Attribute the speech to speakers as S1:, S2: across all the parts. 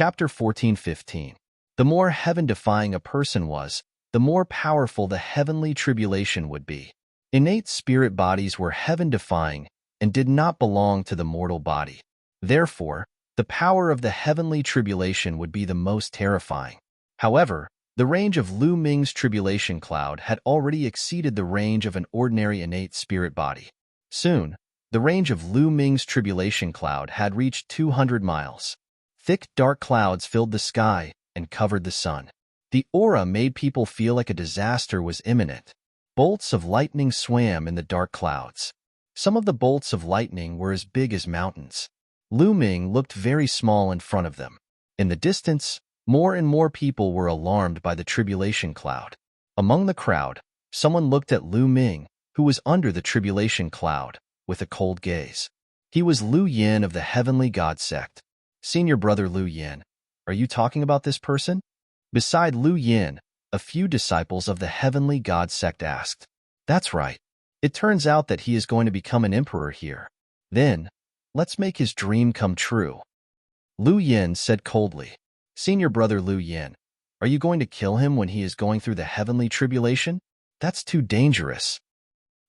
S1: Chapter 14:15. The more heaven-defying a person was, the more powerful the heavenly tribulation would be. Innate spirit bodies were heaven-defying and did not belong to the mortal body. Therefore, the power of the heavenly tribulation would be the most terrifying. However, the range of Lu Ming's tribulation cloud had already exceeded the range of an ordinary innate spirit body. Soon, the range of Lu Ming's tribulation cloud had reached 200 miles. Thick, dark clouds filled the sky and covered the sun. The aura made people feel like a disaster was imminent. Bolts of lightning swam in the dark clouds. Some of the bolts of lightning were as big as mountains. Lu Ming looked very small in front of them. In the distance, more and more people were alarmed by the tribulation cloud. Among the crowd, someone looked at Lu Ming, who was under the tribulation cloud, with a cold gaze. He was Lu Yin of the Heavenly God sect. Senior brother Lu Yin, are you talking about this person? Beside Lu Yin, a few disciples of the Heavenly God sect asked. That's right. It turns out that he is going to become an emperor here. Then, let's make his dream come true. Lu Yin said coldly. Senior brother Lu Yin, are you going to kill him when he is going through the heavenly tribulation? That's too dangerous.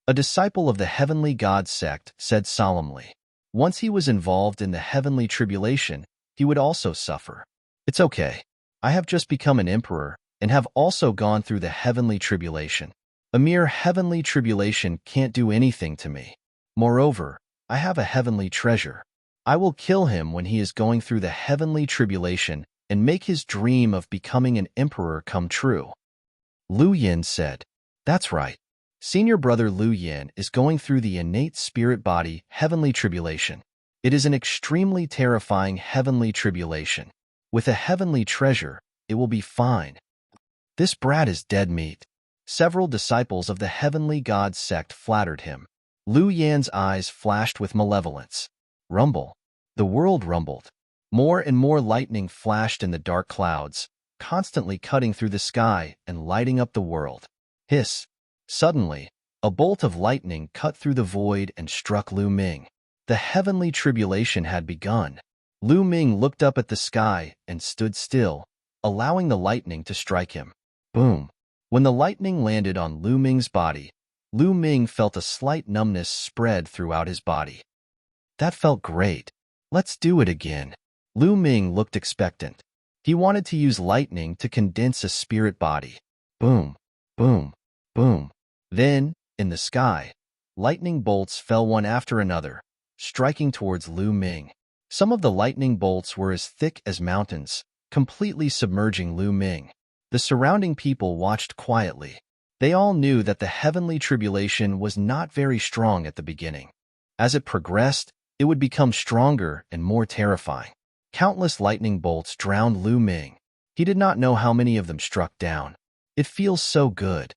S1: A disciple of the Heavenly God sect said solemnly. Once he was involved in the heavenly tribulation, he would also suffer. It's okay. I have just become an emperor and have also gone through the heavenly tribulation. A mere heavenly tribulation can't do anything to me. Moreover, I have a heavenly treasure. I will kill him when he is going through the heavenly tribulation and make his dream of becoming an emperor come true. Lu Yin said, That's right. Senior brother Lu Yin is going through the innate spirit body heavenly tribulation. It is an extremely terrifying heavenly tribulation. With a heavenly treasure, it will be fine. This brat is dead meat. Several disciples of the Heavenly God sect flattered him. Lu Yin's eyes flashed with malevolence. Rumble. The world rumbled. More and more lightning flashed in the dark clouds, constantly cutting through the sky and lighting up the world. Hiss. Suddenly, a bolt of lightning cut through the void and struck Lu Ming. The heavenly tribulation had begun. Lu Ming looked up at the sky and stood still, allowing the lightning to strike him. Boom. When the lightning landed on Lu Ming's body, Lu Ming felt a slight numbness spread throughout his body. That felt great. Let's do it again. Lu Ming looked expectant. He wanted to use lightning to condense a spirit body. Boom, boom, boom. Then, in the sky, lightning bolts fell one after another, striking towards Lu Ming. Some of the lightning bolts were as thick as mountains, completely submerging Lu Ming. The surrounding people watched quietly. They all knew that the heavenly tribulation was not very strong at the beginning. As it progressed, it would become stronger and more terrifying. Countless lightning bolts drowned Lu Ming. He did not know how many of them struck down. It feels so good.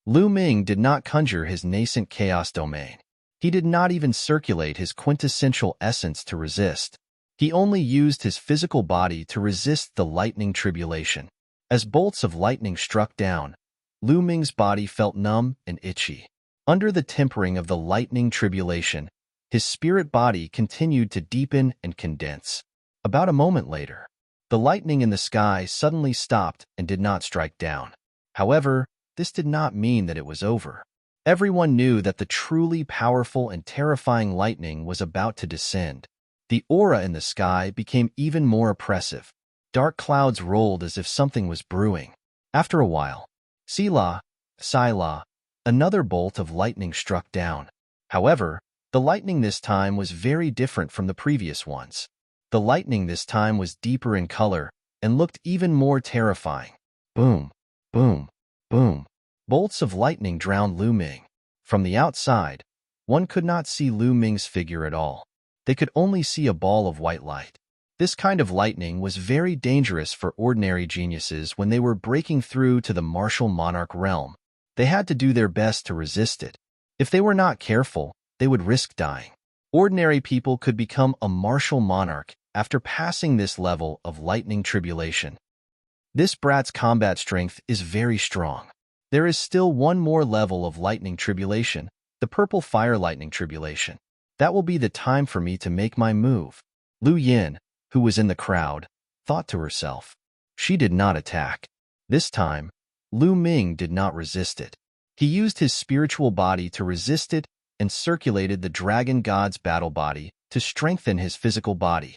S1: Lu Ming did not conjure his nascent chaos domain. He did not even circulate his quintessential essence to resist. He only used his physical body to resist the lightning tribulation. As bolts of lightning struck down, Lu Ming's body felt numb and itchy. Under the tempering of the lightning tribulation, his spirit body continued to deepen and condense. About a moment later, the lightning in the sky suddenly stopped and did not strike down. However, this did not mean that it was over. Everyone knew that the truly powerful and terrifying lightning was about to descend. The aura in the sky became even more oppressive. Dark clouds rolled as if something was brewing. After a while, Sila, another bolt of lightning struck down. However, the lightning this time was very different from the previous ones. The lightning this time was deeper in color and looked even more terrifying. Boom, boom, boom. Bolts of lightning drowned Lu Ming. From the outside, one could not see Lu Ming's figure at all. They could only see a ball of white light. This kind of lightning was very dangerous for ordinary geniuses when they were breaking through to the martial monarch realm. They had to do their best to resist it. If they were not careful, they would risk dying. Ordinary people could become a martial monarch after passing this level of lightning tribulation. This brat's combat strength is very strong. There is still one more level of lightning tribulation, the purple fire lightning tribulation. That will be the time for me to make my move. Lu Yin, who was in the crowd, thought to herself. She did not attack. This time, Lu Ming did not resist it. He used his spiritual body to resist it and circulated the dragon god's battle body to strengthen his physical body.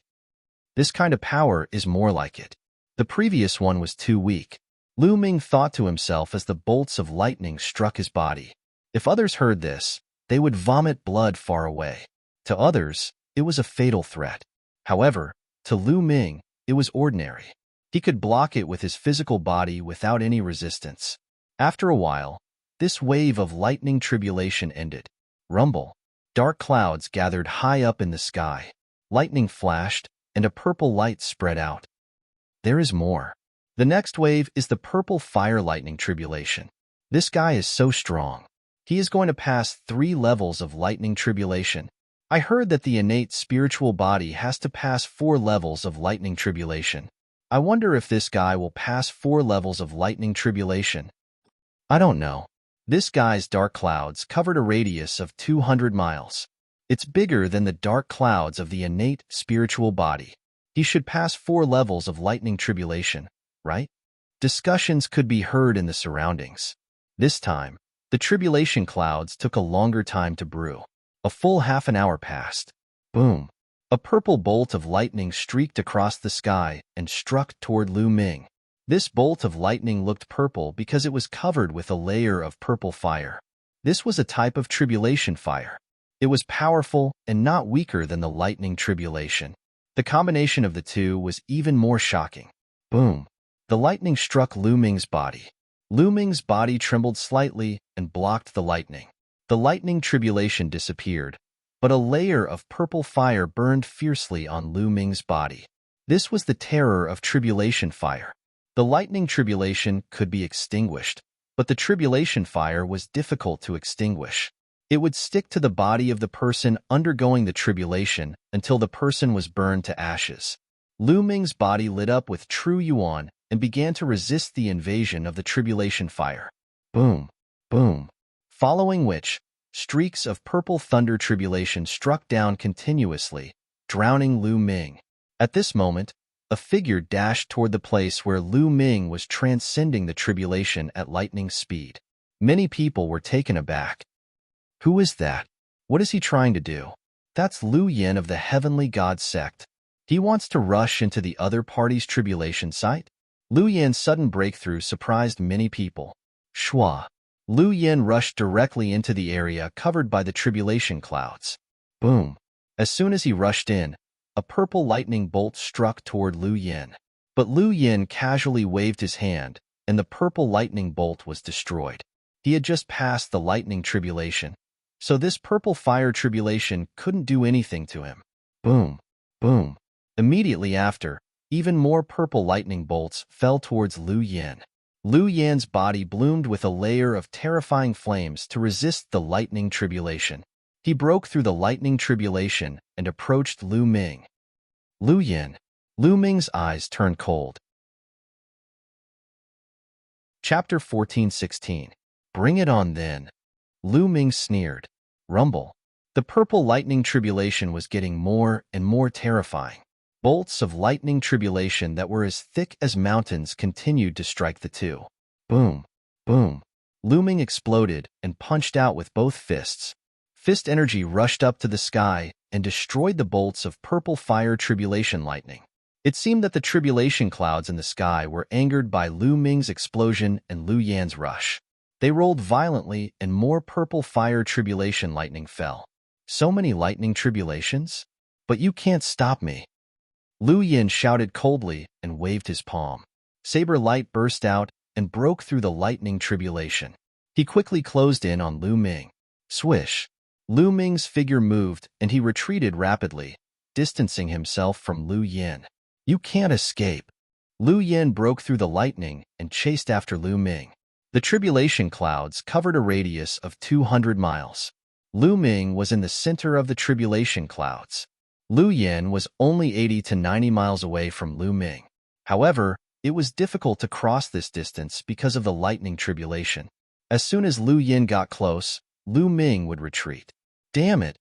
S1: This kind of power is more like it. The previous one was too weak. Lu Ming thought to himself as the bolts of lightning struck his body. If others heard this, they would vomit blood far away. To others, it was a fatal threat. However, to Lu Ming, it was ordinary. He could block it with his physical body without any resistance. After a while, this wave of lightning tribulation ended. Rumble. Dark clouds gathered high up in the sky. Lightning flashed, and a purple light spread out. There is more. The next wave is the purple fire lightning tribulation. This guy is so strong. He is going to pass 3 levels of lightning tribulation. I heard that the innate spiritual body has to pass 4 levels of lightning tribulation. I wonder if this guy will pass 4 levels of lightning tribulation. I don't know. This guy's dark clouds covered a radius of 200 miles. It's bigger than the dark clouds of the innate spiritual body. He should pass 4 levels of lightning tribulation, right? Discussions could be heard in the surroundings. This time, the tribulation clouds took a longer time to brew. A full half an hour passed. Boom. A purple bolt of lightning streaked across the sky and struck toward Lu Ming. This bolt of lightning looked purple because it was covered with a layer of purple fire. This was a type of tribulation fire. It was powerful and not weaker than the lightning tribulation. The combination of the two was even more shocking. Boom. The lightning struck Lu Ming's body. Lu Ming's body trembled slightly and blocked the lightning. The lightning tribulation disappeared, but a layer of purple fire burned fiercely on Lu Ming's body. This was the terror of tribulation fire. The lightning tribulation could be extinguished, but the tribulation fire was difficult to extinguish. It would stick to the body of the person undergoing the tribulation until the person was burned to ashes. Lu Ming's body lit up with true yuan and began to resist the invasion of the tribulation fire. Boom, boom. Following which, streaks of purple thunder tribulation struck down continuously, drowning Lu Ming. At this moment, a figure dashed toward the place where Lu Ming was transcending the tribulation at lightning speed. Many people were taken aback. Who is that? What is he trying to do? That's Lu Yin of the Heavenly God sect. He wants to rush into the other party's tribulation site? Lu Yin's sudden breakthrough surprised many people. Shua. Lu Yin rushed directly into the area covered by the tribulation clouds. Boom. As soon as he rushed in, a purple lightning bolt struck toward Lu Yin. But Lu Yin casually waved his hand, and the purple lightning bolt was destroyed. He had just passed the lightning tribulation, so this purple fire tribulation couldn't do anything to him. Boom. Boom. Immediately after, even more purple lightning bolts fell towards Lu Yin. Lu Yin's body bloomed with a layer of terrifying flames to resist the lightning tribulation. He broke through the lightning tribulation and approached Lu Ming. Lu Yin. Lu Ming's eyes turned cold. Chapter 14:16. Bring it on then. Lu Ming sneered. Rumble. The purple lightning tribulation was getting more and more terrifying. Bolts of lightning tribulation that were as thick as mountains continued to strike the two. Boom. Boom. Lu Ming exploded and punched out with both fists. Fist energy rushed up to the sky and destroyed the bolts of purple fire tribulation lightning. It seemed that the tribulation clouds in the sky were angered by Lu Ming's explosion and Lu Yan's rush. They rolled violently and more purple fire tribulation lightning fell. So many lightning tribulations? But you can't stop me. Lu Yin shouted coldly and waved his palm. Saber light burst out and broke through the lightning tribulation. He quickly closed in on Lu Ming. Swish. Lu Ming's figure moved and he retreated rapidly, distancing himself from Lu Yin. You can't escape. Lu Yin broke through the lightning and chased after Lu Ming. The tribulation clouds covered a radius of 200 miles. Lu Ming was in the center of the tribulation clouds. Lu Yin was only 80 to 90 miles away from Lu Ming. However, it was difficult to cross this distance because of the lightning tribulation. As soon as Lu Yin got close, Lu Ming would retreat. Damn it!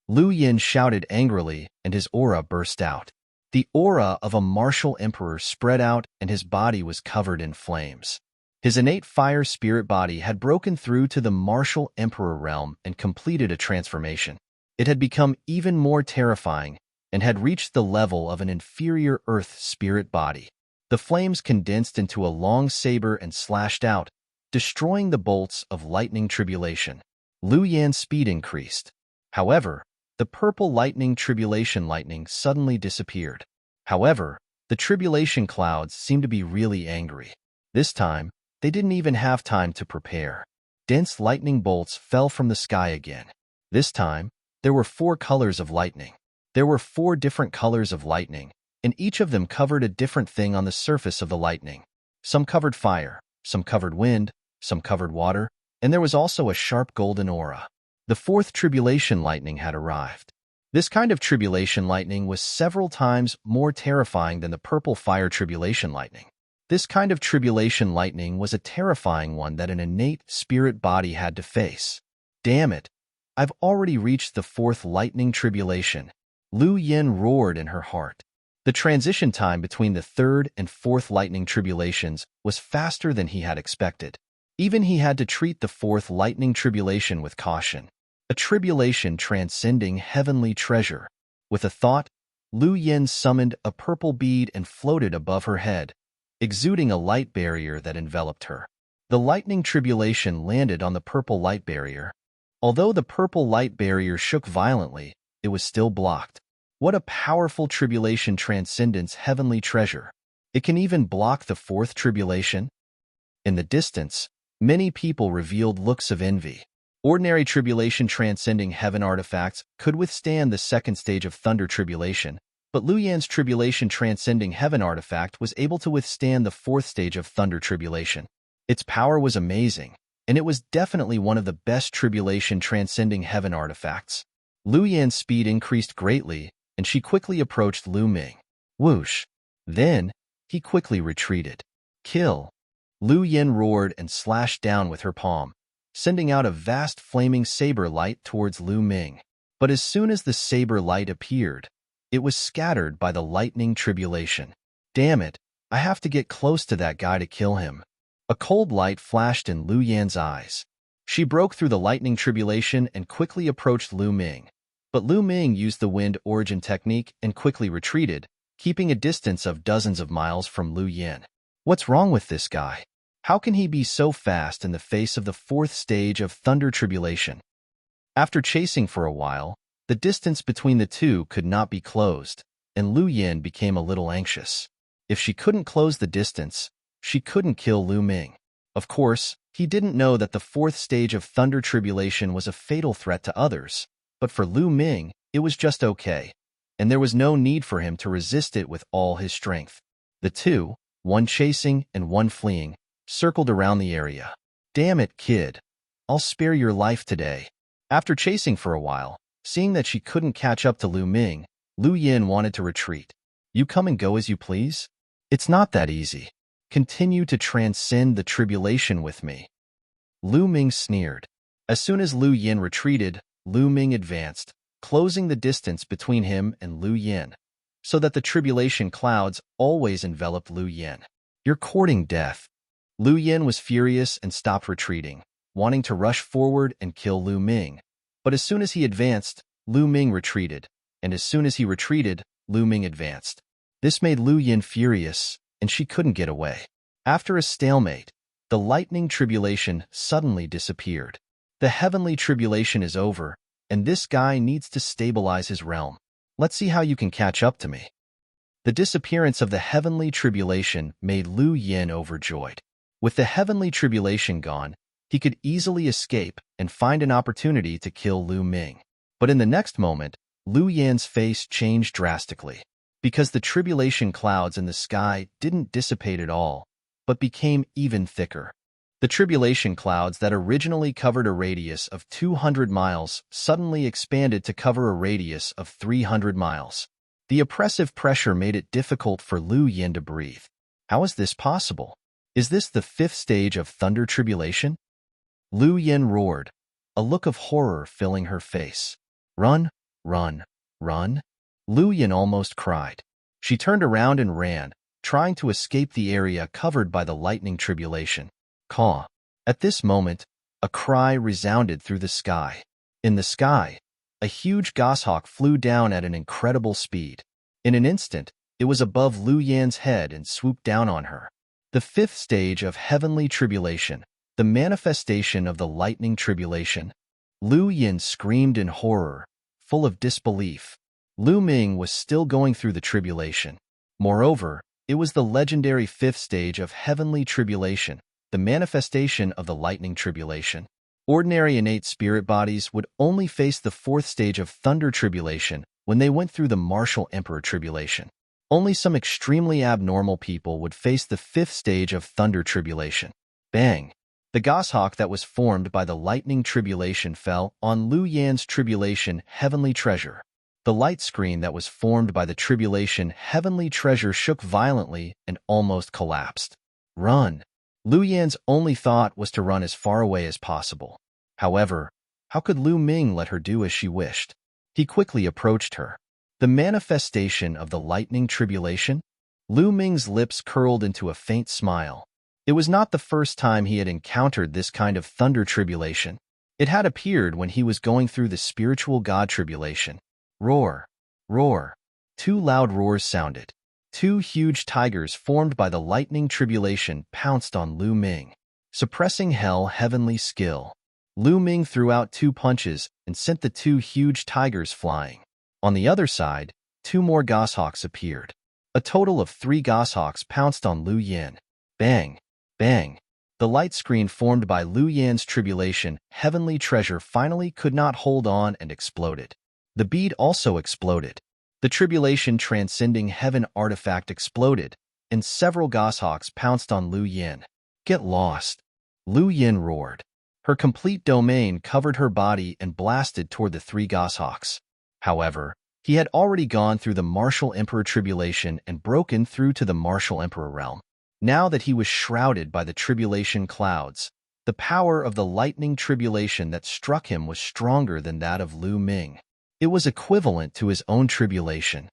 S1: Lu Yin shouted angrily and his aura burst out. The aura of a martial emperor spread out and his body was covered in flames. His innate fire spirit body had broken through to the martial emperor realm and completed a transformation. It had become even more terrifying and had reached the level of an inferior earth spirit body. The flames condensed into a long saber and slashed out, destroying the bolts of lightning tribulation. Lu Yan's speed increased. However, the purple lightning tribulation lightning suddenly disappeared. However, the tribulation clouds seemed to be really angry. This time, they didn't even have time to prepare. Dense lightning bolts fell from the sky again. This time, there were 4 colors of lightning. There were 4 different colors of lightning, and each of them covered a different thing on the surface of the lightning. Some covered fire, some covered wind, some covered water, and there was also a sharp golden aura. The 4th tribulation lightning had arrived. This kind of tribulation lightning was several times more terrifying than the purple fire tribulation lightning. This kind of tribulation lightning was a terrifying one that an innate spirit body had to face. Damn it! I've already reached the 4th lightning tribulation. Lu Yin roared in her heart. The transition time between the 3rd and 4th lightning tribulations was faster than he had expected. Even he had to treat the 4th lightning tribulation with caution. A tribulation transcending heavenly treasure. With a thought, Lu Yin summoned a purple bead and floated above her head, exuding a light barrier that enveloped her. The lightning tribulation landed on the purple light barrier. Although the purple light barrier shook violently, it was still blocked. What a powerful tribulation transcendence heavenly treasure. It can even block the 4th tribulation. In the distance, many people revealed looks of envy. Ordinary tribulation transcending heaven artifacts could withstand the 2nd stage of thunder tribulation, but Lu Yan's tribulation transcending heaven artifact was able to withstand the 4th stage of thunder tribulation. Its power was amazing, and it was definitely one of the best tribulation transcending heaven artifacts. Lu Yan's speed increased greatly, and she quickly approached Lu Ming. Whoosh! Then, he quickly retreated. Kill! Lu Yin roared and slashed down with her palm, sending out a vast flaming saber light towards Lu Ming. But as soon as the saber light appeared, it was scattered by the lightning tribulation. Damn it, I have to get close to that guy to kill him. A cold light flashed in Lu Yan's eyes. She broke through the lightning tribulation and quickly approached Lu Ming. But Lu Ming used the wind origin technique and quickly retreated, keeping a distance of dozens of miles from Lu Yin. What's wrong with this guy? How can he be so fast in the face of the 4th stage of thunder tribulation? After chasing for a while, the distance between the two could not be closed, and Lu Yin became a little anxious. If she couldn't close the distance, she couldn't kill Lu Ming. Of course, he didn't know that the 4th stage of thunder tribulation was a fatal threat to others, but for Lu Ming, it was just okay, and there was no need for him to resist it with all his strength. The two, one chasing and one fleeing, circled around the area. Damn it, kid. I'll spare your life today. After chasing for a while, seeing that she couldn't catch up to Lu Ming, Lu Yin wanted to retreat. You come and go as you please? It's not that easy. Continue to transcend the tribulation with me. Lu Ming sneered. As soon as Lu Yin retreated, Lu Ming advanced, closing the distance between him and Lu Yin, so that the tribulation clouds always enveloped Lu Yin. You're courting death. Lu Yin was furious and stopped retreating, wanting to rush forward and kill Lu Ming. But as soon as he advanced, Lu Ming retreated, and as soon as he retreated, Lu Ming advanced. This made Lu Yin furious, and she couldn't get away. After a stalemate, the lightning tribulation suddenly disappeared. The heavenly tribulation is over, and this guy needs to stabilize his realm. Let's see how you can catch up to me. The disappearance of the heavenly tribulation made Lu Yin overjoyed. With the heavenly tribulation gone, he could easily escape and find an opportunity to kill Lu Ming. But in the next moment, Lu Yan's face changed drastically, because the tribulation clouds in the sky didn't dissipate at all, but became even thicker. The tribulation clouds that originally covered a radius of 200 miles suddenly expanded to cover a radius of 300 miles. The oppressive pressure made it difficult for Lu Yin to breathe. How is this possible? Is this the 5th stage of thunder tribulation? Lu Yin roared, a look of horror filling her face. Run, run, run. Lu Yin almost cried. She turned around and ran, trying to escape the area covered by the lightning tribulation. Caw. At this moment, a cry resounded through the sky. In the sky, a huge goshawk flew down at an incredible speed. In an instant, it was above Lu Yan's head and swooped down on her. The fifth stage of heavenly tribulation, the manifestation of the lightning tribulation. Lu Yan screamed in horror, full of disbelief. Lu Ming was still going through the tribulation. Moreover, it was the legendary fifth stage of heavenly tribulation, the manifestation of the lightning tribulation. Ordinary innate spirit bodies would only face the fourth stage of thunder tribulation when they went through the martial emperor tribulation. Only some extremely abnormal people would face the fifth stage of thunder tribulation. Bang! The goshawk that was formed by the lightning tribulation fell on Lu Yan's tribulation heavenly treasure. The light screen that was formed by the tribulation heavenly treasure shook violently and almost collapsed. Run! Lu Yan's only thought was to run as far away as possible. However, how could Lu Ming let her do as she wished? He quickly approached her. The manifestation of the lightning tribulation? Lu Ming's lips curled into a faint smile. It was not the first time he had encountered this kind of thunder tribulation. It had appeared when he was going through the spiritual god tribulation. Roar! Roar! Two loud roars sounded. Two huge tigers formed by the lightning tribulation pounced on Lu Ming. Suppressing hell heavenly skill. Lu Ming threw out two punches and sent the two huge tigers flying. On the other side, two more goshawks appeared. A total of 3 goshawks pounced on Lu Yan. Bang! Bang! The light screen formed by Lu Yan's tribulation heavenly treasure finally could not hold on and exploded. The bead also exploded. The tribulation transcending heaven artifact exploded, and several goshawks pounced on Lu Yan. Get lost! Lu Yan roared. Her complete domain covered her body and blasted toward the 3 goshawks. However, he had already gone through the martial emperor tribulation and broken through to the martial emperor realm. Now that he was shrouded by the tribulation clouds, the power of the lightning tribulation that struck him was stronger than that of Lu Ming. It was equivalent to his own tribulation.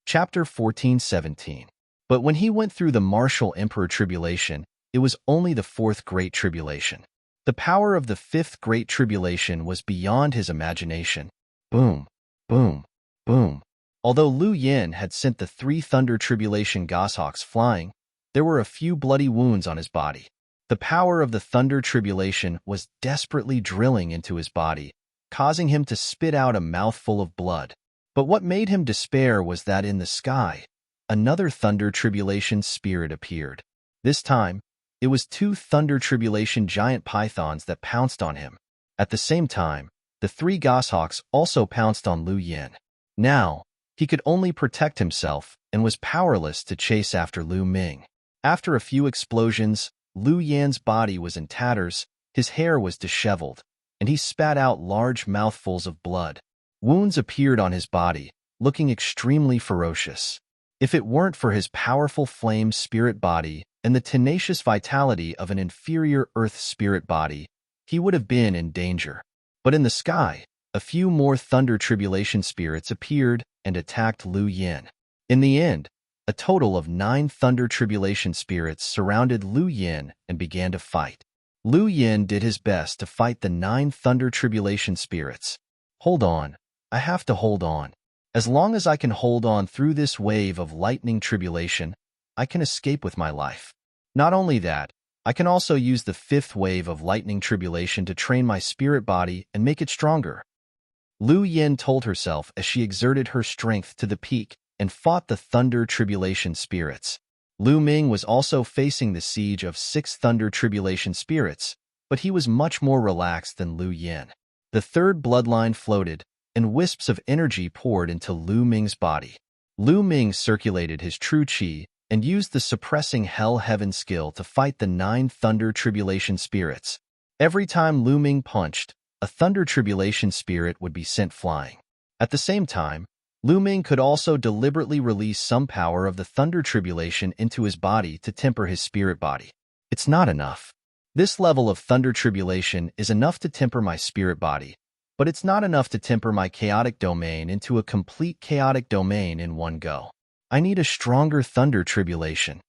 S1: Chapter 14:17. But when he went through the martial emperor tribulation, it was only the 4th great tribulation. The power of the 5th great tribulation was beyond his imagination. Boom, boom, boom. Although Lu Yan had sent the 3 thunder tribulation goshawks flying, there were a few bloody wounds on his body. The power of the thunder tribulation was desperately drilling into his body, causing him to spit out a mouthful of blood. But what made him despair was that in the sky, another thunder tribulation spirit appeared. This time, it was 2 thunder tribulation giant pythons that pounced on him. At the same time, the 3 goshawks also pounced on Lu Yan. Now, he could only protect himself and was powerless to chase after Lu Ming. After a few explosions, Lu Yan's body was in tatters, his hair was disheveled, and he spat out large mouthfuls of blood. Wounds appeared on his body, looking extremely ferocious. If it weren't for his powerful flame spirit body and the tenacious vitality of an inferior earth spirit body, he would have been in danger. But in the sky, a few more thunder tribulation spirits appeared and attacked Lu Yan. In the end, a total of 9 thunder tribulation spirits surrounded Lu Yan and began to fight. Lu Yan did his best to fight the 9 thunder tribulation spirits. Hold on, I have to hold on. As long as I can hold on through this wave of lightning tribulation, I can escape with my life. Not only that, I can also use the 5th wave of lightning tribulation to train my spirit body and make it stronger. Lu Yan told herself as she exerted her strength to the peak and fought the thunder tribulation spirits. Lu Ming was also facing the siege of 6 thunder tribulation spirits, but he was much more relaxed than Lu Yan. The 3rd bloodline floated, and wisps of energy poured into Lu Ming's body. Lu Ming circulated his true qi and used the suppressing hell heaven skill to fight the 9 thunder tribulation spirits. Every time Lu Ming punched, a thunder tribulation spirit would be sent flying. At the same time, Lu Ming could also deliberately release some power of the thunder tribulation into his body to temper his spirit body. It's not enough. This level of thunder tribulation is enough to temper my spirit body, but it's not enough to temper my chaotic domain into a complete chaotic domain in one go. I need a stronger thunder tribulation.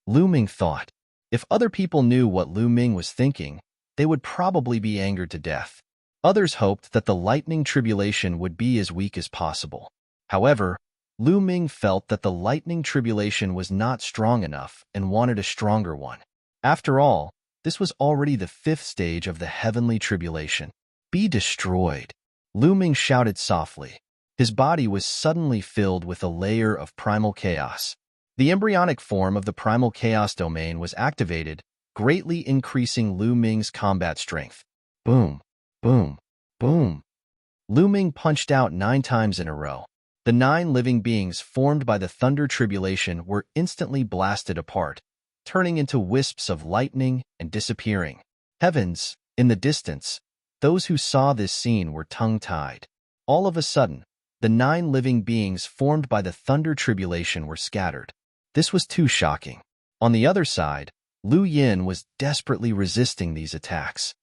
S1: Lu Ming thought. If other people knew what Lu Ming was thinking, they would probably be angered to death. Others hoped that the lightning tribulation would be as weak as possible. However, Lu Ming felt that the lightning tribulation was not strong enough and wanted a stronger one. After all, this was already the 5th stage of the heavenly tribulation. Be destroyed, Lu Ming shouted softly. His body was suddenly filled with a layer of primal chaos. The embryonic form of the primal chaos domain was activated, greatly increasing Lu Ming's combat strength. Boom, boom, boom. Lu Ming punched out 9 times in a row. The 9 living beings formed by the thunder tribulation were instantly blasted apart, turning into wisps of lightning and disappearing. Heavens, in the distance, those who saw this scene were tongue-tied. All of a sudden, the 9 living beings formed by the thunder tribulation were scattered. This was too shocking. On the other side, Lu Yin was desperately resisting these attacks.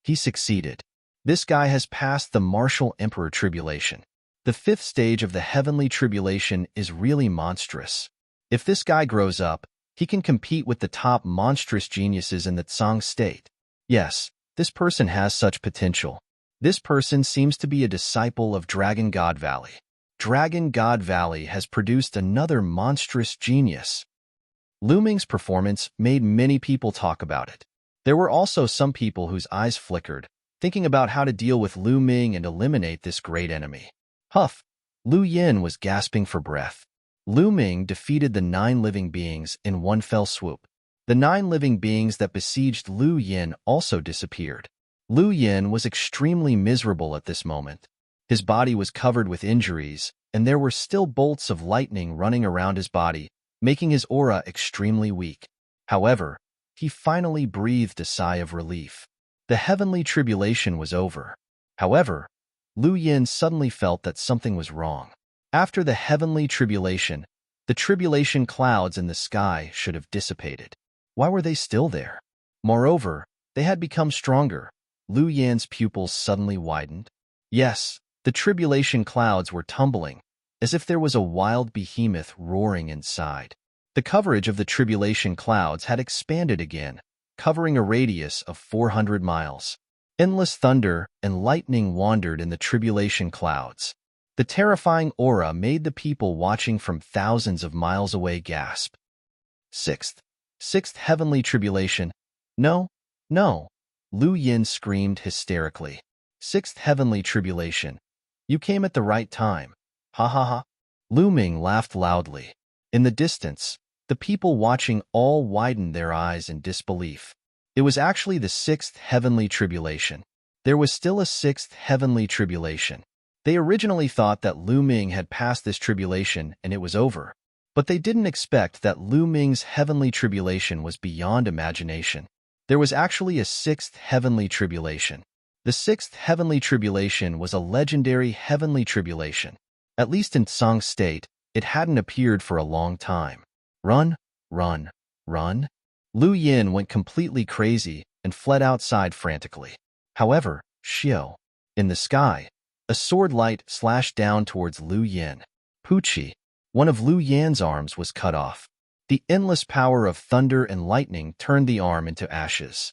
S1: He succeeded. This guy has passed the martial emperor tribulation. The 5th stage of the heavenly tribulation is really monstrous. If this guy grows up, he can compete with the top monstrous geniuses in the Tsang state. Yes, this person has such potential. This person seems to be a disciple of Dragon God Valley. Dragon God Valley has produced another monstrous genius. Lu Ming's performance made many people talk about it. There were also some people whose eyes flickered, thinking about how to deal with Lu Ming and eliminate this great enemy. Huff! Lu Yin was gasping for breath. Lu Ming defeated the 9 living beings in one fell swoop. The 9 living beings that besieged Lu Yin also disappeared. Lu Yin was extremely miserable at this moment. His body was covered with injuries, and there were still bolts of lightning running around his body, making his aura extremely weak. However, he finally breathed a sigh of relief. The heavenly tribulation was over. However, Lu Yin suddenly felt that something was wrong. After the heavenly tribulation, the tribulation clouds in the sky should have dissipated. Why were they still there? Moreover, they had become stronger. Lu Yin's pupils suddenly widened. Yes, the tribulation clouds were tumbling, as if there was a wild behemoth roaring inside. The coverage of the tribulation clouds had expanded again, covering a radius of 400 miles. Endless thunder and lightning wandered in the tribulation clouds. The terrifying aura made the people watching from thousands of miles away gasp. Sixth heavenly tribulation. No, no, Lu Yin screamed hysterically. 6th heavenly tribulation. You came at the right time. Ha ha ha. Lu Ming laughed loudly. In the distance, the people watching all widened their eyes in disbelief. It was actually the 6th heavenly tribulation. There was still a 6th heavenly tribulation. They originally thought that Lu Ming had passed this tribulation and it was over. But they didn't expect that Lu Ming's heavenly tribulation was beyond imagination. There was actually a 6th heavenly tribulation. The 6th heavenly tribulation was a legendary heavenly tribulation. At least in Tsang state, it hadn't appeared for a long time. Run, run, run. Lu Yin went completely crazy and fled outside frantically. However, Xiao. In the sky, a sword light slashed down towards Lu Yin. Pucci. One of Lu Yan's arms was cut off. The endless power of thunder and lightning turned the arm into ashes.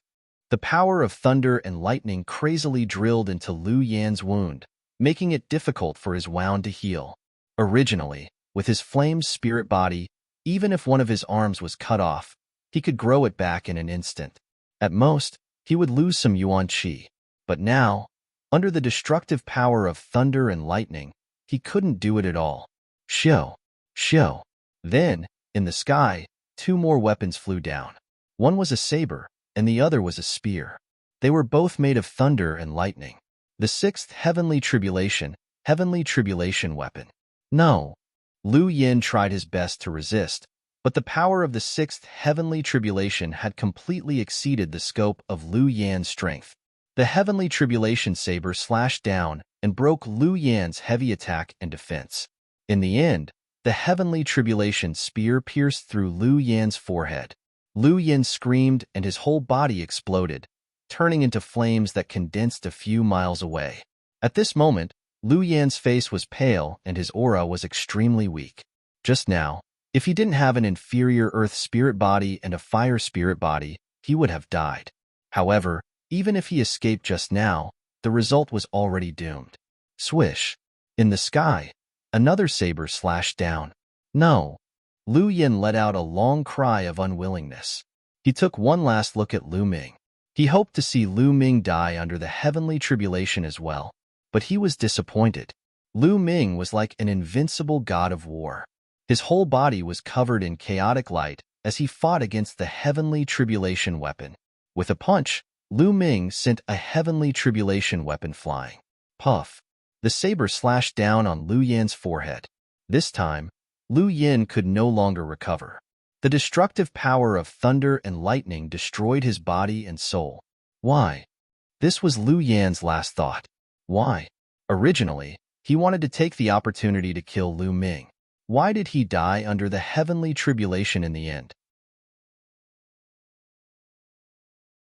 S1: The power of thunder and lightning crazily drilled into Lu Yan's wound, making it difficult for his wound to heal. Originally, with his flame spirit body, even if one of his arms was cut off, he could grow it back in an instant. At most, he would lose some yuan qi. But now, under the destructive power of thunder and lightning, he couldn't do it at all. Xiao. Then, in the sky, 2 more weapons flew down. One was a saber, and the other was a spear. They were both made of thunder and lightning. The 6th heavenly tribulation weapon. No. Lu Yin tried his best to resist, but the power of the 6th heavenly tribulation had completely exceeded the scope of Lu Yan's strength. The heavenly tribulation saber slashed down and broke Lu Yan's heavy attack and defense. In the end, the heavenly tribulation spear pierced through Lu Yan's forehead. Lu Yin screamed and his whole body exploded, turning into flames that condensed a few miles away. At this moment, Lu Yan's face was pale and his aura was extremely weak. Just now, if he didn't have an inferior earth spirit body and a fire spirit body, he would have died. However, even if he escaped just now, the result was already doomed. Swish. In the sky, another saber slashed down. No. Lu Yan let out a long cry of unwillingness. He took one last look at Lu Ming. He hoped to see Lu Ming die under the heavenly tribulation as well, but he was disappointed. Lu Ming was like an invincible god of war. His whole body was covered in chaotic light as he fought against the heavenly tribulation weapon. With a punch, Lu Ming sent a heavenly tribulation weapon flying. Puff. The saber slashed down on Lu Yan's forehead. This time, Lu Yan could no longer recover. The destructive power of thunder and lightning destroyed his body and soul. Why? This was Lu Yan's last thought. Why? Originally, he wanted to take the opportunity to kill Lu Ming. Why did he die under the heavenly tribulation in the end?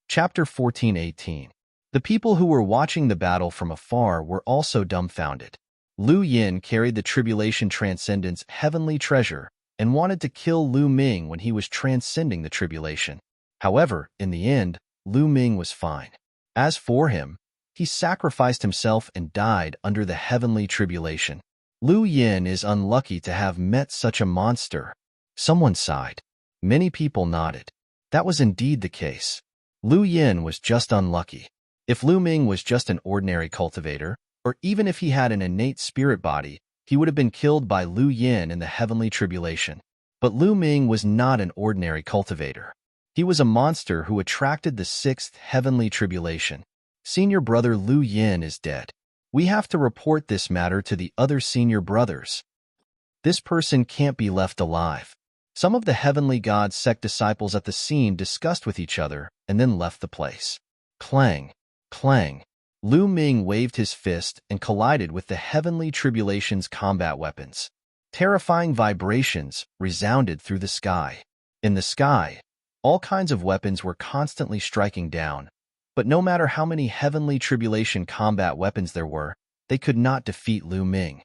S1: Chapter 14:18. The people who were watching the battle from afar were also dumbfounded. Lu Yan carried the tribulation transcendence heavenly treasure and wanted to kill Lu Ming when he was transcending the tribulation. However, in the end, Lu Ming was fine. As for him, he sacrificed himself and died under the heavenly tribulation. Lu Yan is unlucky to have met such a monster. Someone sighed. Many people nodded. That was indeed the case. Lu Yan was just unlucky. If Lu Ming was just an ordinary cultivator, or even if he had an innate spirit body, he would have been killed by Lu Yan in the heavenly tribulation. But Lu Ming was not an ordinary cultivator. He was a monster who attracted the sixth heavenly tribulation. Senior brother Lu Yan is dead. We have to report this matter to the other senior brothers. This person can't be left alive. Some of the heavenly god sect disciples at the scene discussed with each other and then left the place. Clang, clang. Lu Ming waved his fist and collided with the heavenly tribulation's combat weapons. Terrifying vibrations resounded through the sky. In the sky, all kinds of weapons were constantly striking down, but no matter how many heavenly tribulation combat weapons there were, they could not defeat Lu Ming.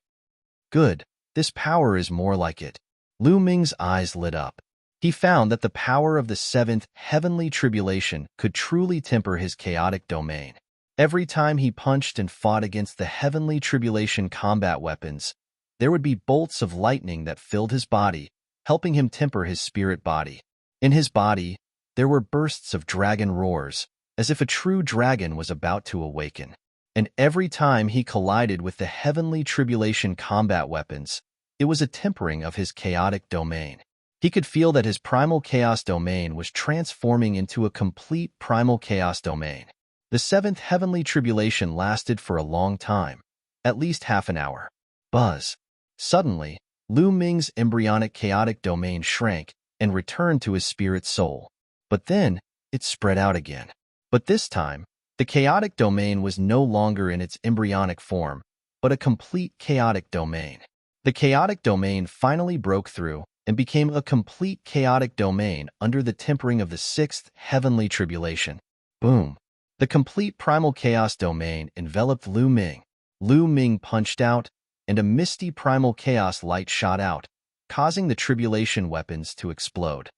S1: Good, this power is more like it. Lu Ming's eyes lit up. He found that the power of the seventh heavenly tribulation could truly temper his chaotic domain. Every time he punched and fought against the heavenly tribulation combat weapons, there would be bolts of lightning that filled his body, helping him temper his spirit body. In his body, there were bursts of dragon roars, as if a true dragon was about to awaken. And every time he collided with the heavenly tribulation combat weapons, it was a tempering of his chaotic domain. He could feel that his primal chaos domain was transforming into a complete primal chaos domain. The seventh heavenly tribulation lasted for a long time, at least half an hour. Buzz. Suddenly, Lu Ming's embryonic chaotic domain shrank and returned to his spirit soul. But then, it spread out again. But this time, the chaotic domain was no longer in its embryonic form, but a complete chaotic domain. The chaotic domain finally broke through and became a complete chaotic domain under the tempering of the sixth heavenly tribulation. Boom. The complete primal chaos domain enveloped Lu Ming. Lu Ming punched out, and a misty primal chaos light shot out, causing the tribulation weapons to explode.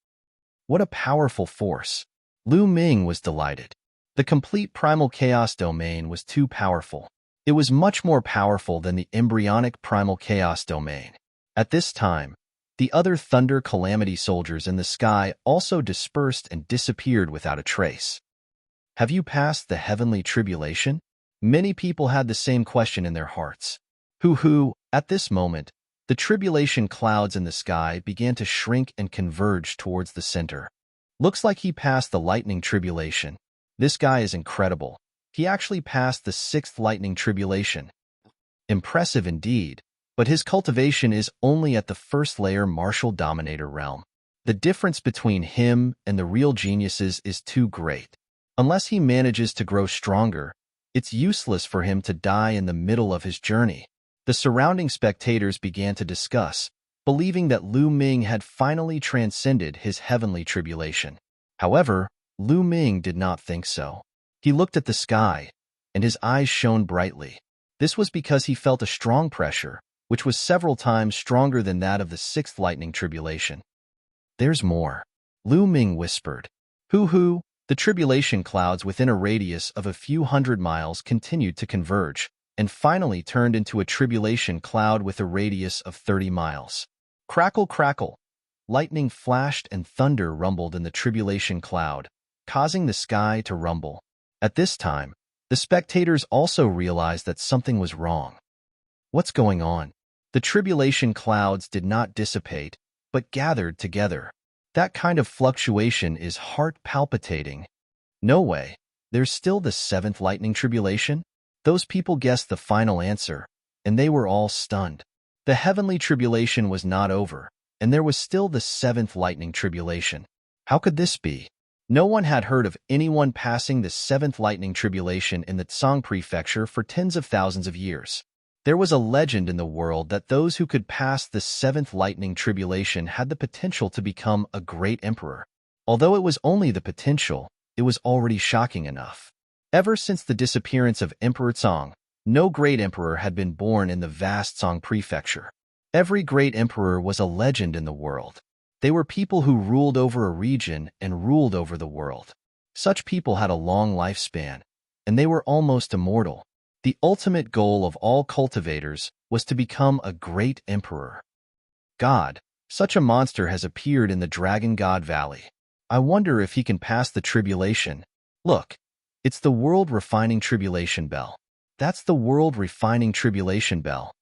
S1: What a powerful force! Lu Ming was delighted. The complete primal chaos domain was too powerful. It was much more powerful than the embryonic primal chaos domain. At this time, the other Thunder Calamity soldiers in the sky also dispersed and disappeared without a trace. Have you passed the heavenly tribulation? Many people had the same question in their hearts. At this moment, the tribulation clouds in the sky began to shrink and converge towards the center. Looks like he passed the lightning tribulation. This guy is incredible. He actually passed the sixth lightning tribulation. Impressive indeed, but his cultivation is only at the first layer martial dominator realm. The difference between him and the real geniuses is too great. Unless he manages to grow stronger, it's useless for him to die in the middle of his journey. The surrounding spectators began to discuss, believing that Lu Ming had finally transcended his heavenly tribulation. However, Lu Ming did not think so. He looked at the sky, and his eyes shone brightly. This was because he felt a strong pressure, which was several times stronger than that of the sixth lightning tribulation. There's more, Lu Ming whispered. Hoo-hoo, the tribulation clouds within a radius of a few hundred miles continued to converge, and finally turned into a tribulation cloud with a radius of 30 miles. Crackle, crackle. Lightning flashed and thunder rumbled in the tribulation cloud, causing the sky to rumble. At this time, the spectators also realized that something was wrong. What's going on? The tribulation clouds did not dissipate, but gathered together. That kind of fluctuation is heart-palpitating. No way. There's still the seventh lightning tribulation? Those people guessed the final answer, and they were all stunned. The heavenly tribulation was not over, and there was still the seventh lightning tribulation. How could this be? No one had heard of anyone passing the seventh lightning tribulation in the Tsang prefecture for tens of thousands of years. There was a legend in the world that those who could pass the seventh lightning tribulation had the potential to become a great emperor. Although it was only the potential, it was already shocking enough. Ever since the disappearance of Emperor Tsang, no great emperor had been born in the vast Tsang prefecture. Every great emperor was a legend in the world. They were people who ruled over a region and ruled over the world. Such people had a long lifespan, and they were almost immortal. The ultimate goal of all cultivators was to become a great emperor. God, such a monster has appeared in the Dragon God Valley. I wonder if he can pass the tribulation. Look, it's the world refining tribulation bell. That's the world refining tribulation bell.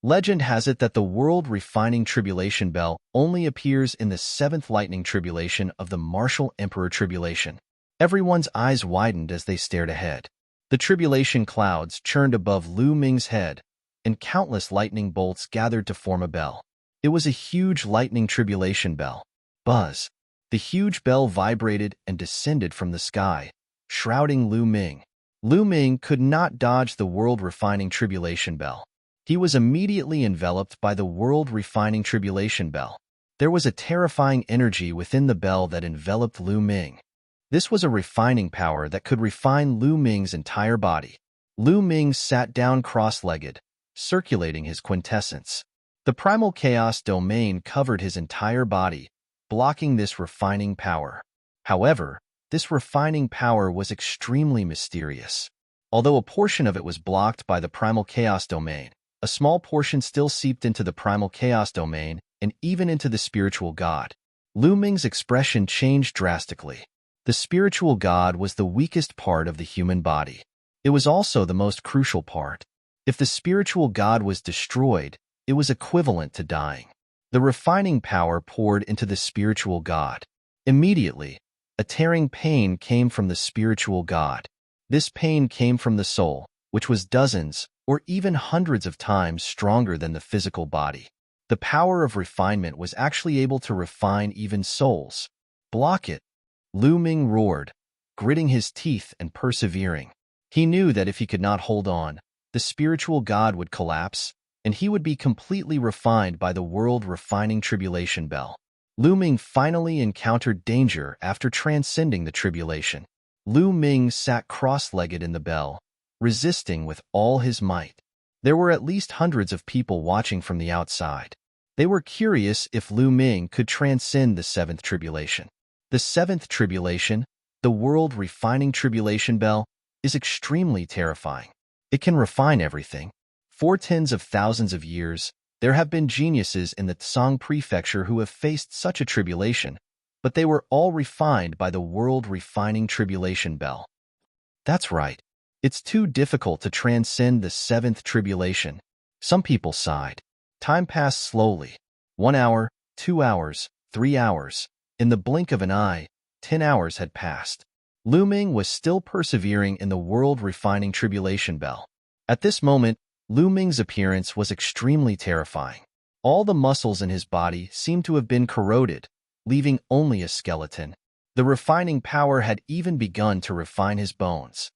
S1: Legend has it that the world refining tribulation bell only appears in the seventh lightning tribulation of the martial emperor tribulation. Everyone's eyes widened as they stared ahead. The tribulation clouds churned above Lu Ming's head, and countless lightning bolts gathered to form a bell. It was a huge lightning tribulation bell. Buzz. The huge bell vibrated and descended from the sky, shrouding Lu Ming. Lu Ming could not dodge the world refining tribulation bell. He was immediately enveloped by the world refining tribulation bell. There was a terrifying energy within the bell that enveloped Lu Ming. This was a refining power that could refine Lu Ming's entire body. Lu Ming sat down cross-legged, circulating his quintessence. The primal chaos domain covered his entire body, blocking this refining power. However, this refining power was extremely mysterious. Although a portion of it was blocked by the primal chaos domain, a small portion still seeped into the primal chaos domain and even into the spiritual god. Lu Ming's expression changed drastically. The spiritual god was the weakest part of the human body. It was also the most crucial part. If the spiritual god was destroyed, it was equivalent to dying. The refining power poured into the spiritual god. Immediately, a tearing pain came from the spiritual god. This pain came from the soul, which was dozens or even hundreds of times stronger than the physical body. The power of refinement was actually able to refine even souls. Block it. Lu Ming roared, gritting his teeth and persevering. He knew that if he could not hold on, the spiritual god would collapse, and he would be completely refined by the world refining tribulation bell. Lu Ming finally encountered danger after transcending the tribulation. Lu Ming sat cross-legged in the bell, resisting with all his might. There were at least hundreds of people watching from the outside. They were curious if Lu Ming could transcend the seventh tribulation. The seventh tribulation, the world refining tribulation bell, is extremely terrifying. It can refine everything. For tens of thousands of years, there have been geniuses in the Tsang prefecture who have faced such a tribulation, but they were all refined by the world refining tribulation bell. That's right. It's too difficult to transcend the seventh tribulation. Some people sighed. Time passed slowly. 1 hour, 2 hours, 3 hours. In the blink of an eye, 10 hours had passed. Lu Ming was still persevering in the world refining tribulation bell. At this moment, Lu Ming's appearance was extremely terrifying. All the muscles in his body seemed to have been corroded, leaving only a skeleton. The refining power had even begun to refine his bones.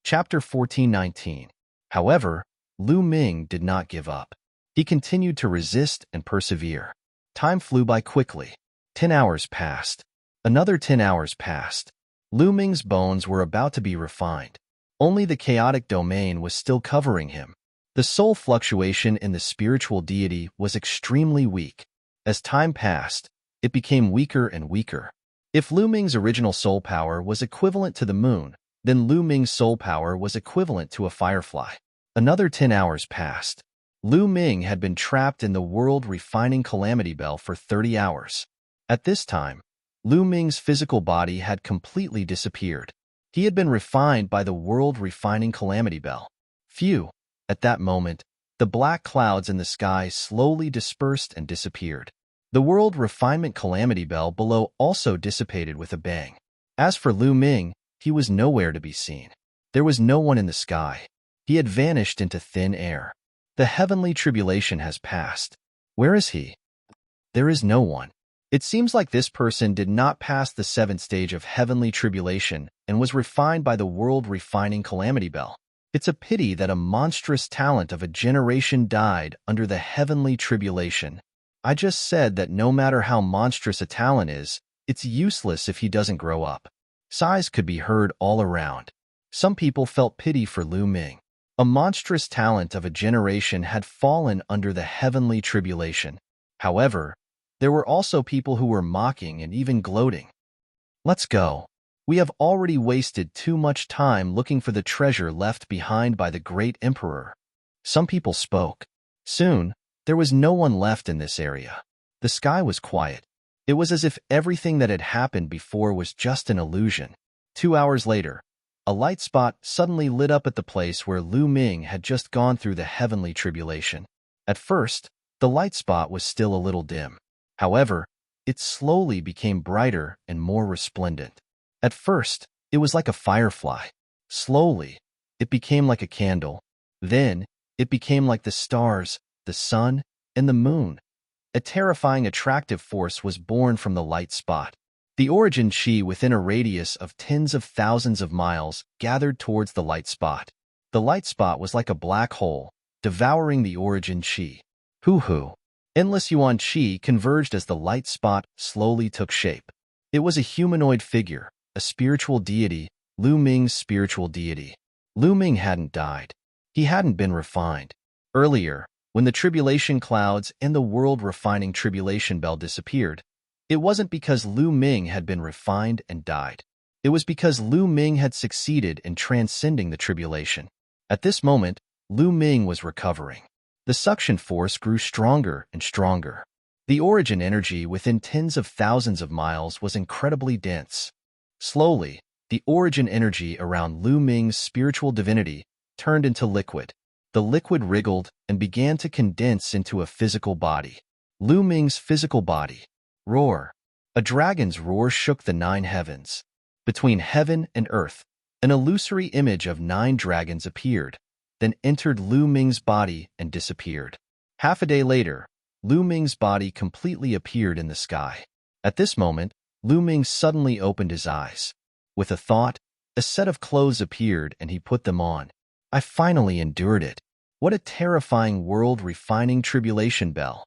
S1: Chapter 14:19. However, Lu Ming did not give up. He continued to resist and persevere. Time flew by quickly. 10 hours passed. Another 10 hours passed. Lu Ming's bones were about to be refined. Only the chaotic domain was still covering him. The soul fluctuation in the spiritual deity was extremely weak. As time passed, it became weaker and weaker. If Lu Ming's original soul power was equivalent to the moon, then Lu Ming's soul power was equivalent to a firefly. Another 10 hours passed. Lu Ming had been trapped in the world-refining calamity bell for 30 hours. At this time, Lu Ming's physical body had completely disappeared. He had been refined by the world-refining calamity bell. Phew! At that moment, the black clouds in the sky slowly dispersed and disappeared. The world refinement calamity bell below also dissipated with a bang. As for Lu Ming, he was nowhere to be seen. There was no one in the sky. He had vanished into thin air. The heavenly tribulation has passed. Where is he? There is no one. It seems like this person did not pass the 7th stage of heavenly tribulation and was refined by the world refining calamity bell. It's a pity that a monstrous talent of a generation died under the heavenly tribulation. I just said that no matter how monstrous a talent is, it's useless if he doesn't grow up. Sighs could be heard all around. Some people felt pity for Lu Ming. A monstrous talent of a generation had fallen under the heavenly tribulation. However, there were also people who were mocking and even gloating. Let's go. We have already wasted too much time looking for the treasure left behind by the great emperor. Some people spoke. Soon, there was no one left in this area. The sky was quiet. It was as if everything that had happened before was just an illusion. 2 hours later, a light spot suddenly lit up at the place where Lu Ming had just gone through the heavenly tribulation. At first, the light spot was still a little dim. However, it slowly became brighter and more resplendent. At first, it was like a firefly. Slowly, it became like a candle. Then, it became like the stars, the sun, and the moon. A terrifying attractive force was born from the light spot. The origin chi within a radius of tens of thousands of miles gathered towards the light spot. The light spot was like a black hole, devouring the origin chi. Hoo-hoo. Endless yuan chi converged as the light spot slowly took shape. It was a humanoid figure, a spiritual deity, Lu Ming's spiritual deity. Lu Ming hadn't died. He hadn't been refined. Earlier, when the tribulation clouds and the world-refining tribulation bell disappeared, it wasn't because Lu Ming had been refined and died. It was because Lu Ming had succeeded in transcending the tribulation. At this moment, Lu Ming was recovering. The suction force grew stronger and stronger. The origin energy within tens of thousands of miles was incredibly dense. Slowly, the origin energy around Lu Ming's spiritual divinity turned into liquid. The liquid wriggled and began to condense into a physical body. Lu Ming's physical body. Roar. A dragon's roar shook the 9 heavens. Between heaven and earth, an illusory image of 9 dragons appeared, then entered Lu Ming's body and disappeared. Half a day later, Lu Ming's body completely appeared in the sky. At this moment, Lu Ming suddenly opened his eyes. With a thought, a set of clothes appeared and he put them on. I finally endured it. What a terrifying world-refining tribulation bell.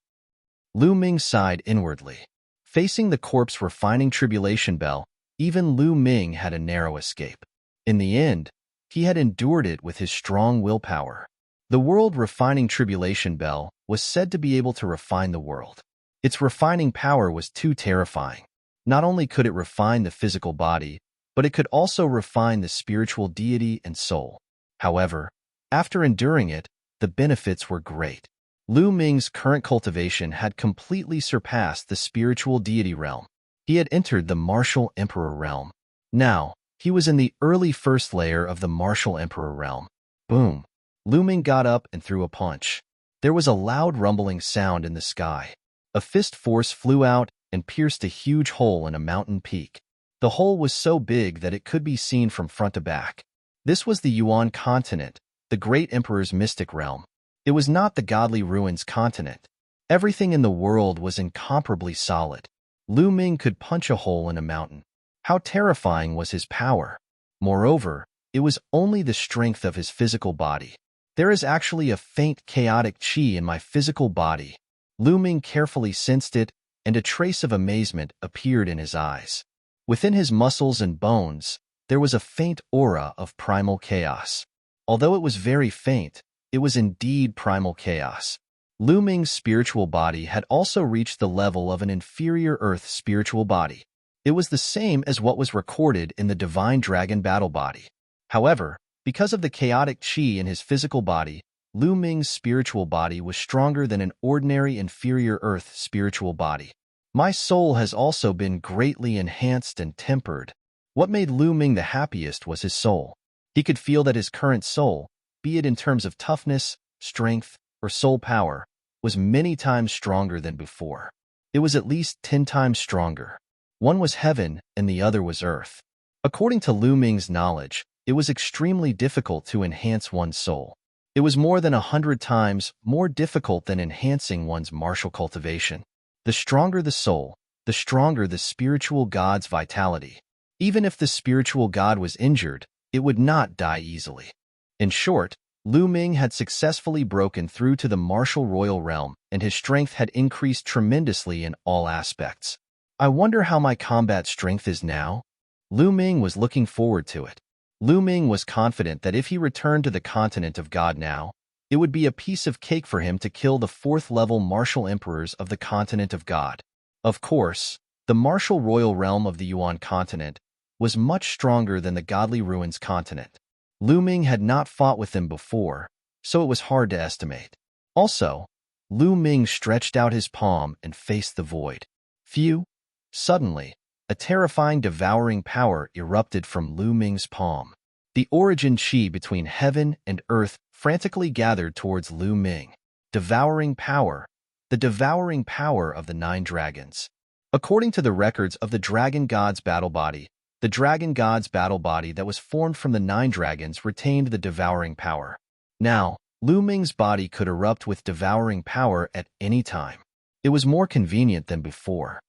S1: Lu Ming sighed inwardly. Facing the corpse-refining tribulation bell, even Lu Ming had a narrow escape. In the end, he had endured it with his strong willpower. The world-refining tribulation bell was said to be able to refine the world. Its refining power was too terrifying. Not only could it refine the physical body, but it could also refine the spiritual deity and soul. However, after enduring it, the benefits were great. Lu Ming's current cultivation had completely surpassed the spiritual deity realm. He had entered the martial emperor realm. Now, he was in the early first layer of the martial emperor realm. Boom! Lu Ming got up and threw a punch. There was a loud rumbling sound in the sky. A fist force flew out and pierced a huge hole in a mountain peak. The hole was so big that it could be seen from front to back. This was the Yuan continent, the great emperor's mystic realm. It was not the godly ruins continent. Everything in the world was incomparably solid. Lu Ming could punch a hole in a mountain. How terrifying was his power! Moreover, it was only the strength of his physical body. There is actually a faint chaotic chi in my physical body. Lu Ming carefully sensed it, and a trace of amazement appeared in his eyes. Within his muscles and bones, there was a faint aura of primal chaos. Although it was very faint, it was indeed primal chaos. Lu Ming's spiritual body had also reached the level of an inferior Earth spiritual body. It was the same as what was recorded in the divine dragon battle body. However, because of the chaotic qi in his physical body, Lu Ming's spiritual body was stronger than an ordinary inferior Earth spiritual body. My soul has also been greatly enhanced and tempered. What made Lu Ming the happiest was his soul. He could feel that his current soul, be it in terms of toughness, strength, or soul power, was many times stronger than before. It was at least 10 times stronger. One was heaven and the other was earth. According to Lu Ming's knowledge, it was extremely difficult to enhance one's soul. It was more than 100 times more difficult than enhancing one's martial cultivation. The stronger the soul, the stronger the spiritual god's vitality. Even if the spiritual god was injured, it would not die easily. In short, Lu Ming had successfully broken through to the martial royal realm, and his strength had increased tremendously in all aspects. I wonder how my combat strength is now? Lu Ming was looking forward to it. Lu Ming was confident that if he returned to the continent of God now, it would be a piece of cake for him to kill the 4th-level martial emperors of the continent of God. Of course, the martial royal realm of the Yuan continent was much stronger than the godly ruins continent. Lu Ming had not fought with them before, so it was hard to estimate. Also, Lu Ming stretched out his palm and faced the void. Phew! Suddenly, a terrifying devouring power erupted from Lu Ming's palm. The origin qi between heaven and earth frantically gathered towards Lu Ming. Devouring power, the devouring power of the 9 dragons. According to the records of the dragon god's battle body, the dragon god's battle body that was formed from the 9 dragons retained the devouring power. Now, Lu Ming's body could erupt with devouring power at any time. It was more convenient than before.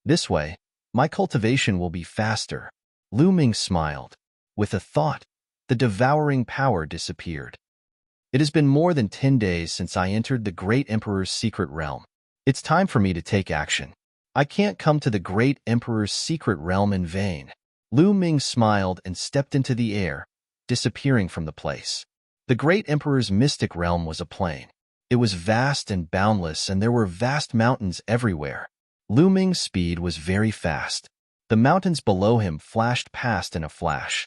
S1: This way, my cultivation will be faster. Lu Ming smiled. With a thought, the devouring power disappeared. It has been more than 10 days since I entered the Great Emperor's secret realm. It's time for me to take action. I can't come to the Great Emperor's secret realm in vain. Lu Ming smiled and stepped into the air, disappearing from the place. The Great Emperor's mystic realm was a plain. It was vast and boundless, and there were vast mountains everywhere. Lu Ming's speed was very fast. The mountains below him flashed past in a flash.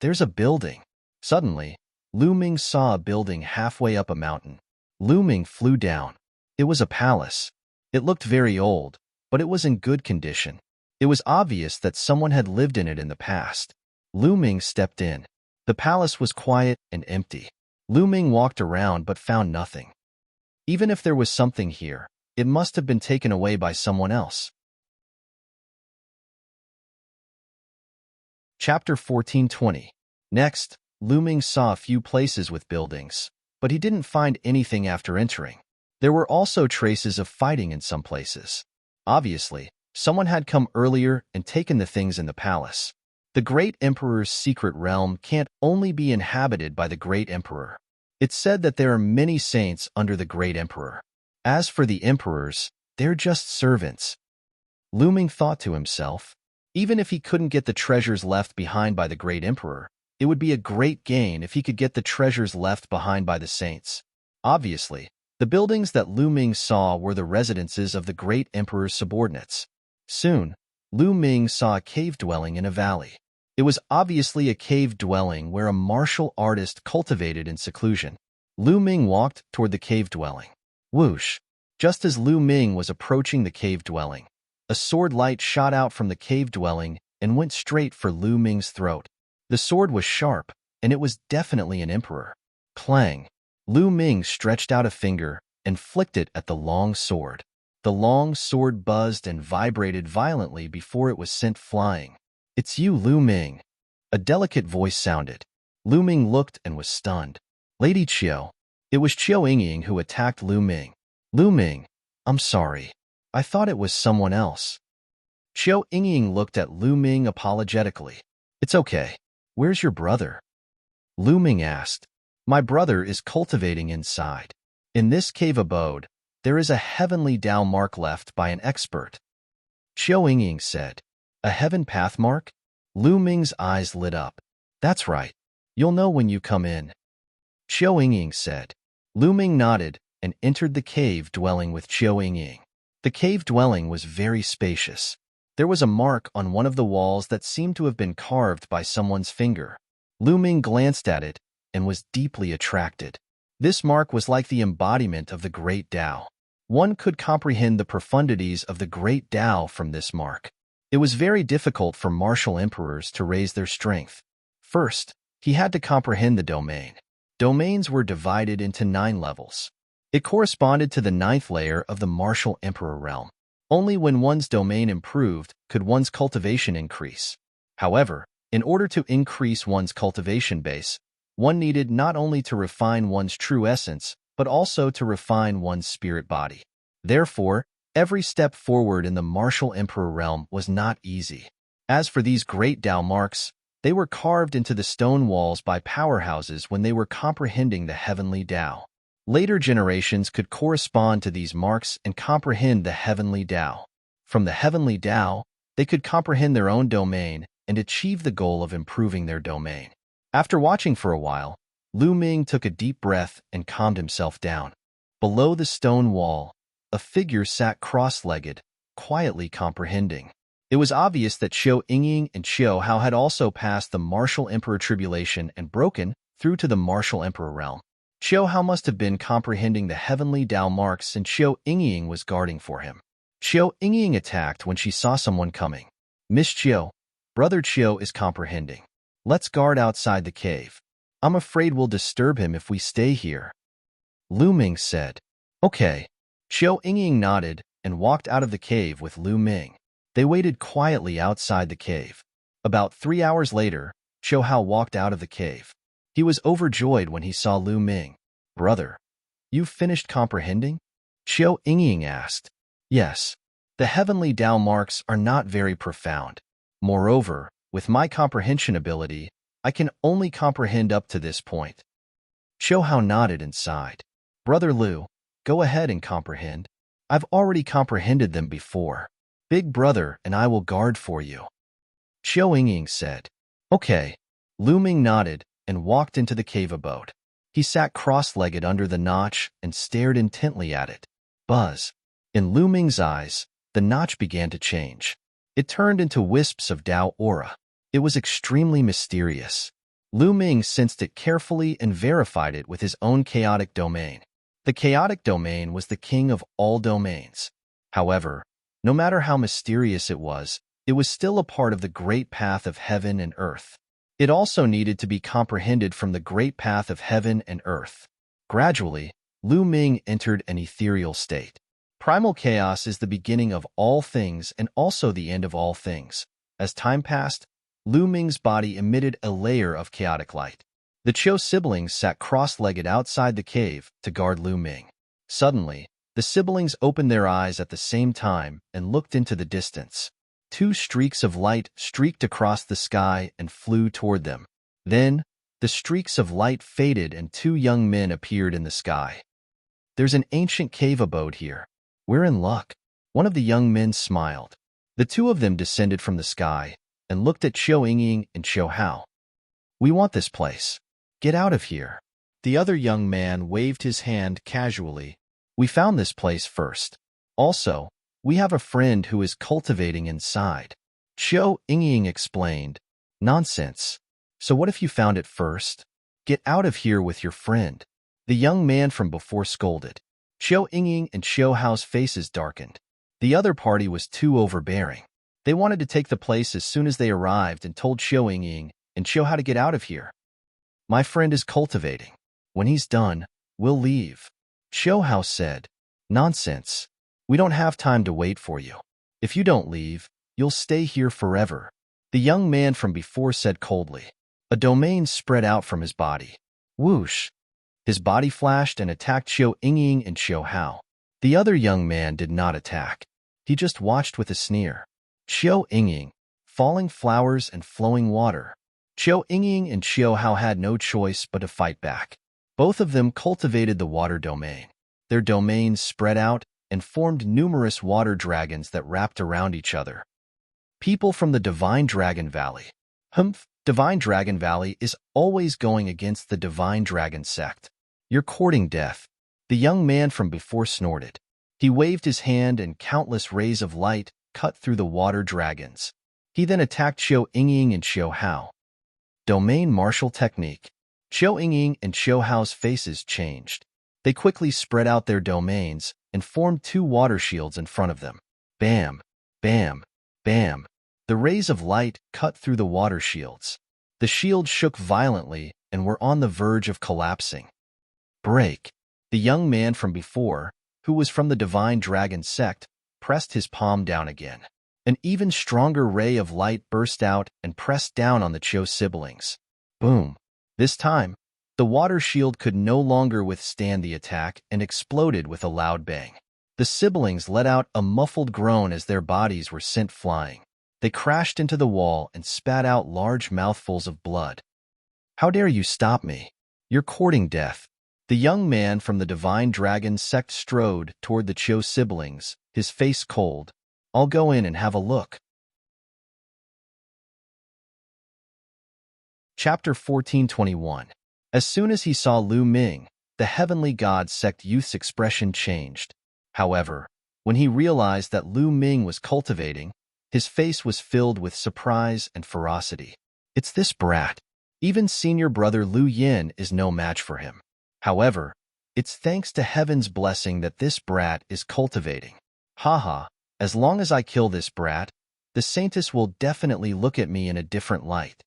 S1: There's a building. Suddenly, Lu Ming saw a building halfway up a mountain. Lu Ming flew down. It was a palace. It looked very old, but it was in good condition. It was obvious that someone had lived in it in the past. Lu Ming stepped in. The palace was quiet and empty. Lu Ming walked around but found nothing. Even if there was something here, it must have been taken away by someone else. Chapter 1420. Next, Lu Ming saw a few places with buildings, but he didn't find anything after entering. There were also traces of fighting in some places. Obviously, someone had come earlier and taken the things in the palace. The Great Emperor's secret realm can't only be inhabited by the Great Emperor. It's said that there are many saints under the Great Emperor. As for the emperors, they're just servants. Lu Ming thought to himself, even if he couldn't get the treasures left behind by the Great Emperor, it would be a great gain if he could get the treasures left behind by the saints. Obviously, the buildings that Lu Ming saw were the residences of the Great Emperor's subordinates. Soon, Lu Ming saw a cave dwelling in a valley. It was obviously a cave dwelling where a martial artist cultivated in seclusion. Lu Ming walked toward the cave dwelling. Whoosh! Just as Lu Ming was approaching the cave dwelling, a sword light shot out from the cave dwelling and went straight for Lu Ming's throat. The sword was sharp, and it was definitely an emperor. Clang! Lu Ming stretched out a finger and flicked it at the long sword. The long sword buzzed and vibrated violently before it was sent flying. "It's you, Lu Ming." A delicate voice sounded. Lu Ming looked and was stunned. "Lady Qiu." It was Qiu Yingying who attacked Lu Ming. "Lu Ming, I'm sorry. I thought it was someone else." Qiu Yingying looked at Lu Ming apologetically. "It's okay. Where's your brother?" Lu Ming asked. "My brother is cultivating inside. In this cave abode, there is a heavenly Tao mark left by an expert." Qiu Yingying said. "A heaven path mark?" Lu Ming's eyes lit up. That's right. You'll know when you come in, Qiu Yingying said. Lu Ming nodded and entered the cave dwelling with Qiu Yingying. The cave dwelling was very spacious. There was a mark on one of the walls that seemed to have been carved by someone's finger. Lu Ming glanced at it and was deeply attracted. This mark was like the embodiment of the Great Tao. One could comprehend the profundities of the Great Tao from this mark. It was very difficult for martial emperors to raise their strength. First, he had to comprehend the domain. Domains were divided into 9 levels. It corresponded to the 9th layer of the martial emperor realm. Only when one's domain improved could one's cultivation increase. However, in order to increase one's cultivation base, one needed not only to refine one's true essence, but also to refine one's spirit body. Therefore, every step forward in the martial emperor realm was not easy. As for these great Tao marks, they were carved into the stone walls by powerhouses when they were comprehending the heavenly Tao. Later generations could correspond to these marks and comprehend the heavenly Tao. From the heavenly Tao, they could comprehend their own domain and achieve the goal of improving their domain. After watching for a while, Lu Ming took a deep breath and calmed himself down. Below the stone wall, a figure sat cross-legged, quietly comprehending. It was obvious that Qiu Yingying and Qiu Hao had also passed the martial emperor tribulation and broken through to the martial emperor realm. Qiu Hao must have been comprehending the heavenly Tao marks and Qiu Yingying was guarding for him. Qiu Yingying attacked when she saw someone coming. Miss Qiu, Brother Qiu is comprehending. Let's guard outside the cave. I'm afraid we'll disturb him if we stay here. Lu Ming said. Okay. Qiu Yingying nodded and walked out of the cave with Lu Ming. They waited quietly outside the cave. About 3 hours later, Qiu Hao walked out of the cave. He was overjoyed when he saw Lu Ming. Brother, you've finished comprehending? Qiu Yingying asked. Yes. The heavenly Tao marks are not very profound. Moreover, with my comprehension ability, I can only comprehend up to this point. Qiu Hao nodded and sighed. Brother Lu, go ahead and comprehend. I've already comprehended them before. Big brother and I will guard for you. Qiu Yingying said. Okay. Lu Ming nodded and walked into the cave abode. He sat cross-legged under the notch and stared intently at it. Buzz. In Lu Ming's eyes, the notch began to change. It turned into wisps of Tao aura. It was extremely mysterious. Lu Ming sensed it carefully and verified it with his own chaotic domain. The chaotic domain was the king of all domains. However, no matter how mysterious it was still a part of the great path of heaven and earth. It also needed to be comprehended from the great path of heaven and earth. Gradually, Lu Ming entered an ethereal state. Primal chaos is the beginning of all things and also the end of all things. As time passed, Lu Ming's body emitted a layer of chaotic light. The Qiu siblings sat cross-legged outside the cave to guard Lu Ming. Suddenly, the siblings opened their eyes at the same time and looked into the distance. 2 streaks of light streaked across the sky and flew toward them. Then, the streaks of light faded and 2 young men appeared in the sky. There's an ancient cave abode here. We're in luck. One of the young men smiled. The 2 of them descended from the sky and looked at Qiu Yingying and Qiu Hao. We want this place. Get out of here. The other young man waved his hand casually. We found this place first. Also, we have a friend who is cultivating inside. Qiu Yingying explained. Nonsense. So what if you found it first? Get out of here with your friend. The young man from before scolded. Qiu Yingying and Qiu Hao's faces darkened. The other party was too overbearing. They wanted to take the place as soon as they arrived and told Qiu Yingying and Qiu Hao to get out of here. My friend is cultivating. When he's done, we'll leave. Qiu Hao said. Nonsense. We don't have time to wait for you. If you don't leave, you'll stay here forever. The young man from before said coldly. A domain spread out from his body. Whoosh. His body flashed and attacked Qiu Yingying and Qiu Hao. The other young man did not attack. He just watched with a sneer. Qiu Yingying, falling flowers and flowing water. Qiu Yingying and Qiu Hao had no choice but to fight back. Both of them cultivated the water domain. Their domains spread out and formed numerous water dragons that wrapped around each other. People from the Divine Dragon Valley. Humph, Divine Dragon Valley is always going against the Divine Dragon sect. You're courting death. The young man from before snorted. He waved his hand and countless rays of light cut through the water dragons. He then attacked Xiao Yingying and Xiao Hao. Domain Martial Technique. Xiao Yingying and Xiao Hao's faces changed. They quickly spread out their domains and formed two water shields in front of them. Bam, bam, bam. The rays of light cut through the water shields. The shields shook violently and were on the verge of collapsing. Break. The young man from before, who was from the Divine Dragon sect, pressed his palm down again. An even stronger ray of light burst out and pressed down on the Qiu siblings. Boom. This time, the water shield could no longer withstand the attack and exploded with a loud bang. The siblings let out a muffled groan as their bodies were sent flying. They crashed into the wall and spat out large mouthfuls of blood. How dare you stop me? You're courting death. The young man from the Divine Dragon sect strode toward the Qiu siblings, his face cold. I'll go in and have a look. Chapter 1421. As soon as he saw Lu Ming, the heavenly god sect youth's expression changed. However, when he realized that Lu Ming was cultivating, his face was filled with surprise and ferocity. It's this brat. Even senior brother Lu Yin is no match for him. However, it's thanks to heaven's blessing that this brat is cultivating. Haha, as long as I kill this brat, the saintess will definitely look at me in a different light.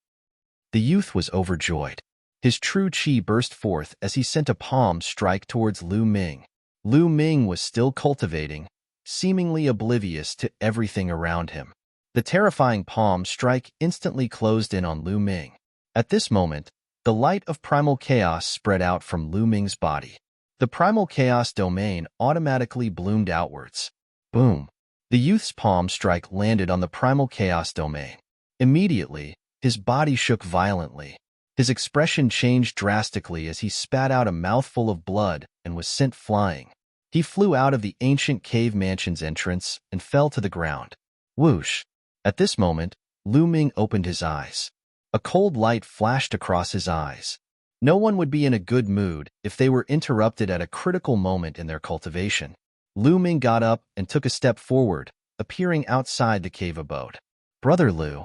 S1: The youth was overjoyed. His true qi burst forth as he sent a palm strike towards Lu Ming. Lu Ming was still cultivating, seemingly oblivious to everything around him. The terrifying palm strike instantly closed in on Lu Ming. At this moment, the light of primal chaos spread out from Lu Ming's body. The primal chaos domain automatically bloomed outwards. Boom! The youth's palm strike landed on the primal chaos domain. Immediately, his body shook violently. His expression changed drastically as he spat out a mouthful of blood and was sent flying. He flew out of the ancient cave mansion's entrance and fell to the ground. Whoosh! At this moment, Lu Ming opened his eyes. A cold light flashed across his eyes. No one would be in a good mood if they were interrupted at a critical moment in their cultivation. Lu Ming got up and took a step forward, appearing outside the cave abode. Brother Lu.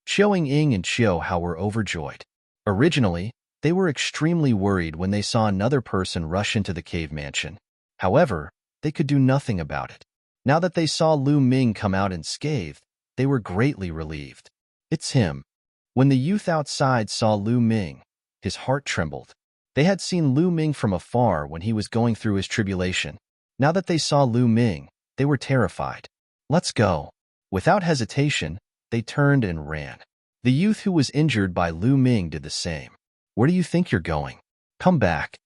S1: Xiao Yingying and Xiao Hao were overjoyed. Originally, they were extremely worried when they saw another person rush into the cave mansion. However, they could do nothing about it. Now that they saw Lu Ming come out unscathed, they were greatly relieved. It's him. When the youth outside saw Lu Ming, his heart trembled. They had seen Lu Ming from afar when he was going through his tribulation. Now that they saw Lu Ming, they were terrified. Let's go. Without hesitation, they turned and ran. The youth who was injured by Lu Ming did the same. Where do you think you're going? Come back.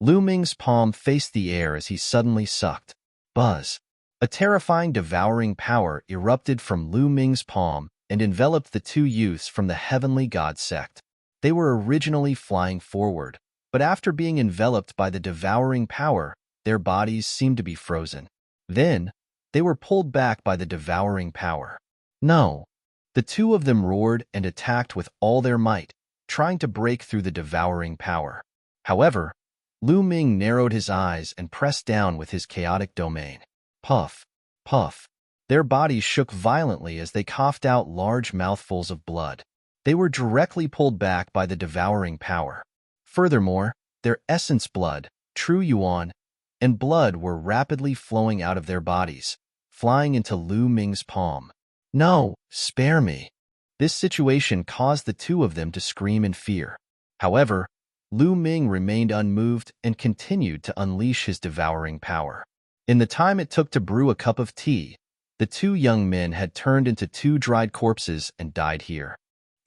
S1: Lu Ming's palm faced the air as he suddenly sucked. Buzz. A terrifying devouring power erupted from Lu Ming's palm and enveloped the two youths from the heavenly god sect. They were originally flying forward, but after being enveloped by the devouring power, their bodies seemed to be frozen. Then, they were pulled back by the devouring power. No. The two of them roared and attacked with all their might, trying to break through the devouring power. However, Lu Ming narrowed his eyes and pressed down with his chaotic domain. Puff, puff. Their bodies shook violently as they coughed out large mouthfuls of blood. They were directly pulled back by the devouring power. Furthermore, their essence blood, true yuan, and blood were rapidly flowing out of their bodies, flying into Lu Ming's palm. No, spare me. This situation caused the two of them to scream in fear. However, Lu Ming remained unmoved and continued to unleash his devouring power. In the time it took to brew a cup of tea, the two young men had turned into two dried corpses and died here.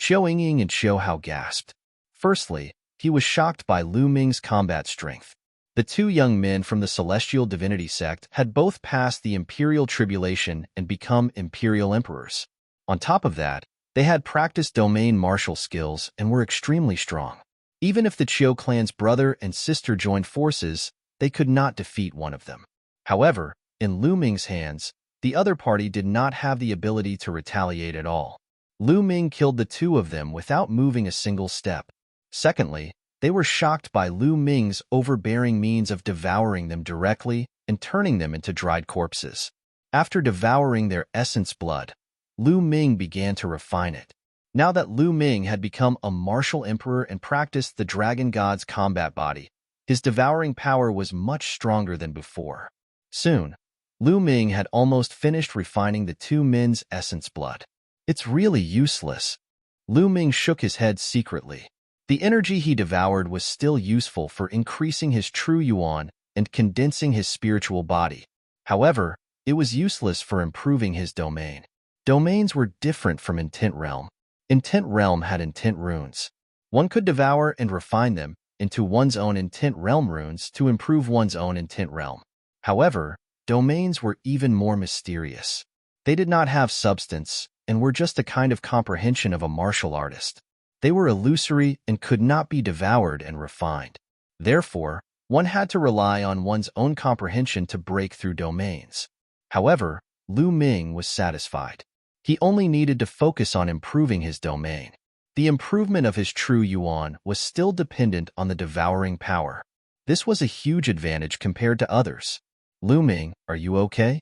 S1: Xiao Yingying and Xiao Hao gasped. Firstly, he was shocked by Lu Ming's combat strength. The two young men from the Celestial Divinity sect had both passed the Imperial Tribulation and become Imperial Emperors. On top of that, they had practiced domain martial skills and were extremely strong. Even if the Qiu clan's brother and sister joined forces, they could not defeat one of them. However, in Lu Ming's hands, the other party did not have the ability to retaliate at all. Lu Ming killed the two of them without moving a single step. Secondly, they were shocked by Lu Ming's overbearing means of devouring them directly and turning them into dried corpses. After devouring their essence blood, Lu Ming began to refine it. Now that Lu Ming had become a martial emperor and practiced the dragon god's combat body, his devouring power was much stronger than before. Soon, Lu Ming had almost finished refining the two men's essence blood. It's really useless. Lu Ming shook his head secretly. The energy he devoured was still useful for increasing his true yuan and condensing his spiritual body. However, it was useless for improving his domain. Domains were different from Intent Realm. Intent Realm had intent runes. One could devour and refine them into one's own Intent Realm runes to improve one's own Intent Realm. However, domains were even more mysterious. They did not have substance and were just a kind of comprehension of a martial artist. They were illusory and could not be devoured and refined. Therefore, one had to rely on one's own comprehension to break through domains. However, Lu Ming was satisfied. He only needed to focus on improving his domain. The improvement of his true yuan was still dependent on the devouring power. This was a huge advantage compared to others. Lu Ming, are you okay?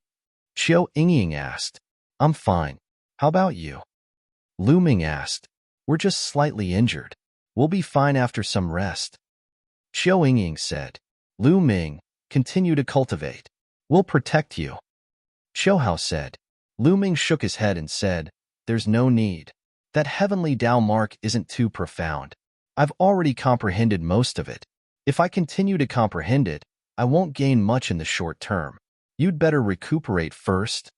S1: Xiao Yingying asked. I'm fine. How about you? Lu Ming asked. We're just slightly injured. We'll be fine after some rest. Xiao Yingying said. Lu Ming, continue to cultivate. We'll protect you. Xiao Hao said. Lu Ming shook his head and said, There's no need. That heavenly Tao mark isn't too profound. I've already comprehended most of it. If I continue to comprehend it, I won't gain much in the short term. You'd better recuperate first.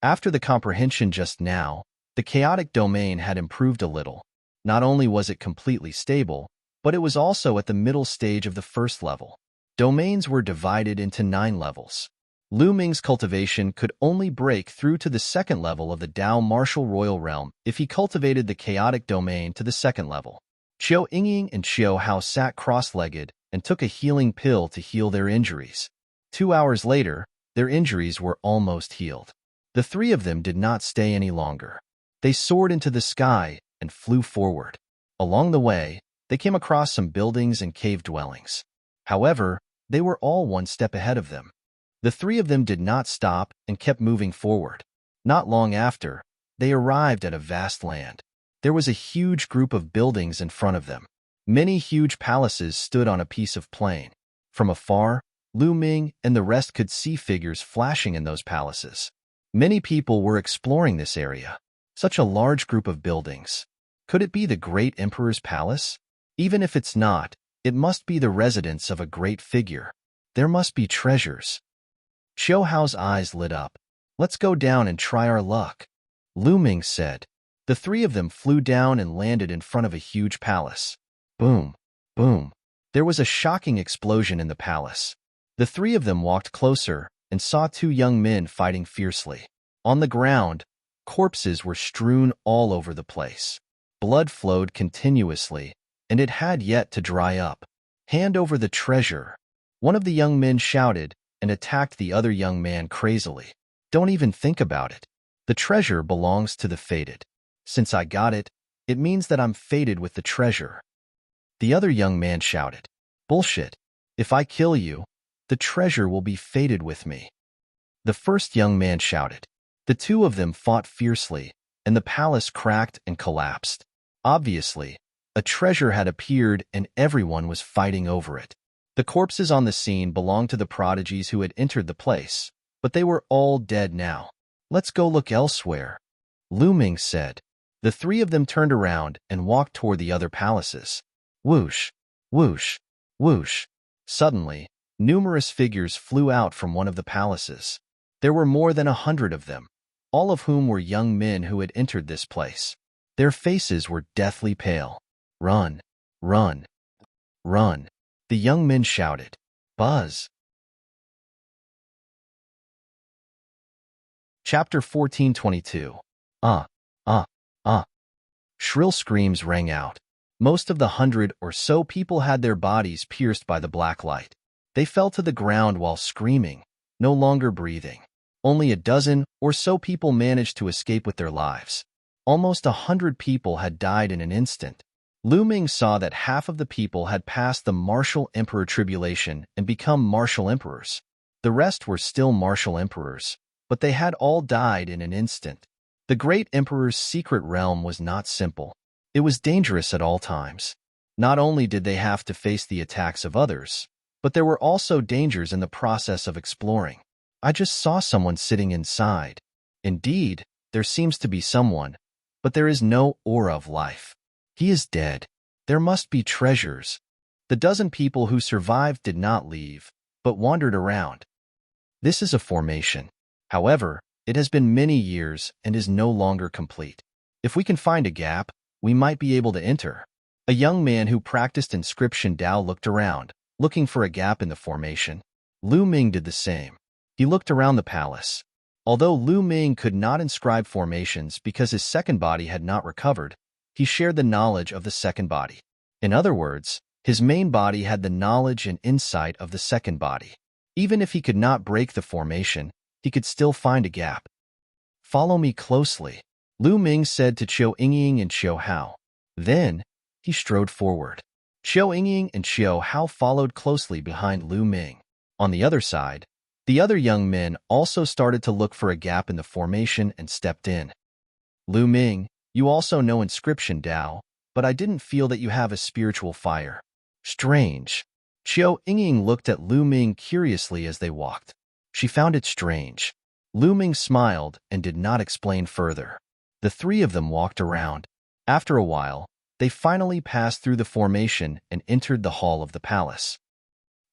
S1: After the comprehension just now, the chaotic domain had improved a little. Not only was it completely stable, but it was also at the middle stage of the first level. Domains were divided into 9 levels. Lu Ming's cultivation could only break through to the second level of the Tao Martial Royal Realm if he cultivated the chaotic domain to the second level. Xiao Yingying and Xiao Hao sat cross-legged and took a healing pill to heal their injuries. 2 hours later, their injuries were almost healed. The three of them did not stay any longer. They soared into the sky and flew forward. Along the way, they came across some buildings and cave dwellings. However, they were all one step ahead of them. The three of them did not stop and kept moving forward. Not long after, they arrived at a vast land. There was a huge group of buildings in front of them. Many huge palaces stood on a piece of plain. From afar, Lu Ming and the rest could see figures flashing in those palaces. Many people were exploring this area. Such a large group of buildings. Could it be the great emperor's palace? Even if it's not, it must be the residence of a great figure. There must be treasures. Xiao Hao's eyes lit up. Let's go down and try our luck. Lu Ming said. The three of them flew down and landed in front of a huge palace. Boom, boom. There was a shocking explosion in the palace. The three of them walked closer and saw 2 young men fighting fiercely. On the ground, corpses were strewn all over the place. Blood flowed continuously, and it had yet to dry up. Hand over the treasure. One of the young men shouted and attacked the other young man crazily. Don't even think about it. The treasure belongs to the fated. Since I got it, it means that I'm fated with the treasure. The other young man shouted. Bullshit. If I kill you, the treasure will be fated with me. The first young man shouted. The two of them fought fiercely, and the palace cracked and collapsed. Obviously, a treasure had appeared and everyone was fighting over it. The corpses on the scene belonged to the prodigies who had entered the place, but they were all dead now. Let's go look elsewhere, Lu Ming said. The three of them turned around and walked toward the other palaces. Whoosh, whoosh, whoosh. Suddenly, numerous figures flew out from one of the palaces. There were more than 100 of them, all of whom were young men who had entered this place. Their faces were deathly pale. Run, run, run. The young men shouted. Buzz. Chapter 1422. Shrill screams rang out. Most of the 100 or so people had their bodies pierced by the black light. They fell to the ground while screaming, no longer breathing. Only a dozen or so people managed to escape with their lives. Almost 100 people had died in an instant. Lu Ming saw that half of the people had passed the martial emperor tribulation and become martial emperors. The rest were still martial emperors, but they had all died in an instant. The great emperor's secret realm was not simple. It was dangerous at all times. Not only did they have to face the attacks of others, but there were also dangers in the process of exploring. I just saw someone sitting inside. Indeed, there seems to be someone, but there is no aura of life. He is dead. There must be treasures. The dozen people who survived did not leave, but wandered around. This is a formation. However, it has been many years and is no longer complete. If we can find a gap, we might be able to enter. A young man who practiced inscription Dao looked around, looking for a gap in the formation. Lu Ming did the same. He looked around the palace. Although Lu Ming could not inscribe formations because his second body had not recovered, he shared the knowledge of the second body. In other words, his main body had the knowledge and insight of the second body. Even if he could not break the formation, he could still find a gap. "Follow me closely," Lu Ming said to Qiu Yingying and Qiu Hao. Then, he strode forward. Qiu Yingying and Qiu Hao followed closely behind Lu Ming. On the other side, the other young men also started to look for a gap in the formation and stepped in. "Lu Ming, you also know inscription Dao, but I didn't feel that you have a spiritual fire." "Strange." Qiu Yingying looked at Lu Ming curiously as they walked. She found it strange. Lu Ming smiled and did not explain further. The three of them walked around. After a while, they finally passed through the formation and entered the hall of the palace.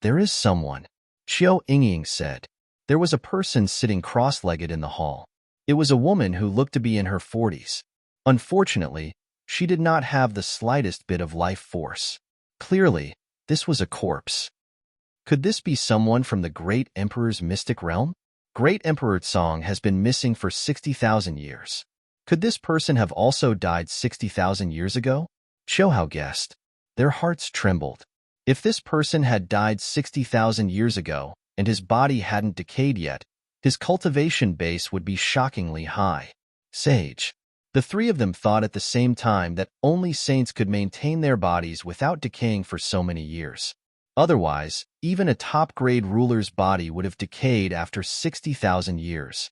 S1: "There is someone," Qiu Yingying said. There was a person sitting cross-legged in the hall. It was a woman who looked to be in her 40s. Unfortunately, she did not have the slightest bit of life force. Clearly, this was a corpse. Could this be someone from the Great Emperor's mystic realm? Great Emperor Tsong has been missing for 60,000 years. Could this person have also died 60,000 years ago? Qiu Hao guessed. Their hearts trembled. If this person had died 60,000 years ago and his body hadn't decayed yet, his cultivation base would be shockingly high. Sage. The three of them thought at the same time that only saints could maintain their bodies without decaying for so many years. Otherwise, even a top-grade ruler's body would have decayed after 60,000 years.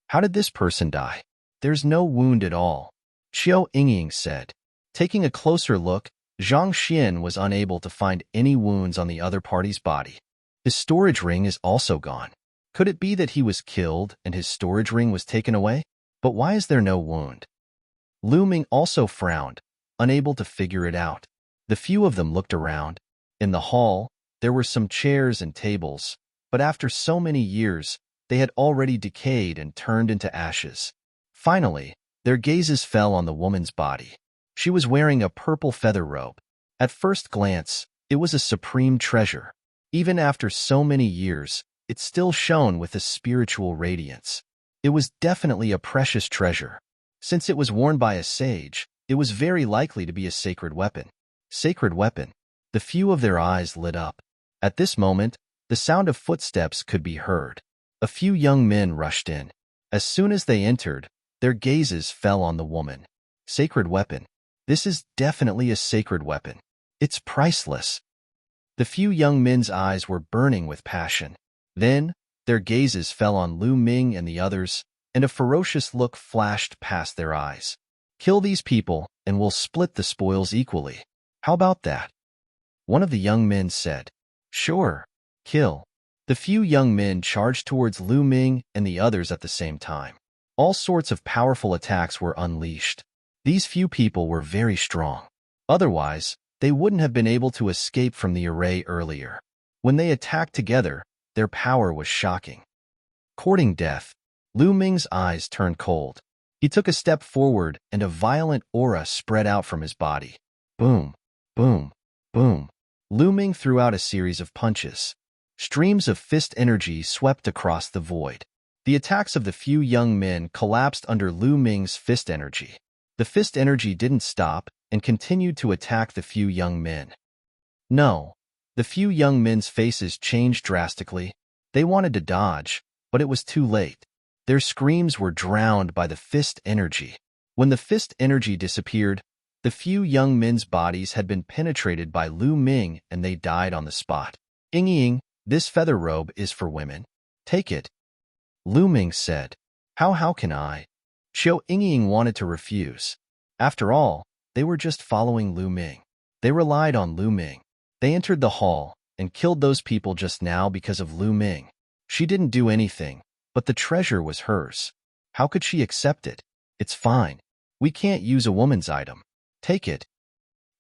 S1: How did this person die? There's no wound at all, Qiu Yingying said. Taking a closer look, Zhang Xian was unable to find any wounds on the other party's body. His storage ring is also gone. Could it be that he was killed and his storage ring was taken away? But why is there no wound? Lu Ming also frowned, unable to figure it out. The few of them looked around. In the hall, there were some chairs and tables, but after so many years, they had already decayed and turned into ashes. Finally, their gazes fell on the woman's body. She was wearing a purple feather robe. At first glance, it was a supreme treasure. Even after so many years, it still shone with a spiritual radiance. It was definitely a precious treasure. Since it was worn by a sage, it was very likely to be a sacred weapon. Sacred weapon. The few of their eyes lit up. At this moment, the sound of footsteps could be heard. A few young men rushed in. As soon as they entered, their gazes fell on the woman. Sacred weapon. This is definitely a sacred weapon. It's priceless. The few young men's eyes were burning with passion. Then, their gazes fell on Lu Ming and the others, and a ferocious look flashed past their eyes. Kill these people, and we'll split the spoils equally. How about that? One of the young men said. Sure. Kill. The few young men charged towards Lu Ming and the others at the same time. All sorts of powerful attacks were unleashed. These few people were very strong. Otherwise, they wouldn't have been able to escape from the array earlier. When they attacked together, their power was shocking. Courting death, Lu Ming's eyes turned cold. He took a step forward and a violent aura spread out from his body. Boom, boom, boom. Lu Ming threw out a series of punches. Streams of fist energy swept across the void. The attacks of the few young men collapsed under Lu Ming's fist energy. The fist energy didn't stop and continued to attack the few young men. No, the few young men's faces changed drastically. They wanted to dodge, but it was too late. Their screams were drowned by the fist energy. When the fist energy disappeared, the few young men's bodies had been penetrated by Lu Ming and they died on the spot. Ying, this feather robe is for women. Take it. Lu Ming said. How can I? Qiu Ying wanted to refuse. After all, they were just following Lu Ming. They relied on Lu Ming. They entered the hall and killed those people just now because of Lu Ming. She didn't do anything, but the treasure was hers. How could she accept it? It's fine. We can't use a woman's item. Take it.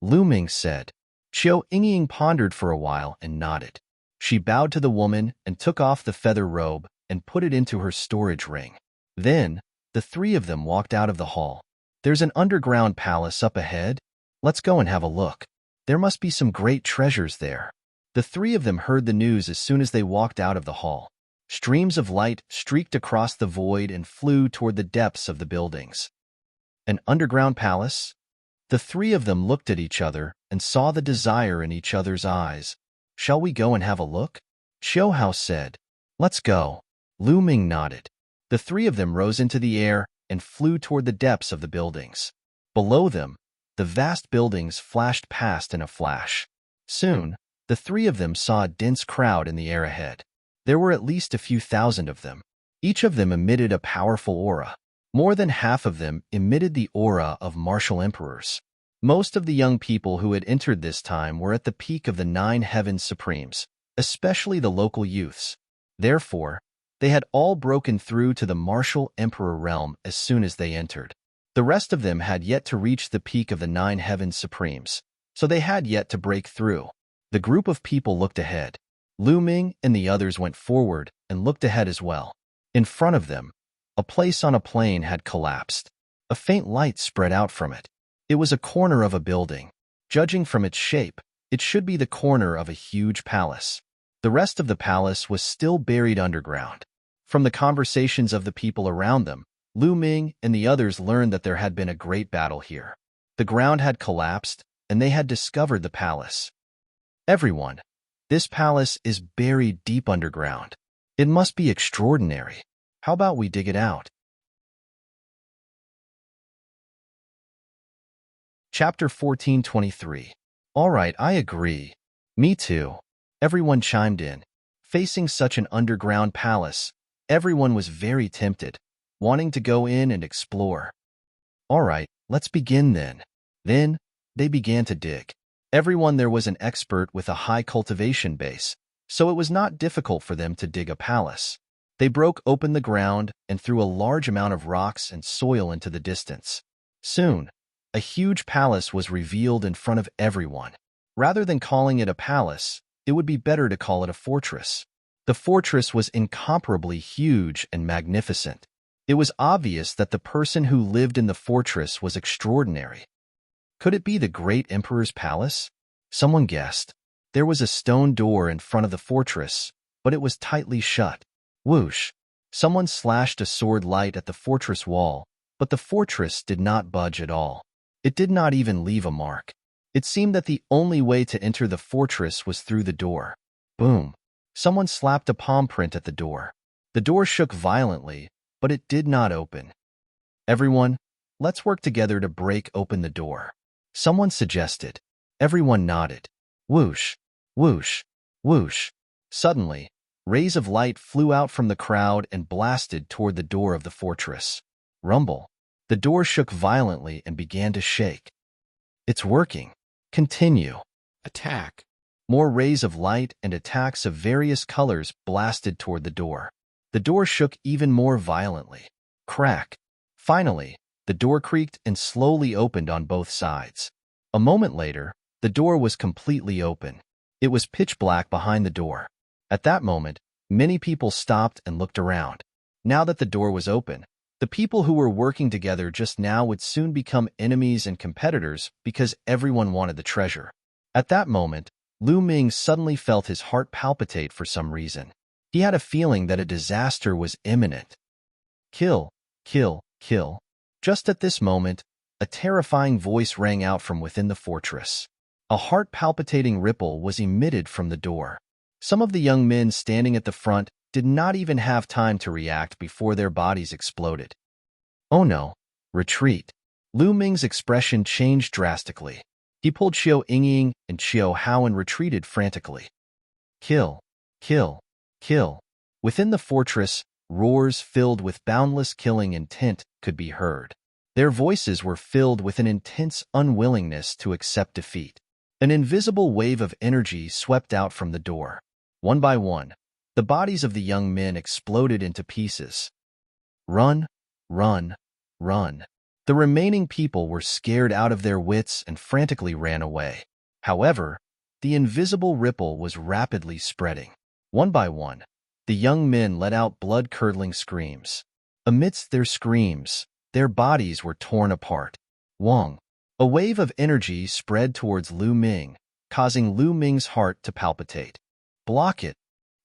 S1: Lu Ming said. Qiu Ying pondered for a while and nodded. She bowed to the woman and took off the feather robe and put it into her storage ring. Then, the three of them walked out of the hall. There's an underground palace up ahead. Let's go and have a look. There must be some great treasures there. The three of them heard the news as soon as they walked out of the hall. Streams of light streaked across the void and flew toward the depths of the buildings. An underground palace? The three of them looked at each other and saw the desire in each other's eyes. Shall we go and have a look? Qiu Hao said. Let's go. Lu Ming nodded. The three of them rose into the air and flew toward the depths of the buildings. Below them, the vast buildings flashed past in a flash. Soon, the three of them saw a dense crowd in the air ahead. There were at least a few thousand of them. Each of them emitted a powerful aura. More than half of them emitted the aura of martial emperors. Most of the young people who had entered this time were at the peak of the 9 heavens supremes, especially the local youths. Therefore, they had all broken through to the martial emperor realm as soon as they entered. The rest of them had yet to reach the peak of the 9 heavens supremes, so they had yet to break through. The group of people looked ahead. Lu Ming and the others went forward and looked ahead as well. In front of them, a place on a plain had collapsed. A faint light spread out from it. It was a corner of a building. Judging from its shape, it should be the corner of a huge palace. The rest of the palace was still buried underground. From the conversations of the people around them, Lu Ming and the others learned that there had been a great battle here. The ground had collapsed, and they had discovered the palace. Everyone, this palace is buried deep underground. It must be extraordinary. How about we dig it out? Chapter 14:23. All right, I agree. Me too. Everyone chimed in. Facing such an underground palace, everyone was very tempted, wanting to go in and explore. All right, let's begin then. Then, they began to dig. Everyone there was an expert with a high cultivation base, so it was not difficult for them to dig a palace. They broke open the ground and threw a large amount of rocks and soil into the distance. Soon, a huge palace was revealed in front of everyone. Rather than calling it a palace, it would be better to call it a fortress. The fortress was incomparably huge and magnificent. It was obvious that the person who lived in the fortress was extraordinary. Could it be the great emperor's palace? Someone guessed. There was a stone door in front of the fortress, but it was tightly shut. Whoosh! Someone slashed a sword light at the fortress wall, but the fortress did not budge at all. It did not even leave a mark. It seemed that the only way to enter the fortress was through the door. Boom! Someone slapped a palm print at the door. The door shook violently, but it did not open. Everyone, let's work together to break open the door. Someone suggested. Everyone nodded. Whoosh! Whoosh! Whoosh! Suddenly, rays of light flew out from the crowd and blasted toward the door of the fortress. Rumble! The door shook violently and began to shake. It's working. Continue. Attack. More rays of light and attacks of various colors blasted toward the door. The door shook even more violently. Crack. Finally, the door creaked and slowly opened on both sides. A moment later, the door was completely open. It was pitch black behind the door. At that moment, many people stopped and looked around. Now that the door was open, the people who were working together just now would soon become enemies and competitors because everyone wanted the treasure. At that moment, Lu Ming suddenly felt his heart palpitate for some reason. He had a feeling that a disaster was imminent. Kill, kill, kill. Just at this moment, a terrifying voice rang out from within the fortress. A heart-palpitating ripple was emitted from the door. Some of the young men standing at the front did not even have time to react before their bodies exploded. Oh no, retreat. Lu Ming's expression changed drastically. He pulled Xiao Yingying and Xiao Hao and retreated frantically. Kill, kill, kill. Within the fortress, roars filled with boundless killing intent could be heard. Their voices were filled with an intense unwillingness to accept defeat. An invisible wave of energy swept out from the door. One by one, the bodies of the young men exploded into pieces. Run, run, run. The remaining people were scared out of their wits and frantically ran away. However, the invisible ripple was rapidly spreading. One by one, the young men let out blood-curdling screams. Amidst their screams, their bodies were torn apart. Wang. A wave of energy spread towards Lu Ming, causing Lu Ming's heart to palpitate. Block it.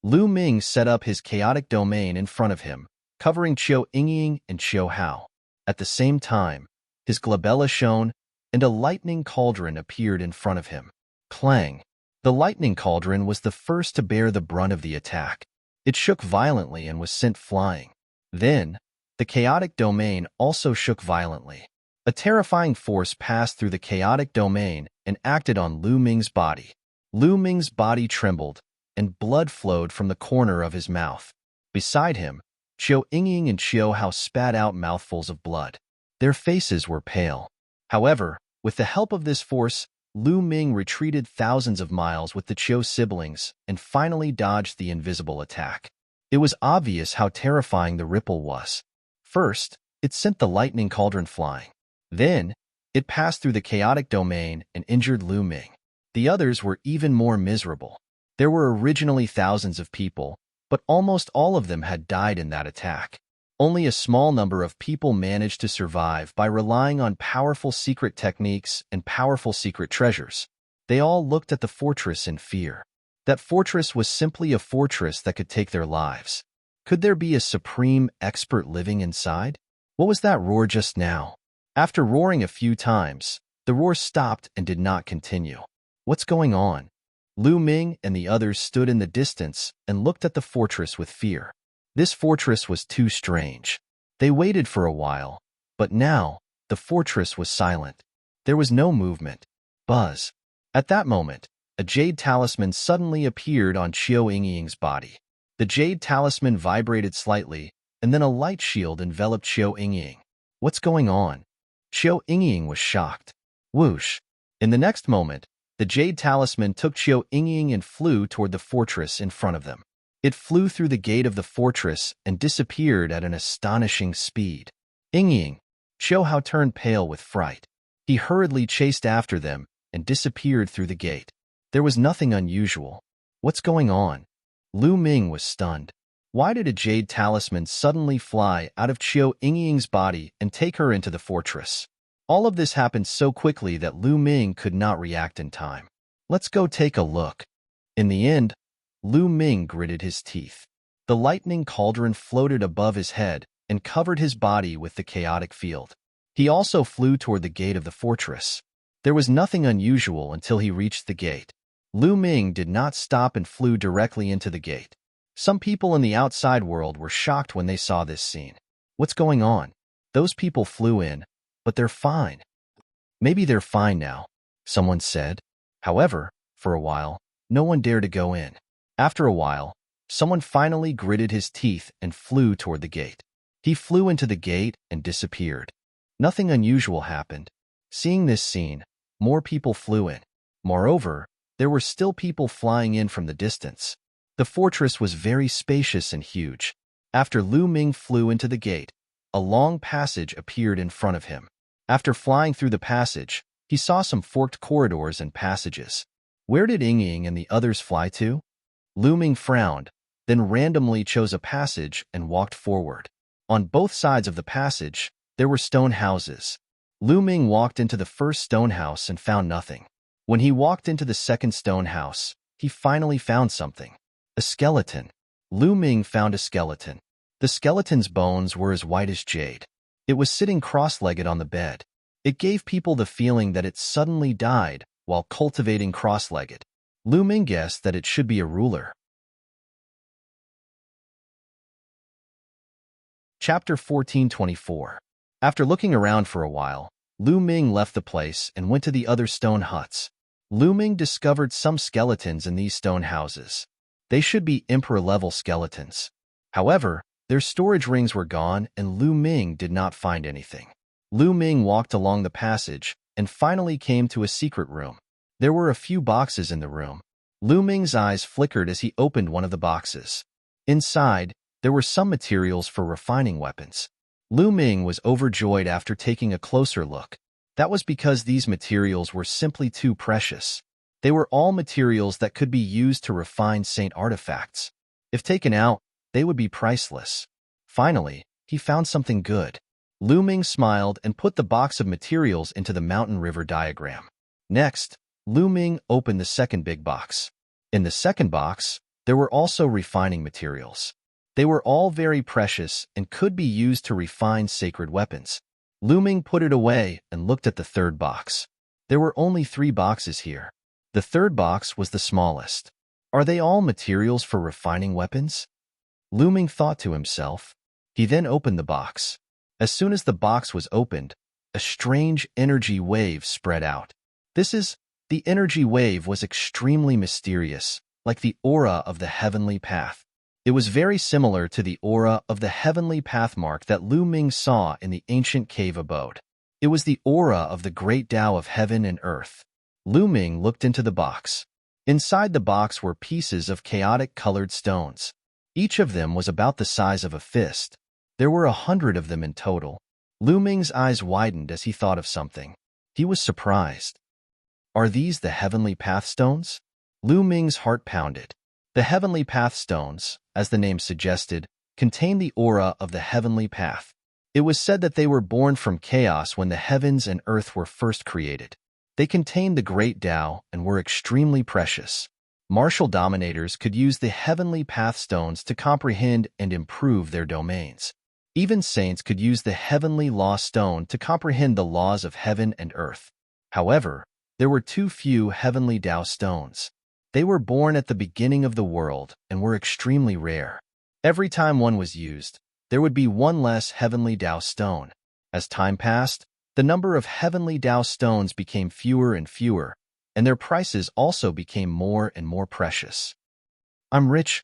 S1: Lu Ming set up his chaotic domain in front of him, covering Xiao Yingying and Xiao Hao. At the same time, his glabella shone, and a lightning cauldron appeared in front of him. Clang! The lightning cauldron was the first to bear the brunt of the attack. It shook violently and was sent flying. Then, the chaotic domain also shook violently. A terrifying force passed through the chaotic domain and acted on Lu Ming's body. Lu Ming's body trembled, and blood flowed from the corner of his mouth. Beside him, Xiao Yingying and Xiao Hao spat out mouthfuls of blood. Their faces were pale. However, with the help of this force, Lu Ming retreated thousands of miles with the Qiu siblings and finally dodged the invisible attack. It was obvious how terrifying the ripple was. First, it sent the lightning cauldron flying. Then, it passed through the chaotic domain and injured Lu Ming. The others were even more miserable. There were originally thousands of people, but almost all of them had died in that attack. Only a small number of people managed to survive by relying on powerful secret techniques and powerful secret treasures. They all looked at the fortress in fear. That fortress was simply a fortress that could take their lives. Could there be a supreme expert living inside? What was that roar just now? After roaring a few times, the roar stopped and did not continue. What's going on? Lu Ming and the others stood in the distance and looked at the fortress with fear. This fortress was too strange. They waited for a while, but now the fortress was silent. There was no movement. Buzz. At that moment, a jade talisman suddenly appeared on Xiao Yingying's body. The jade talisman vibrated slightly, and then a light shield enveloped Xiao Yingying. What's going on? Xiao Yingying was shocked. Whoosh. In the next moment, the jade talisman took Xiao Yingying and flew toward the fortress in front of them. It flew through the gate of the fortress and disappeared at an astonishing speed. Yingying. Xiao Hao turned pale with fright. He hurriedly chased after them and disappeared through the gate. There was nothing unusual. What's going on? Lu Ming was stunned. Why did a jade talisman suddenly fly out of Xiao Yingying's body and take her into the fortress? All of this happened so quickly that Lu Ming could not react in time. Let's go take a look. In the end, Lu Ming gritted his teeth. The lightning cauldron floated above his head and covered his body with the chaotic field. He also flew toward the gate of the fortress. There was nothing unusual until he reached the gate. Lu Ming did not stop and flew directly into the gate. Some people in the outside world were shocked when they saw this scene. What's going on? Those people flew in, but they're fine. Maybe they're fine now, someone said. However, for a while, no one dared to go in. After a while, someone finally gritted his teeth and flew toward the gate. He flew into the gate and disappeared. Nothing unusual happened. Seeing this scene, more people flew in. Moreover, there were still people flying in from the distance. The fortress was very spacious and huge. After Lu Ming flew into the gate, a long passage appeared in front of him. After flying through the passage, he saw some forked corridors and passages. Where did Yingying and the others fly to? Lu Ming frowned, then randomly chose a passage and walked forward. On both sides of the passage, there were stone houses. Lu Ming walked into the first stone house and found nothing. When he walked into the second stone house, he finally found something. A skeleton. Lu Ming found a skeleton. The skeleton's bones were as white as jade. It was sitting cross-legged on the bed. It gave people the feeling that it suddenly died while cultivating cross-legged. Lu Ming guessed that it should be a ruler. Chapter 1424. After looking around for a while, Lu Ming left the place and went to the other stone huts. Lu Ming discovered some skeletons in these stone houses. They should be emperor-level skeletons. However, their storage rings were gone and Lu Ming did not find anything. Lu Ming walked along the passage and finally came to a secret room. There were a few boxes in the room. Lu Ming's eyes flickered as he opened one of the boxes. Inside, there were some materials for refining weapons. Lu Ming was overjoyed after taking a closer look. That was because these materials were simply too precious. They were all materials that could be used to refine saint artifacts. If taken out, they would be priceless. Finally, he found something good. Lu Ming smiled and put the box of materials into the mountain river diagram. Next, Lu Ming opened the second big box. In the second box, there were also refining materials. They were all very precious and could be used to refine sacred weapons. Lu Ming put it away and looked at the third box. There were only 3 boxes here. The third box was the smallest. Are they all materials for refining weapons? Lu Ming thought to himself. He then opened the box. As soon as the box was opened, a strange energy wave spread out. The energy wave was extremely mysterious, like the aura of the heavenly path. It was very similar to the aura of the heavenly pathmark that Lu Ming saw in the ancient cave abode. It was the aura of the great Tao of heaven and earth. Lu Ming looked into the box. Inside the box were pieces of chaotic colored stones. Each of them was about the size of a fist. There were 100 of them in total. Lu Ming's eyes widened as he thought of something. He was surprised. Are these the heavenly path stones? Lu Ming's heart pounded. The heavenly path stones, as the name suggested, contain the aura of the heavenly path. It was said that they were born from chaos when the heavens and earth were first created. They contained the great Tao and were extremely precious. Martial dominators could use the heavenly path stones to comprehend and improve their domains. Even saints could use the heavenly law stone to comprehend the laws of heaven and earth. However, there were too few heavenly Tao stones. They were born at the beginning of the world and were extremely rare. Every time one was used, there would be one less heavenly Tao stone. As time passed, the number of heavenly Tao stones became fewer and fewer, and their prices also became more and more precious. I'm rich.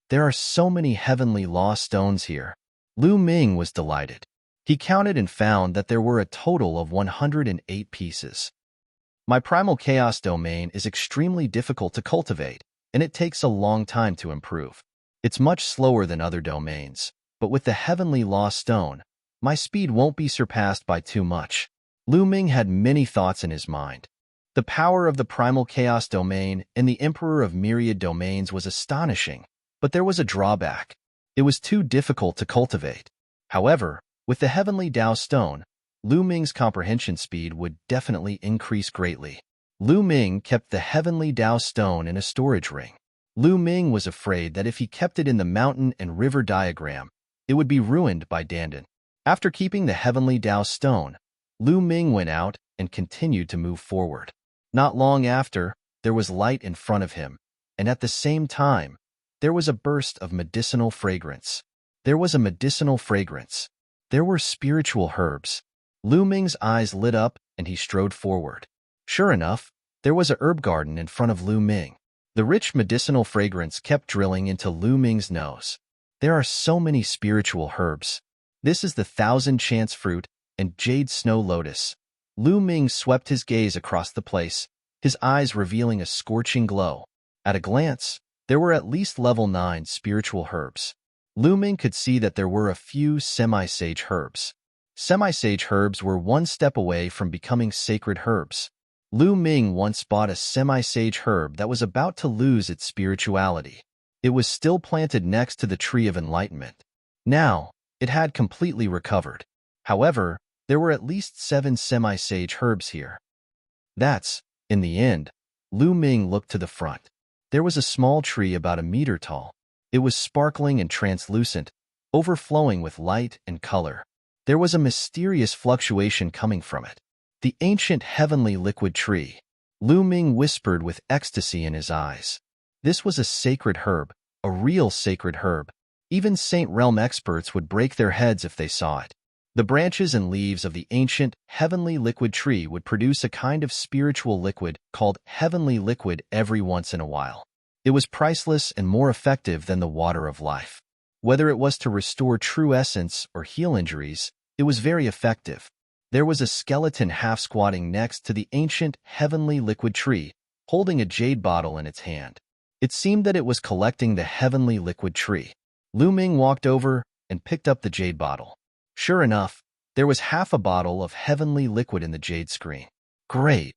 S1: There are so many heavenly law stones here. Lu Ming was delighted. He counted and found that there were a total of 108 pieces. My primal chaos domain is extremely difficult to cultivate, and it takes a long time to improve. It's much slower than other domains, but with the heavenly law stone, my speed won't be surpassed by too much. Lu Ming had many thoughts in his mind. The power of the primal chaos domain and the emperor of myriad domains was astonishing, but there was a drawback. It was too difficult to cultivate. However, with the heavenly Tao stone, Lu Ming's comprehension speed would definitely increase greatly. Lu Ming kept the heavenly Tao stone in a storage ring. Lu Ming was afraid that if he kept it in the mountain and river diagram, it would be ruined by Dandan. After keeping the heavenly Tao stone, Lu Ming went out and continued to move forward. Not long after, there was light in front of him, and at the same time, there was a burst of medicinal fragrance. There was a medicinal fragrance. There were spiritual herbs. Lu Ming's eyes lit up and he strode forward. Sure enough, there was a herb garden in front of Lu Ming. The rich medicinal fragrance kept drilling into Lu Ming's nose. There are so many spiritual herbs. This is the 1,000 chance fruit and jade snow lotus. Lu Ming swept his gaze across the place, his eyes revealing a scorching glow. At a glance, there were at least level 9 spiritual herbs. Lu Ming could see that there were a few semi-sage herbs. Semi-sage herbs were one step away from becoming sacred herbs. Lu Ming once bought a semi-sage herb that was about to lose its spirituality. It was still planted next to the tree of enlightenment. Now, it had completely recovered. However, there were at least 7 semi-sage herbs here. In the end, Lu Ming looked to the front. There was a small tree about a meter tall. It was sparkling and translucent, overflowing with light and color. There was a mysterious fluctuation coming from it. The ancient heavenly liquid tree. Lu Ming whispered with ecstasy in his eyes. This was a sacred herb, a real sacred herb. Even Saint Realm experts would break their heads if they saw it. The branches and leaves of the ancient, heavenly liquid tree would produce a kind of spiritual liquid called heavenly liquid every once in a while. It was priceless and more effective than the water of life. Whether it was to restore true essence or heal injuries, it was very effective. There was a skeleton half-squatting next to the ancient, heavenly liquid tree, holding a jade bottle in its hand. It seemed that it was collecting the heavenly liquid tree. Lu Ming walked over and picked up the jade bottle. Sure enough, there was half a bottle of heavenly liquid in the jade screen. Great!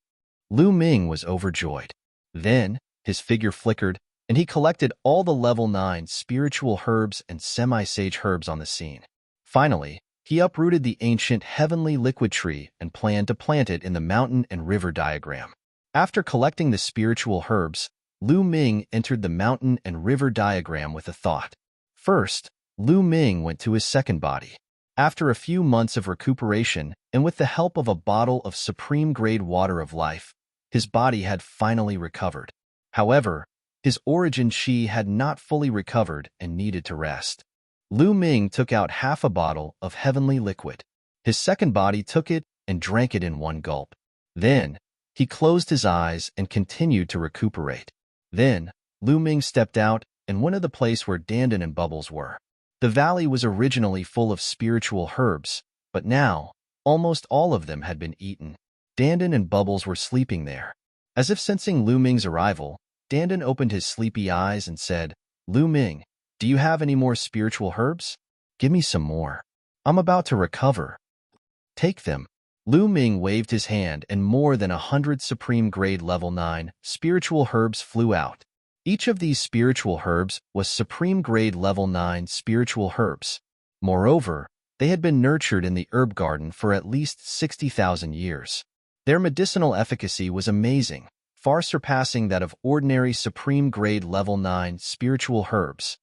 S1: Lu Ming was overjoyed. Then, his figure flickered, and he collected all the level 9 spiritual herbs and semi-sage herbs on the scene. Finally, he uprooted the ancient heavenly liquid tree and planned to plant it in the mountain and river diagram. After collecting the spiritual herbs, Lu Ming entered the mountain and river diagram with a thought. First, Lu Ming went to his second body. After a few months of recuperation and with the help of a bottle of supreme-grade water of life, his body had finally recovered. However, his origin chi had not fully recovered and needed to rest. Lu Ming took out half a bottle of heavenly liquid. His second body took it and drank it in one gulp. Then, he closed his eyes and continued to recuperate. Then, Lu Ming stepped out and went to the place where Dandan and Bubbles were. The valley was originally full of spiritual herbs, but now, almost all of them had been eaten. Dandan and Bubbles were sleeping there. As if sensing Lu Ming's arrival, Dandan opened his sleepy eyes and said, "Lu Ming, do you have any more spiritual herbs? Give me some more. I'm about to recover." "Take them." Lu Ming waved his hand and more than 100 supreme-grade level 9 spiritual herbs flew out. Each of these spiritual herbs was supreme-grade level 9 spiritual herbs. Moreover, they had been nurtured in the herb garden for at least 60,000 years. Their medicinal efficacy was amazing, far surpassing that of ordinary supreme-grade level 9 spiritual herbs.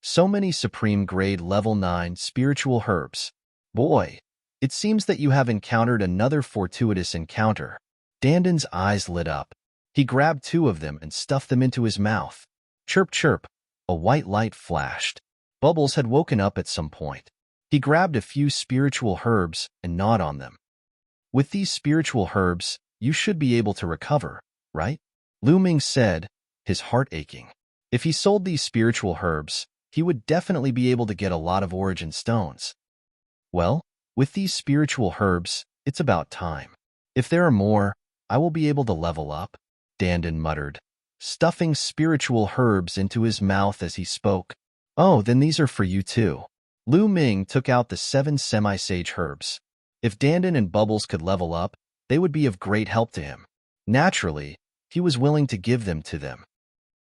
S1: So many supreme-grade level 9 spiritual herbs. Boy, it seems that you have encountered another fortuitous encounter. Dandan's eyes lit up. He grabbed 2 of them and stuffed them into his mouth. Chirp, chirp, a white light flashed. Bubbles had woken up at some point. He grabbed a few spiritual herbs and gnawed on them. "With these spiritual herbs, you should be able to recover, right?" Lu Ming said, his heart aching. If he sold these spiritual herbs, he would definitely be able to get a lot of origin stones. "Well, with these spiritual herbs, it's about time. If there are more, I will be able to level up," Dandan muttered, stuffing spiritual herbs into his mouth as he spoke. "Oh, then these are for you too." Lu Ming took out the 7 semi-sage herbs. If Dandan and Bubbles could level up, they would be of great help to him. Naturally, he was willing to give them to them.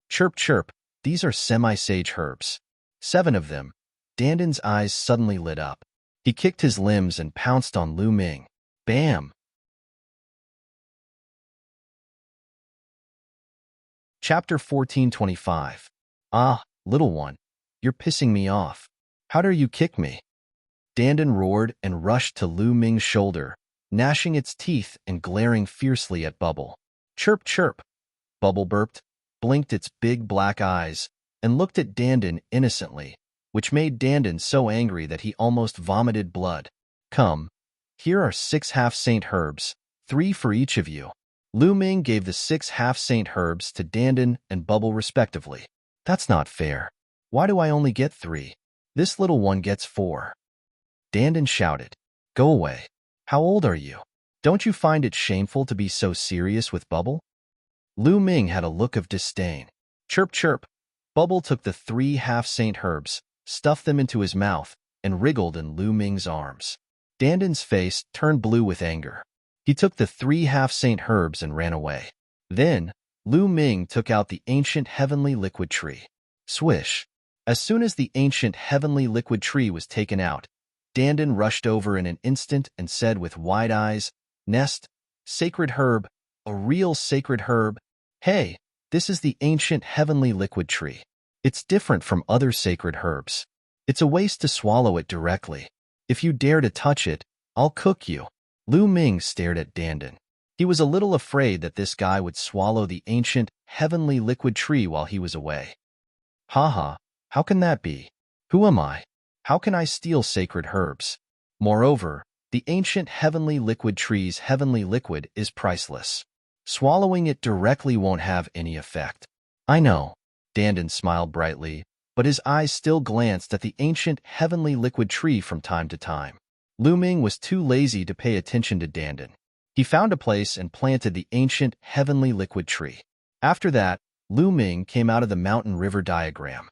S1: Chirp, chirp, these are semi-sage herbs. 7 of them. Dandan's eyes suddenly lit up. He kicked his limbs and pounced on Lu Ming. Bam! Chapter 1425. "Ah, little one, you're pissing me off. How dare you kick me?" Dandan roared and rushed to Lu Ming's shoulder, gnashing its teeth and glaring fiercely at Bubble. Chirp, chirp. Bubble burped, blinked its big black eyes, and looked at Dandan innocently, which made Dandan so angry that he almost vomited blood. "Come, here are 6 half-saint herbs, 3 for each of you." Lu Ming gave the 6 half-saint herbs to Dandan and Bubble respectively. "That's not fair. Why do I only get 3? This little one gets 4. Dandan shouted. "Go away. How old are you? Don't you find it shameful to be so serious with Bubble?" Lu Ming had a look of disdain. Chirp, chirp. Bubble took the 3 half-saint herbs, stuffed them into his mouth, and wriggled in Lu Ming's arms. Dandan's face turned blue with anger. He took the 3 half-saint herbs and ran away. Then, Lu Ming took out the ancient heavenly liquid tree. Swish! As soon as the ancient heavenly liquid tree was taken out, Dandan rushed over in an instant and said with wide eyes, "Nest, sacred herb, a real sacred herb. Hey, this is the ancient heavenly liquid tree. It's different from other sacred herbs. It's a waste to swallow it directly. If you dare to touch it, I'll cook you." Lu Ming stared at Dandan. He was a little afraid that this guy would swallow the ancient, heavenly liquid tree while he was away. "Haha, how can that be? Who am I? How can I steal sacred herbs?" Moreover, the ancient heavenly liquid tree's heavenly liquid is priceless. Swallowing it directly won't have any effect. I know. Dandan smiled brightly, but his eyes still glanced at the ancient heavenly liquid tree from time to time. Lu Ming was too lazy to pay attention to Dandan. He found a place and planted the ancient heavenly liquid tree. After that, Lu Ming came out of the mountain river diagram.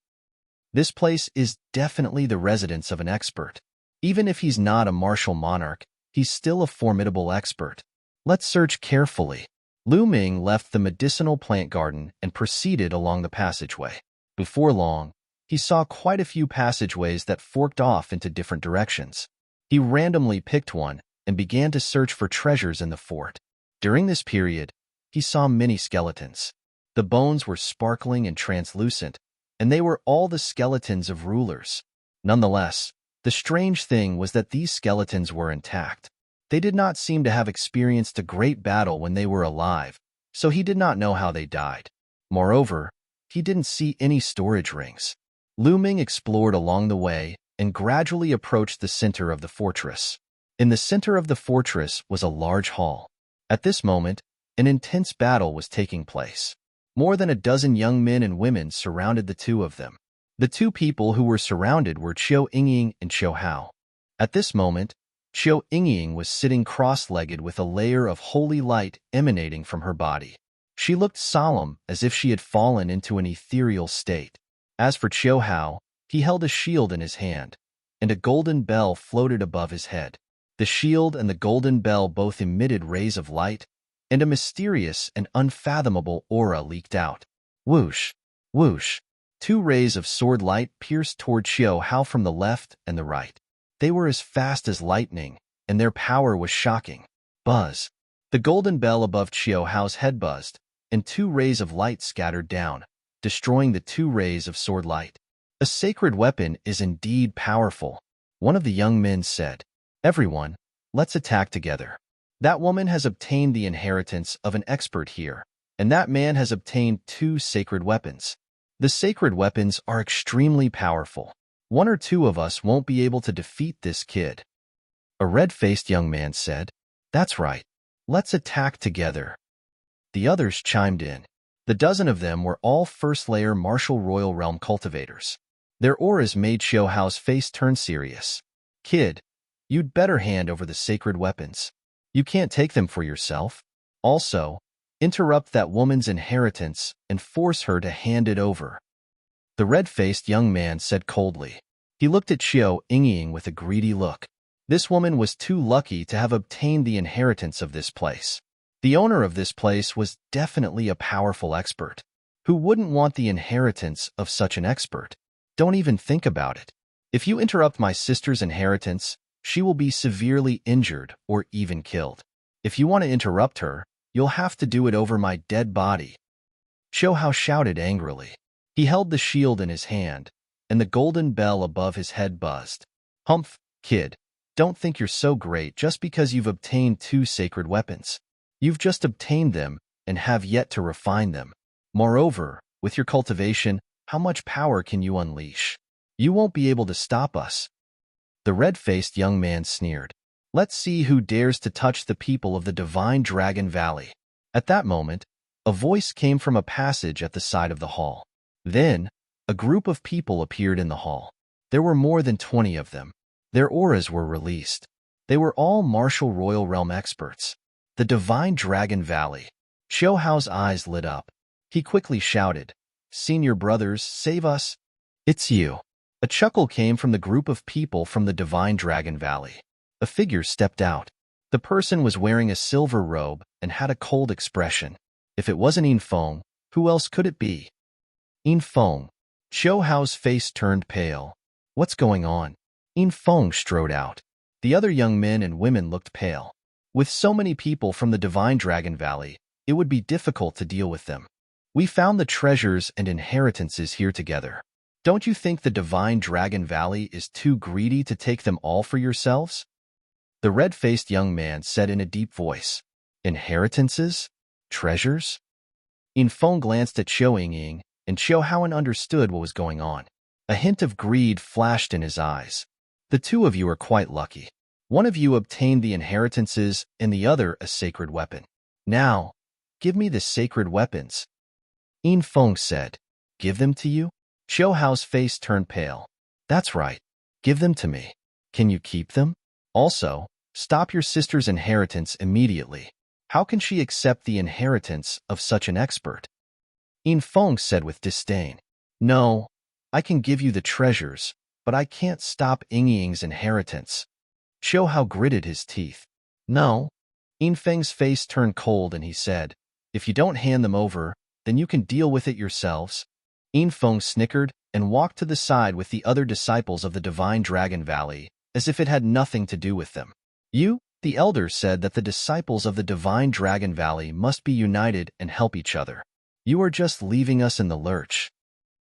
S1: This place is definitely the residence of an expert. Even if he's not a martial monarch, he's still a formidable expert. Let's search carefully. Lu Ming left the medicinal plant garden and proceeded along the passageway. Before long, he saw quite a few passageways that forked off into different directions. He randomly picked one and began to search for treasures in the fort. During this period, he saw many skeletons. The bones were sparkling and translucent, and they were all the skeletons of rulers. Nonetheless, the strange thing was that these skeletons were intact. They did not seem to have experienced a great battle when they were alive, so he did not know how they died. Moreover, he didn't see any storage rings. Lu Ming explored along the way and gradually approached the center of the fortress. In the center of the fortress was a large hall. At this moment, an intense battle was taking place. More than a dozen young men and women surrounded the two of them. The two people who were surrounded were Qiu Yingying and Qiu Hao. At this moment, Qiu Yingying was sitting cross-legged with a layer of holy light emanating from her body. She looked solemn, as if she had fallen into an ethereal state. As for Qiu Hao, he held a shield in his hand, and a golden bell floated above his head. The shield and the golden bell both emitted rays of light, and a mysterious and unfathomable aura leaked out. Whoosh! Whoosh! 2 rays of sword light pierced toward Qiu Hao from the left and the right. They were as fast as lightning, and their power was shocking. Buzz! The golden bell above Qiu Hao's head buzzed, and 2 rays of light scattered down, destroying the 2 rays of sword light. A sacred weapon is indeed powerful, one of the young men said. Everyone, let's attack together. That woman has obtained the inheritance of an expert here, and that man has obtained 2 sacred weapons. The sacred weapons are extremely powerful. 1 or 2 of us won't be able to defeat this kid. A red-faced young man said, That's right. Let's attack together. The others chimed in. The dozen of them were all first-layer martial royal realm cultivators. Their auras made Qiu Hao's face turn serious. Kid, you'd better hand over the sacred weapons. You can't take them for yourself. Also, interrupt that woman's inheritance and force her to hand it over. The red-faced young man said coldly. He looked at Qiu Yingying with a greedy look. This woman was too lucky to have obtained the inheritance of this place. The owner of this place was definitely a powerful expert. Who wouldn't want the inheritance of such an expert? Don't even think about it. If you interrupt my sister's inheritance, she will be severely injured or even killed. If you want to interrupt her, you'll have to do it over my dead body. Qiu Hao shouted angrily. He held the shield in his hand, and the golden bell above his head buzzed. Humph, kid, don't think you're so great just because you've obtained 2 sacred weapons. You've just obtained them and have yet to refine them. Moreover, with your cultivation, how much power can you unleash? You won't be able to stop us. The red-faced young man sneered. Let's see who dares to touch the people of the Divine Dragon Valley. At that moment, a voice came from a passage at the side of the hall. Then, a group of people appeared in the hall. There were more than 20 of them. Their auras were released. They were all martial royal realm experts. The Divine Dragon Valley. Qiu Hao's eyes lit up. He quickly shouted, Senior brothers, save us. It's you. A chuckle came from the group of people from the Divine Dragon Valley. A figure stepped out. The person was wearing a silver robe and had a cold expression. If it wasn't Yin Feng, who else could it be? Yin Feng. Qiu Hao's face turned pale. What's going on? Yin Feng strode out. The other young men and women looked pale. With so many people from the Divine Dragon Valley, it would be difficult to deal with them. We found the treasures and inheritances here together. Don't you think the Divine Dragon Valley is too greedy to take them all for yourselves? The red-faced young man said in a deep voice. Inheritances? Treasures? Yin Feng glanced at Qiu Yingying, and Qiu Hao understood what was going on. A hint of greed flashed in his eyes. The 2 of you are quite lucky. One of you obtained the inheritances and the other a sacred weapon. Now, give me the sacred weapons. Yin Feng said. Give them to you? Qiu Hao's face turned pale. That's right. Give them to me. Can you keep them? Also, stop your sister's inheritance immediately. How can she accept the inheritance of such an expert? Yin Feng said with disdain. No, I can give you the treasures, but I can't stop Ying's inheritance. Qiu Hao gritted his teeth. No. Yin Feng's face turned cold and he said, if you don't hand them over, then you can deal with it yourselves. Yin Feng snickered and walked to the side with the other disciples of the Divine Dragon Valley, as if it had nothing to do with them. You, the elders, said that the disciples of the Divine Dragon Valley must be united and help each other. You are just leaving us in the lurch.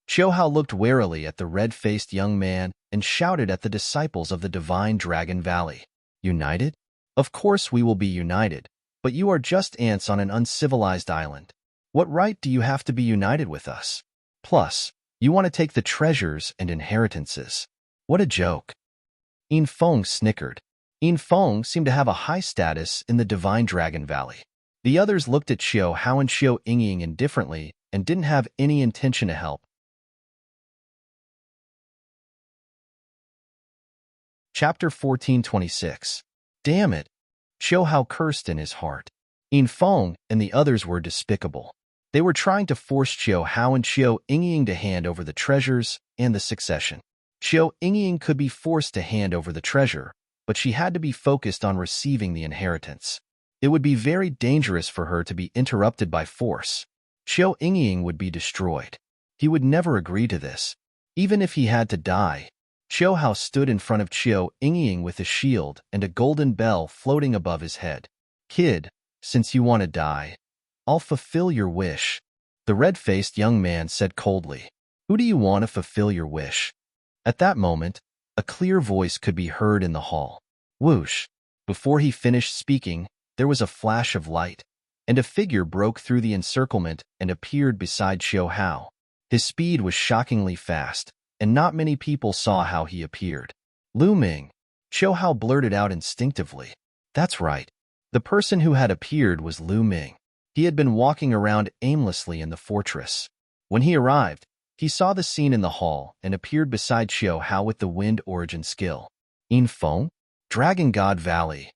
S1: Qiu Hao looked warily at the red-faced young man and shouted at the disciples of the Divine Dragon Valley. United? Of course we will be united, but you are just ants on an uncivilized island. What right do you have to be united with us? Plus, you want to take the treasures and inheritances. What a joke. Yin Feng snickered. Yin Feng seemed to have a high status in the Divine Dragon Valley. The others looked at Qiu Hao and Xiao Ying indifferently and didn't have any intention to help. Chapter 1426. Damn it! Qiu Hao cursed in his heart. Yin Feng and the others were despicable. They were trying to force Qiu Hao and Xiao Ying to hand over the treasures and the succession. Xiao Ying could be forced to hand over the treasure, but she had to be focused on receiving the inheritance. It would be very dangerous for her to be interrupted by force. Xiao Ying would be destroyed. He would never agree to this. Even if he had to die, Qiu Hao stood in front of Xiao Ying with a shield and a golden bell floating above his head. Kid, since you want to die, I'll fulfill your wish. The red-faced young man said coldly. Who do you want to fulfill your wish? At that moment, a clear voice could be heard in the hall. Whoosh! Before he finished speaking, there was a flash of light, and a figure broke through the encirclement and appeared beside Qiu Hao. His speed was shockingly fast, and not many people saw how he appeared. Lu Ming, Qiu Hao blurted out instinctively. That's right. The person who had appeared was Lu Ming. He had been walking around aimlessly in the fortress. When he arrived, he saw the scene in the hall and appeared beside Qiu Hao with the wind origin skill. Yin Feng? Dragon God Valley.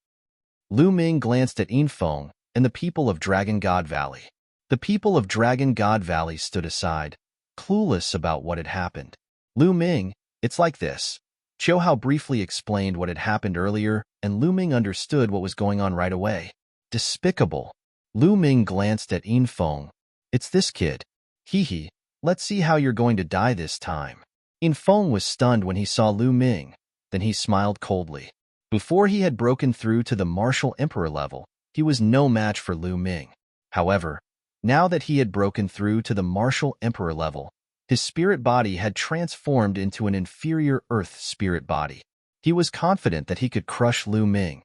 S1: Lu Ming glanced at Yin Feng and the people of Dragon God Valley. The people of Dragon God Valley stood aside, clueless about what had happened. Lu Ming, it's like this. Qiu Hao briefly explained what had happened earlier, and Lu Ming understood what was going on right away. Despicable. Lu Ming glanced at Yin Feng. It's this kid. Hee, let's see how you're going to die this time. Yin Feng was stunned when he saw Lu Ming. Then he smiled coldly. Before he had broken through to the Martial Emperor level, he was no match for Lu Ming. However, now that he had broken through to the Martial Emperor level, his spirit body had transformed into an inferior Earth spirit body. He was confident that he could crush Lu Ming.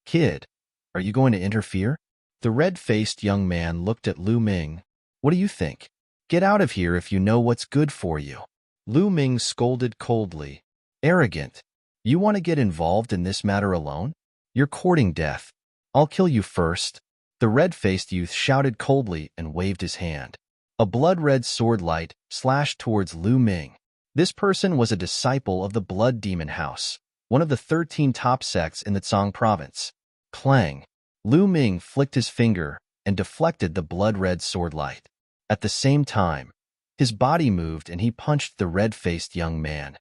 S1: Kid, are you going to interfere? The red-faced young man looked at Lu Ming. What do you think? Get out of here if you know what's good for you. Lu Ming scolded coldly. Arrogant. You want to get involved in this matter alone? You're courting death. I'll kill you first. The red-faced youth shouted coldly and waved his hand. A blood-red sword light slashed towards Lu Ming. This person was a disciple of the Blood Demon House, one of the 13 top sects in the Tsang province. Clang! Lu Ming flicked his finger and deflected the blood-red sword light. At the same time, his body moved and he punched the red-faced young man.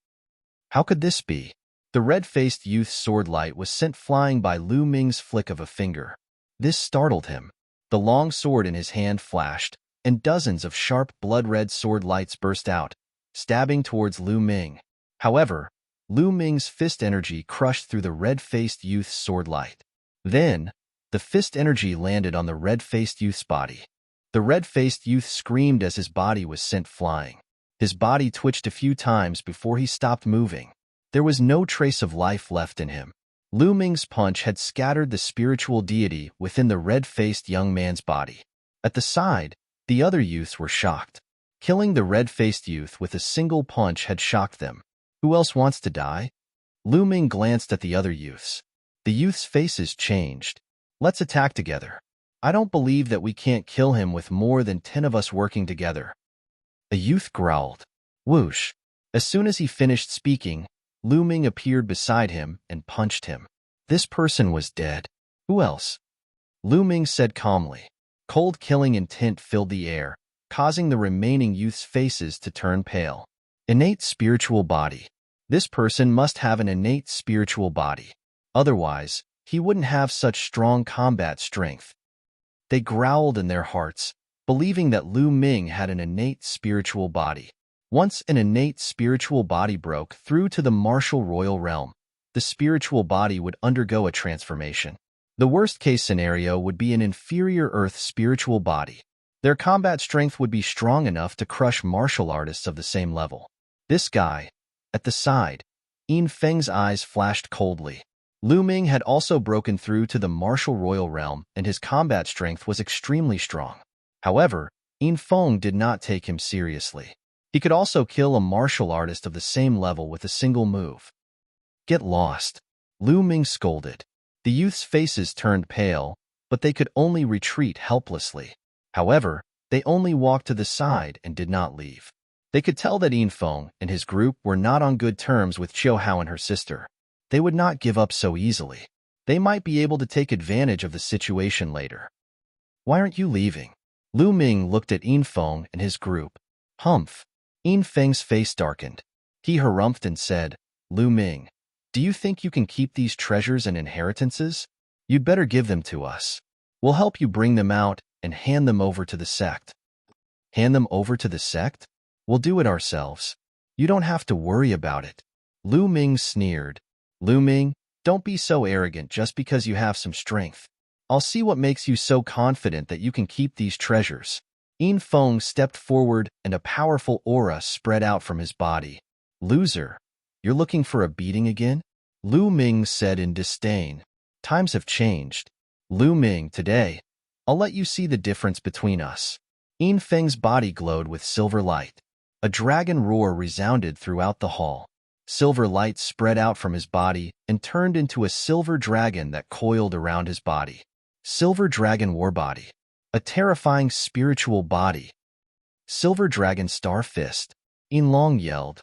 S1: How could this be? The red-faced youth's sword light was sent flying by Lu Ming's flick of a finger. This startled him. The long sword in his hand flashed, and dozens of sharp blood-red sword lights burst out, stabbing towards Lu Ming. However, Lu Ming's fist energy crushed through the red-faced youth's sword light. Then, the fist energy landed on the red-faced youth's body. The red-faced youth screamed as his body was sent flying. His body twitched a few times before he stopped moving. There was no trace of life left in him. Lu Ming's punch had scattered the spiritual deity within the red-faced young man's body. At the side, the other youths were shocked. Killing the red-faced youth with a single punch had shocked them. Who else wants to die? Lu Ming glanced at the other youths. The youth's faces changed. Let's attack together. I don't believe that we can't kill him with more than 10 of us working together. A youth growled. Whoosh. As soon as he finished speaking, Lu Ming appeared beside him and punched him. This person was dead. Who else? Lu Ming said calmly. Cold killing intent filled the air, causing the remaining youth's faces to turn pale. Innate spiritual body. This person must have an innate spiritual body. Otherwise, he wouldn't have such strong combat strength. They growled in their hearts, believing that Lu Ming had an innate spiritual body. Once an innate spiritual body broke through to the martial royal realm, the spiritual body would undergo a transformation. The worst-case scenario would be an inferior earth spiritual body. Their combat strength would be strong enough to crush martial artists of the same level. This guy, at the side, Yin Feng's eyes flashed coldly. Lu Ming had also broken through to the martial royal realm, and his combat strength was extremely strong. However, Yin Feng did not take him seriously. He could also kill a martial artist of the same level with a single move. Get lost, Lu Ming scolded. The youth's faces turned pale, but they could only retreat helplessly. However, they only walked to the side and did not leave. They could tell that Yin Feng and his group were not on good terms with Qiu Hao and her sister. They would not give up so easily. They might be able to take advantage of the situation later. Why aren't you leaving? Lu Ming looked at Yin Feng and his group. Humph. Yin Feng's face darkened. He harumphed and said, Lu Ming, do you think you can keep these treasures and inheritances? You'd better give them to us. We'll help you bring them out and hand them over to the sect. Hand them over to the sect? We'll do it ourselves. You don't have to worry about it. Lu Ming sneered. Lu Ming, don't be so arrogant just because you have some strength. I'll see what makes you so confident that you can keep these treasures. Yin Feng stepped forward and a powerful aura spread out from his body. Loser, you're looking for a beating again? Lu Ming said in disdain. Times have changed. Lu Ming, today, I'll let you see the difference between us. Yin Feng's body glowed with silver light. A dragon roar resounded throughout the hall. Silver light spread out from his body and turned into a silver dragon that coiled around his body. Silver Dragon War Body. A terrifying spiritual body. Silver Dragon Star Fist. Yin Long yelled.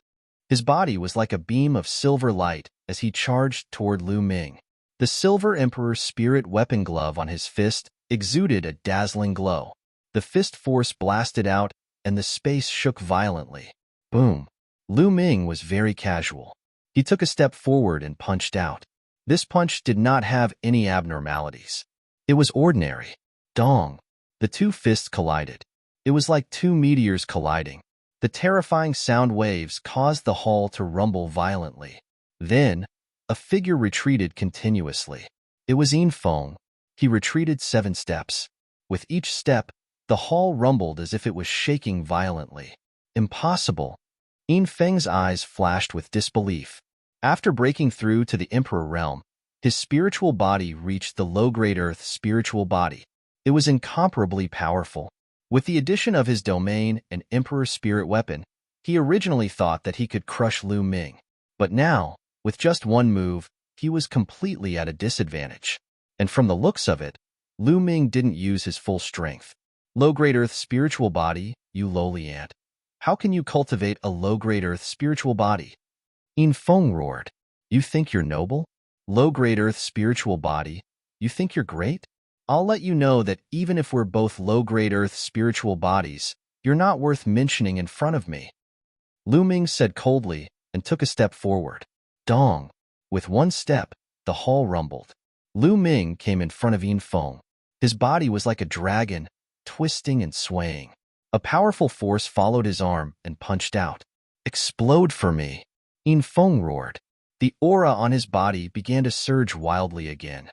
S1: His body was like a beam of silver light as he charged toward Lu Ming. The Silver Emperor's spirit weapon glove on his fist exuded a dazzling glow. The fist force blasted out, and the space shook violently. Boom. Lu Ming was very casual. He took a step forward and punched out. This punch did not have any abnormalities. It was ordinary. Dong. The two fists collided. It was like two meteors colliding. The terrifying sound waves caused the hall to rumble violently. Then, a figure retreated continuously. It was Yin Feng. He retreated 7 steps. With each step, the hall rumbled as if it was shaking violently. Impossible. Yin Feng's eyes flashed with disbelief. After breaking through to the Emperor realm, his spiritual body reached the low-grade Earth spiritual body. It was incomparably powerful. With the addition of his domain and Emperor spirit weapon, he originally thought that he could crush Lu Ming. But now, with just one move, he was completely at a disadvantage. And from the looks of it, Lu Ming didn't use his full strength. Low-grade Earth spiritual body, you lowly ant. How can you cultivate a low-grade Earth spiritual body? Yin Feng roared. You think you're noble? Low-grade Earth spiritual body, you think you're great? I'll let you know that even if we're both low-grade Earth spiritual bodies, you're not worth mentioning in front of me. Lu Ming said coldly and took a step forward. Dong. With one step, the hall rumbled. Lu Ming came in front of Yin Feng. His body was like a dragon, twisting and swaying. A powerful force followed his arm and punched out. Explode for me. Yin Feng roared. The aura on his body began to surge wildly again.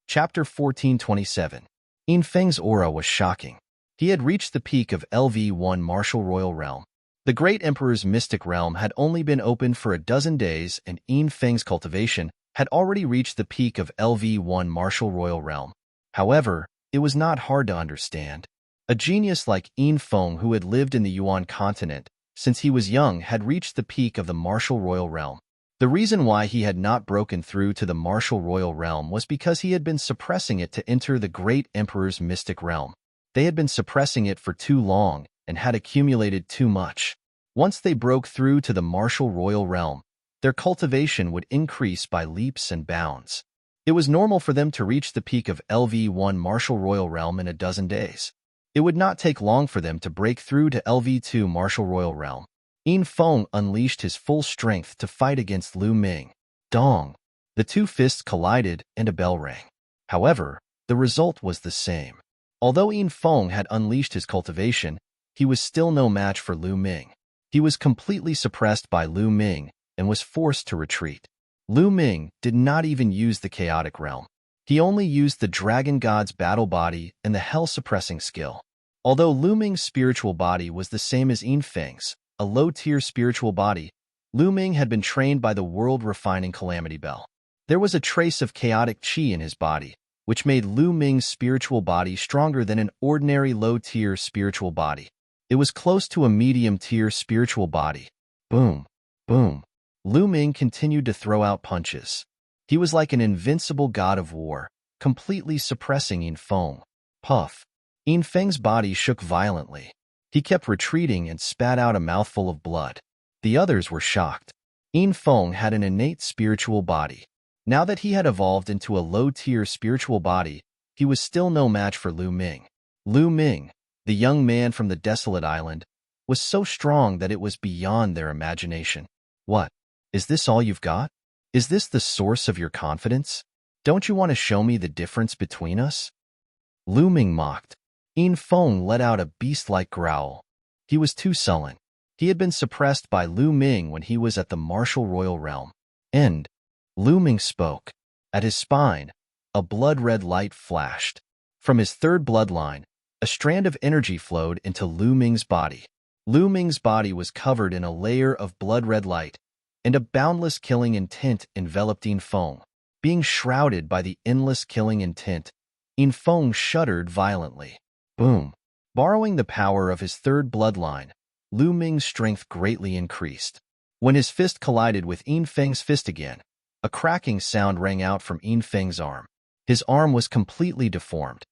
S1: Chapter 1427. Yin Feng's aura was shocking. He had reached the peak of LV1 Martial Royal Realm. The Great Emperor's mystic realm had only been open for a dozen days, and Yin Feng's cultivation had already reached the peak of LV1 Martial Royal Realm. However, it was not hard to understand. A genius like Yin Feng, who had lived in the Yuan continent, since he was young, had reached the peak of the martial royal realm. The reason why he had not broken through to the martial royal realm was because he had been suppressing it to enter the great emperor's mystic realm. They had been suppressing it for too long and had accumulated too much. Once they broke through to the martial royal realm, their cultivation would increase by leaps and bounds. It was normal for them to reach the peak of LV1 martial royal realm in a dozen days. It would not take long for them to break through to LV2 martial royal realm. Yin Feng unleashed his full strength to fight against Lu Ming. Dong! The two fists collided and a bell rang. However, the result was the same. Although Yin Feng had unleashed his cultivation, he was still no match for Lu Ming. He was completely suppressed by Lu Ming and was forced to retreat. Lu Ming did not even use the chaotic realm. He only used the dragon god's battle body and the hell-suppressing skill. Although Lu Ming's spiritual body was the same as Yin Feng's, a low-tier spiritual body, Lu Ming had been trained by the world-refining Calamity Bell. There was a trace of chaotic qi in his body, which made Lu Ming's spiritual body stronger than an ordinary low-tier spiritual body. It was close to a medium-tier spiritual body. Boom, boom. Lu Ming continued to throw out punches. He was like an invincible god of war, completely suppressing Yin Feng. Puff. Yin Feng's body shook violently. He kept retreating and spat out a mouthful of blood. The others were shocked. Yin Feng had an innate spiritual body. Now that he had evolved into a low-tier spiritual body, he was still no match for Lu Ming. Lu Ming, the young man from the desolate island, was so strong that it was beyond their imagination. What? Is this all you've got? Is this the source of your confidence? Don't you want to show me the difference between us? Lu Ming mocked. Yin Feng let out a beast-like growl. He was too sullen. He had been suppressed by Lu Ming when he was at the martial royal realm. And Lu Ming spoke. At his spine, a blood-red light flashed. From his third bloodline, a strand of energy flowed into Lu Ming's body. Lu Ming's body was covered in a layer of blood-red light, and a boundless killing intent enveloped Yin Feng. Being shrouded by the endless killing intent, Yin Feng shuddered violently. Boom! Borrowing the power of his third bloodline, Lu Ming's strength greatly increased. When his fist collided with Yin Feng's fist again, a cracking sound rang out from Yin Feng's arm. His arm was completely deformed.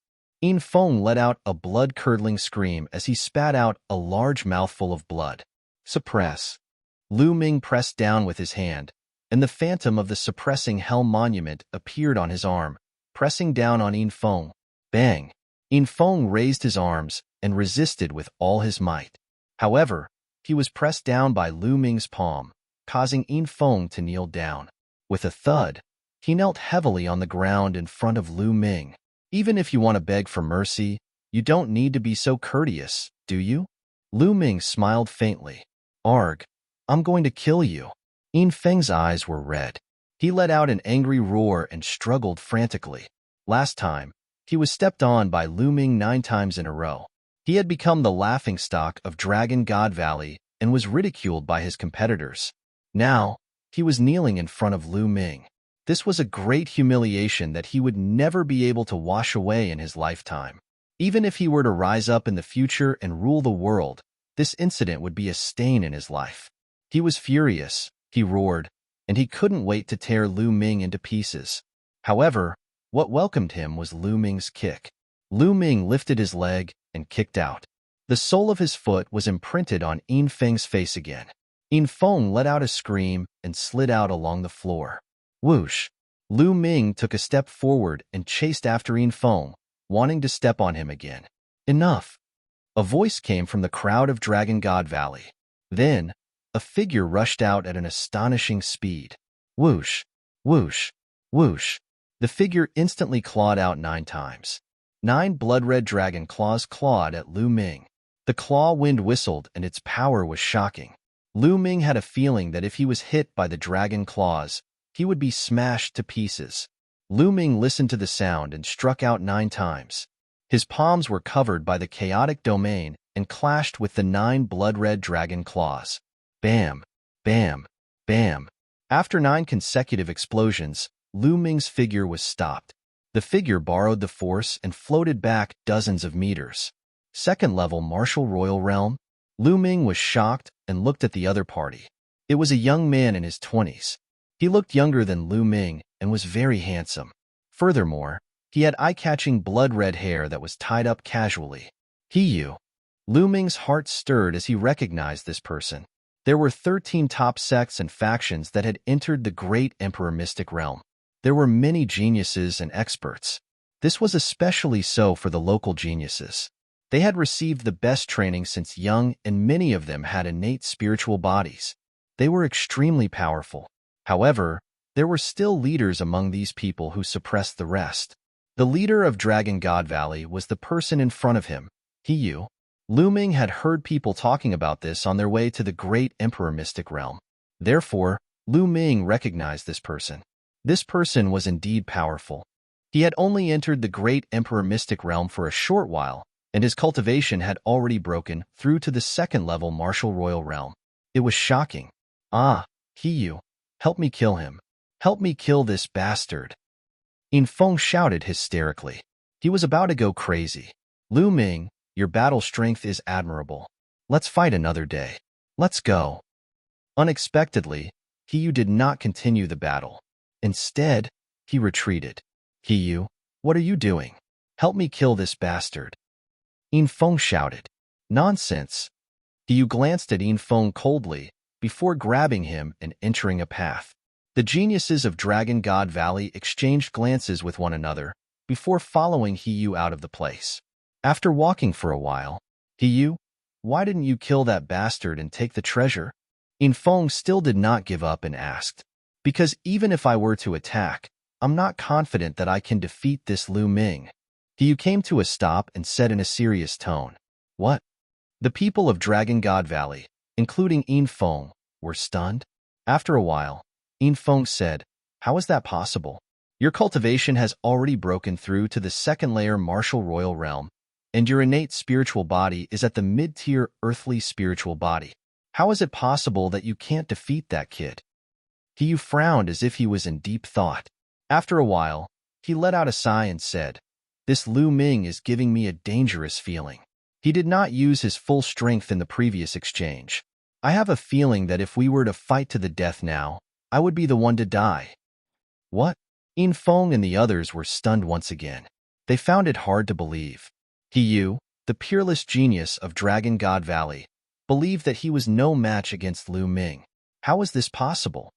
S1: Yin Feng let out a blood-curdling scream as he spat out a large mouthful of blood. Suppress. Lu Ming pressed down with his hand, and the phantom of the suppressing hell monument appeared on his arm, pressing down on Yin Feng. Bang! Yin Feng raised his arms and resisted with all his might. However, he was pressed down by Lu Ming's palm, causing Yin Feng to kneel down. With a thud, he knelt heavily on the ground in front of Lu Ming. Even if you want to beg for mercy, you don't need to be so courteous, do you? Lu Ming smiled faintly. Arg, I'm going to kill you. Yin Feng's eyes were red. He let out an angry roar and struggled frantically. Last time, he was stepped on by Lu Ming 9 times in a row. He had become the laughingstock of Dragon God Valley and was ridiculed by his competitors. Now, he was kneeling in front of Lu Ming. This was a great humiliation that he would never be able to wash away in his lifetime. Even if he were to rise up in the future and rule the world, this incident would be a stain in his life. He was furious, he roared, and he couldn't wait to tear Lu Ming into pieces. However, what welcomed him was Lu Ming's kick. Lu Ming lifted his leg and kicked out. The sole of his foot was imprinted on Yin Feng's face again. Yin Feng let out a scream and slid out along the floor. Whoosh! Lu Ming took a step forward and chased after Yin Feng, wanting to step on him again. Enough! A voice came from the crowd of Dragon God Valley. Then, a figure rushed out at an astonishing speed. Whoosh! Whoosh! Whoosh! The figure instantly clawed out 9 times. 9 blood-red dragon claws clawed at Lu Ming. The claw wind whistled and its power was shocking. Lu Ming had a feeling that if he was hit by the dragon claws, he would be smashed to pieces. Lu Ming listened to the sound and struck out 9 times. His palms were covered by the chaotic domain and clashed with the 9 blood-red dragon claws. Bam! Bam! Bam! After 9 consecutive explosions, Lu Ming's figure was stopped. The figure borrowed the force and floated back dozens of meters. Second level martial royal realm? Lu Ming was shocked and looked at the other party. It was a young man in his 20s. He looked younger than Lu Ming and was very handsome. Furthermore, he had eye-catching blood-red hair that was tied up casually. Lu Ming's heart stirred as he recognized this person. There were 13 top sects and factions that had entered the great Emperor Mystic realm. There were many geniuses and experts. This was especially so for the local geniuses. They had received the best training since young, and many of them had innate spiritual bodies. They were extremely powerful. However, there were still leaders among these people who suppressed the rest. The leader of Dragon God Valley was the person in front of him, Lu Ming had heard people talking about this on their way to the great Emperor Mystic realm. Therefore, Lu Ming recognized this person. This person was indeed powerful. He had only entered the great Emperor Mystic realm for a short while, and his cultivation had already broken through to the second-level Martial Royal realm. It was shocking. Help me kill him. Help me kill this bastard. Yin Feng shouted hysterically. He was about to go crazy. Lu Ming, your battle strength is admirable. Let's fight another day. Let's go. Unexpectedly, did not continue the battle. Instead, he retreated. What are you doing? Help me kill this bastard. Yin Feng shouted. Nonsense. Glanced at Yin Feng coldly before grabbing him and entering a path. The geniuses of Dragon God Valley exchanged glances with one another before following out of the place. After walking for a while, why didn't you kill that bastard and take the treasure? Yin Feng still did not give up and asked. Because even if I were to attack, I'm not confident that I can defeat this Lu Ming. Came to a stop and said in a serious tone. What? The people of Dragon God Valley, including Yin Feng, were stunned. After a while, Yin Feng said, how is that possible? Your cultivation has already broken through to the second-layer Martial Royal realm, and your innate spiritual body is at the mid-tier earthly spiritual body. How is it possible that you can't defeat that kid? He frowned as if he was in deep thought. After a while, he let out a sigh and said, this Lu Ming is giving me a dangerous feeling. He did not use his full strength in the previous exchange. I have a feeling that if we were to fight to the death now, I would be the one to die. What? Yin Feng and the others were stunned once again. They found it hard to believe. The peerless genius of Dragon God Valley, believed that he was no match against Lu Ming. How was this possible?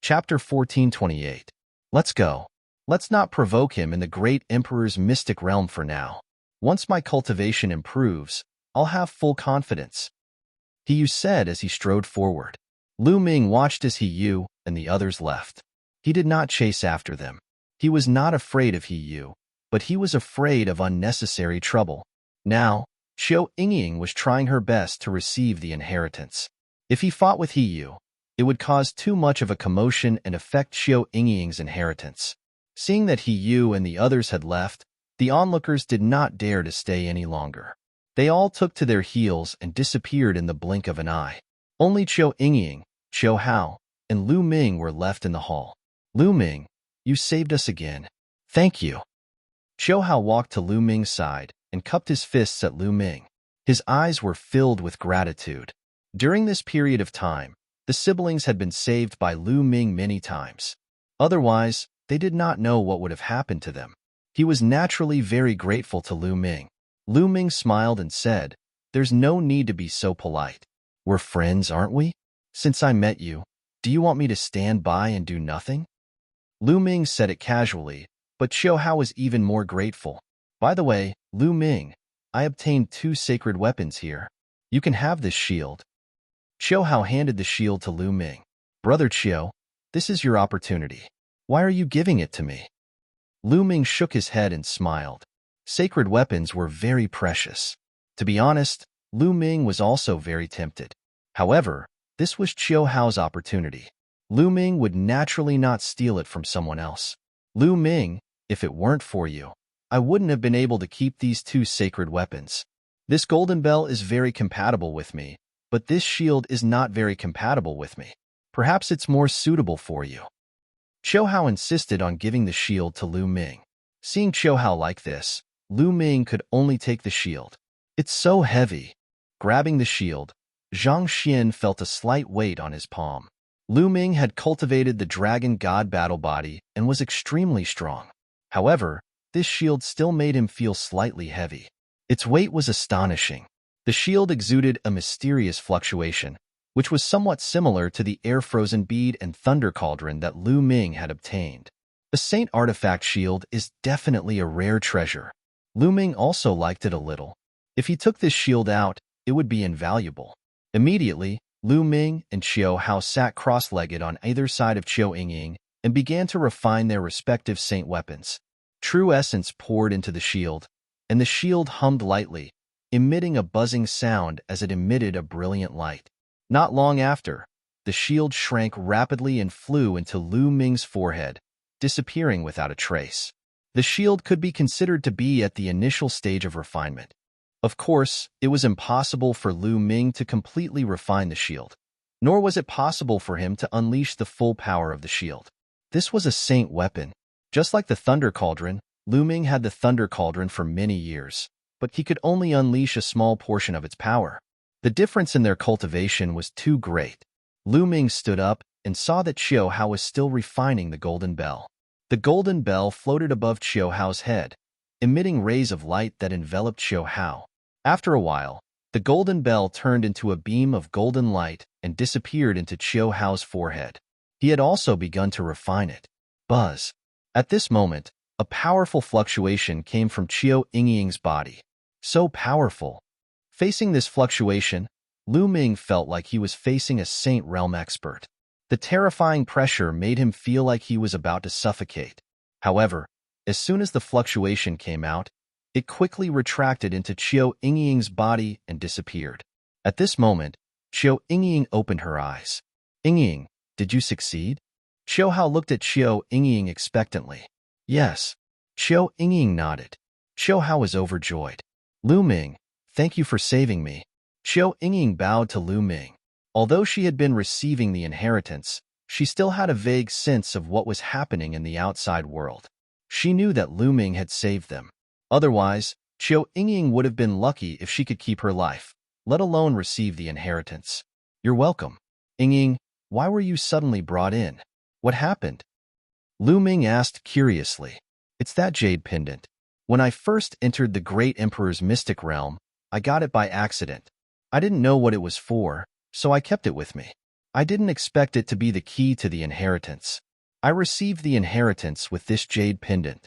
S1: Chapter 1428. Let's go. Let's not provoke him in the great Emperor's mystic realm for now. Once my cultivation improves, I'll have full confidence. Said as he strode forward. Lu Ming watched as and the others left. He did not chase after them. He was not afraid of but he was afraid of unnecessary trouble. Now, Xiao Yingying was trying her best to receive the inheritance. If he fought with it would cause too much of a commotion and affect Xiao Yingying's inheritance. Seeing that and the others had left, the onlookers did not dare to stay any longer. They all took to their heels and disappeared in the blink of an eye. Only Xiao Yingying, Qiu Hao, and Lu Ming were left in the hall. Lu Ming, you saved us again. Thank you. Qiu Hao walked to Lu Ming's side and cupped his fists at Lu Ming. His eyes were filled with gratitude. During this period of time, the siblings had been saved by Lu Ming many times. Otherwise, they did not know what would have happened to them. He was naturally very grateful to Lu Ming. Lu Ming smiled and said, there's no need to be so polite. We're friends, aren't we? Since I met you, do you want me to stand by and do nothing? Lu Ming said it casually, but Qiu Hao was even more grateful. By the way, Lu Ming, I obtained 2 sacred weapons here. You can have this shield. Qiu Hao handed the shield to Lu Ming. Brother Qiu, this is your opportunity. Why are you giving it to me? Lu Ming shook his head and smiled. Sacred weapons were very precious. To be honest, Lu Ming was also very tempted. However, this was Qiu Hao's opportunity. Lu Ming would naturally not steal it from someone else. Lu Ming, if it weren't for you, I wouldn't have been able to keep these 2 sacred weapons. This golden bell is very compatible with me, but this shield is not very compatible with me. Perhaps it's more suitable for you. Qiu Hao insisted on giving the shield to Lu Ming. Seeing Qiu Hao like this, Lu Ming could only take the shield. It's so heavy. Grabbing the shield, Zhang Xian felt a slight weight on his palm. Lu Ming had cultivated the dragon god battle body and was extremely strong. However, this shield still made him feel slightly heavy. Its weight was astonishing. The shield exuded a mysterious fluctuation, which was somewhat similar to the air-frozen bead and thunder cauldron that Lu Ming had obtained. The Saint Artifact shield is definitely a rare treasure. Lu Ming also liked it a little. If he took this shield out, it would be invaluable. Immediately, Lu Ming and Qiu Hao sat cross-legged on either side of Qiu Yingying and began to refine their respective saint weapons. True essence poured into the shield, and the shield hummed lightly, emitting a buzzing sound as it emitted a brilliant light. Not long after, the shield shrank rapidly and flew into Lu Ming's forehead, disappearing without a trace. The shield could be considered to be at the initial stage of refinement. Of course, it was impossible for Lu Ming to completely refine the shield, nor was it possible for him to unleash the full power of the shield. This was a saint weapon. Just like the Thunder Cauldron, Lu Ming had the Thunder Cauldron for many years, but he could only unleash a small portion of its power. The difference in their cultivation was too great. Lu Ming stood up and saw that Qiu Hao was still refining the golden bell. The golden bell floated above Qiu Hao's head, emitting rays of light that enveloped Qiu Hao. After a while, the golden bell turned into a beam of golden light and disappeared into Qiu Hao's forehead. He had also begun to refine it. Buzz. At this moment, a powerful fluctuation came from Qiu Yingying's body. So powerful. Facing this fluctuation, Lu Ming felt like he was facing a Saint Realm expert. The terrifying pressure made him feel like he was about to suffocate. However, as soon as the fluctuation came out, it quickly retracted into Qiu Yingying's body and disappeared. At this moment, Qiu Yingying opened her eyes. Yingying, did you succeed? Qiu Hao looked at Qiu Yingying expectantly. Yes. Qiu Yingying nodded. Qiu Hao was overjoyed. Lu Ming, thank you for saving me. Qiu Yingying bowed to Lu Ming. Although she had been receiving the inheritance, she still had a vague sense of what was happening in the outside world. She knew that Lu Ming had saved them. Otherwise, Qiu Yingying would have been lucky if she could keep her life, let alone receive the inheritance. You're welcome. Yingying, why were you suddenly brought in? What happened? Lu Ming asked curiously. It's that jade pendant. When I first entered the Great Emperor's mystic realm, I got it by accident. I didn't know what it was for, so I kept it with me. I didn't expect it to be the key to the inheritance. I received the inheritance with this jade pendant.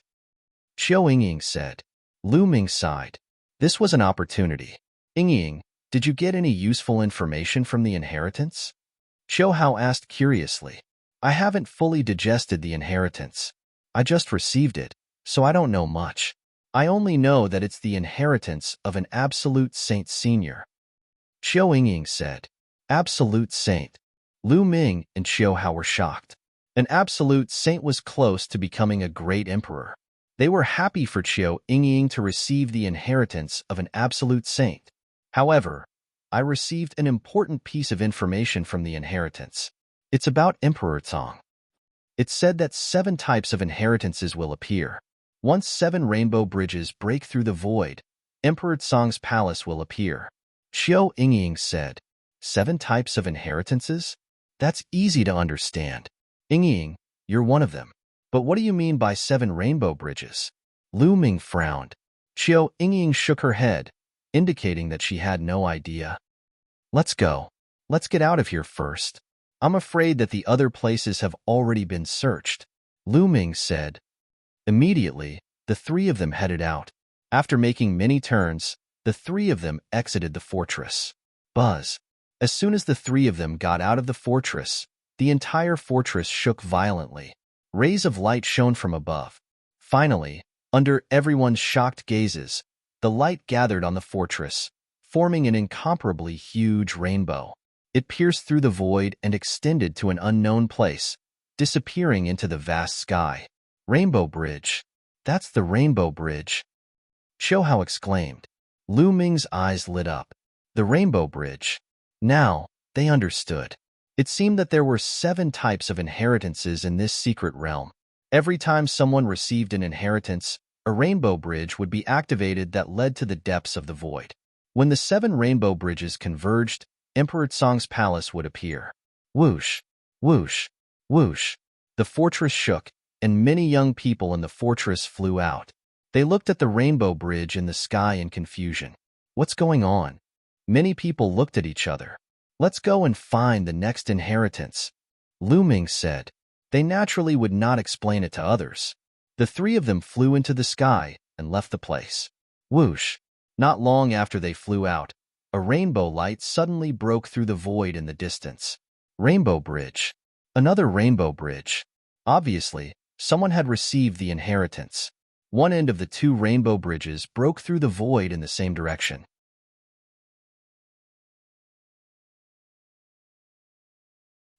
S1: Qiu Yingying said. Lu Ming sighed. This was an opportunity. Yingying, did you get any useful information from the inheritance? Qiu Hao asked curiously. I haven't fully digested the inheritance. I just received it, so I don't know much. I only know that it's the inheritance of an absolute saint senior. Qiu Yingying said. Absolute saint. Lu Ming and Qiu Hao were shocked. An absolute saint was close to becoming a great emperor. They were happy for Qiu Yingying to receive the inheritance of an absolute saint. However, I received an important piece of information from the inheritance. It's about Emperor Tong. It said that 7 types of inheritances will appear. Once 7 rainbow bridges break through the void, Emperor Tong's palace will appear. Qiu Yingying said, 7 types of inheritances? That's easy to understand. Yingying, you're one of them. But what do you mean by 7 rainbow bridges? Lu Ming frowned. Qiu Yingying shook her head, indicating that she had no idea. Let's go. Let's get out of here first. I'm afraid that the other places have already been searched, Lu Ming said. Immediately, the 3 of them headed out. After making many turns, the 3 of them exited the fortress. Buzz. As soon as the 3 of them got out of the fortress, the entire fortress shook violently. Rays of light shone from above. Finally, under everyone's shocked gazes, the light gathered on the fortress, forming an incomparably huge rainbow. It pierced through the void and extended to an unknown place, disappearing into the vast sky. Rainbow Bridge. That's the Rainbow Bridge. Qiu Hao exclaimed. Lu Ming's eyes lit up. The Rainbow Bridge. Now, they understood. It seemed that there were 7 types of inheritances in this secret realm. Every time someone received an inheritance, a rainbow bridge would be activated that led to the depths of the void. When the 7 rainbow bridges converged, Emperor Tsong's palace would appear. Whoosh, whoosh, whoosh. The fortress shook, and many young people in the fortress flew out. They looked at the rainbow bridge in the sky in confusion. What's going on? Many people looked at each other. Let's go and find the next inheritance, Lu Ming said. They naturally would not explain it to others. The 3 of them flew into the sky and left the place. Whoosh! Not long after they flew out, a rainbow light suddenly broke through the void in the distance. Rainbow bridge. Another rainbow bridge. Obviously, someone had received the inheritance. One end of the 2 rainbow bridges broke through the void in the same direction.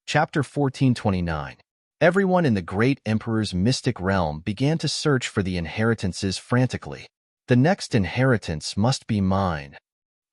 S1: Chapter 1429. Everyone in the great emperor's mystic realm began to search for the inheritances frantically. The next inheritance must be mine.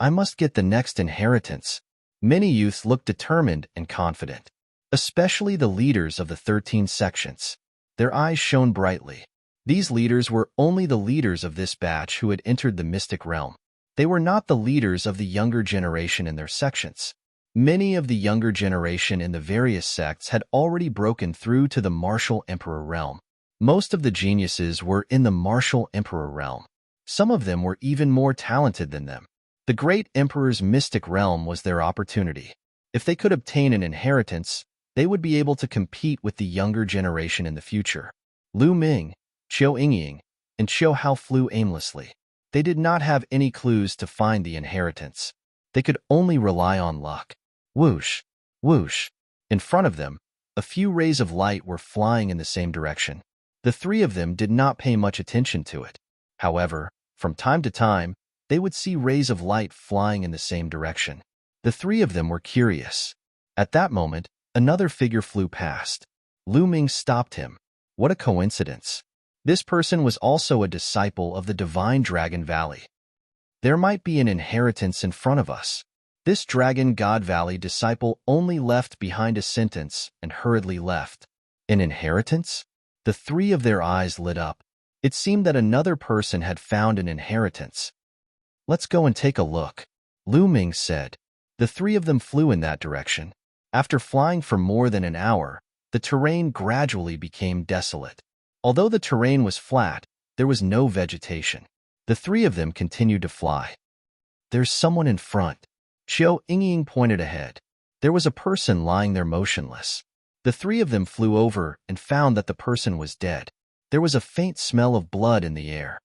S1: I must get the next inheritance. Many youths looked determined and confident, especially the leaders of the 13 sections. Their eyes shone brightly. These leaders were only the leaders of this batch who had entered the mystic realm. They were not the leaders of the younger generation in their sections. Many of the younger generation in the various sects had already broken through to the martial emperor realm. Most of the geniuses were in the martial emperor realm. Some of them were even more talented than them. The great emperor's mystic realm was their opportunity. If they could obtain an inheritance, they would be able to compete with the younger generation in the future. Lu Ming, Qiu Yingying, and Qiu Hao flew aimlessly. They did not have any clues to find the inheritance. They could only rely on luck. Whoosh, whoosh. In front of them, a few rays of light were flying in the same direction. The 3 of them did not pay much attention to it. However, from time to time, they would see rays of light flying in the same direction. The 3 of them were curious. At that moment, another figure flew past. Lu Ming stopped him. What a coincidence. This person was also a disciple of the divine Dragon Valley. There might be an inheritance in front of us. This Dragon God Valley disciple only left behind a sentence and hurriedly left. An inheritance? The 3 of their eyes lit up. It seemed that another person had found an inheritance. Let's go and take a look, Lu Ming said. The 3 of them flew in that direction. After flying for more than an hour, the terrain gradually became desolate. Although the terrain was flat, there was no vegetation. The 3 of them continued to fly. There's someone in front. Qiu Yingying pointed ahead. There was a person lying there motionless. The 3 of them flew over and found that the person was dead. There was a faint smell of blood in the air.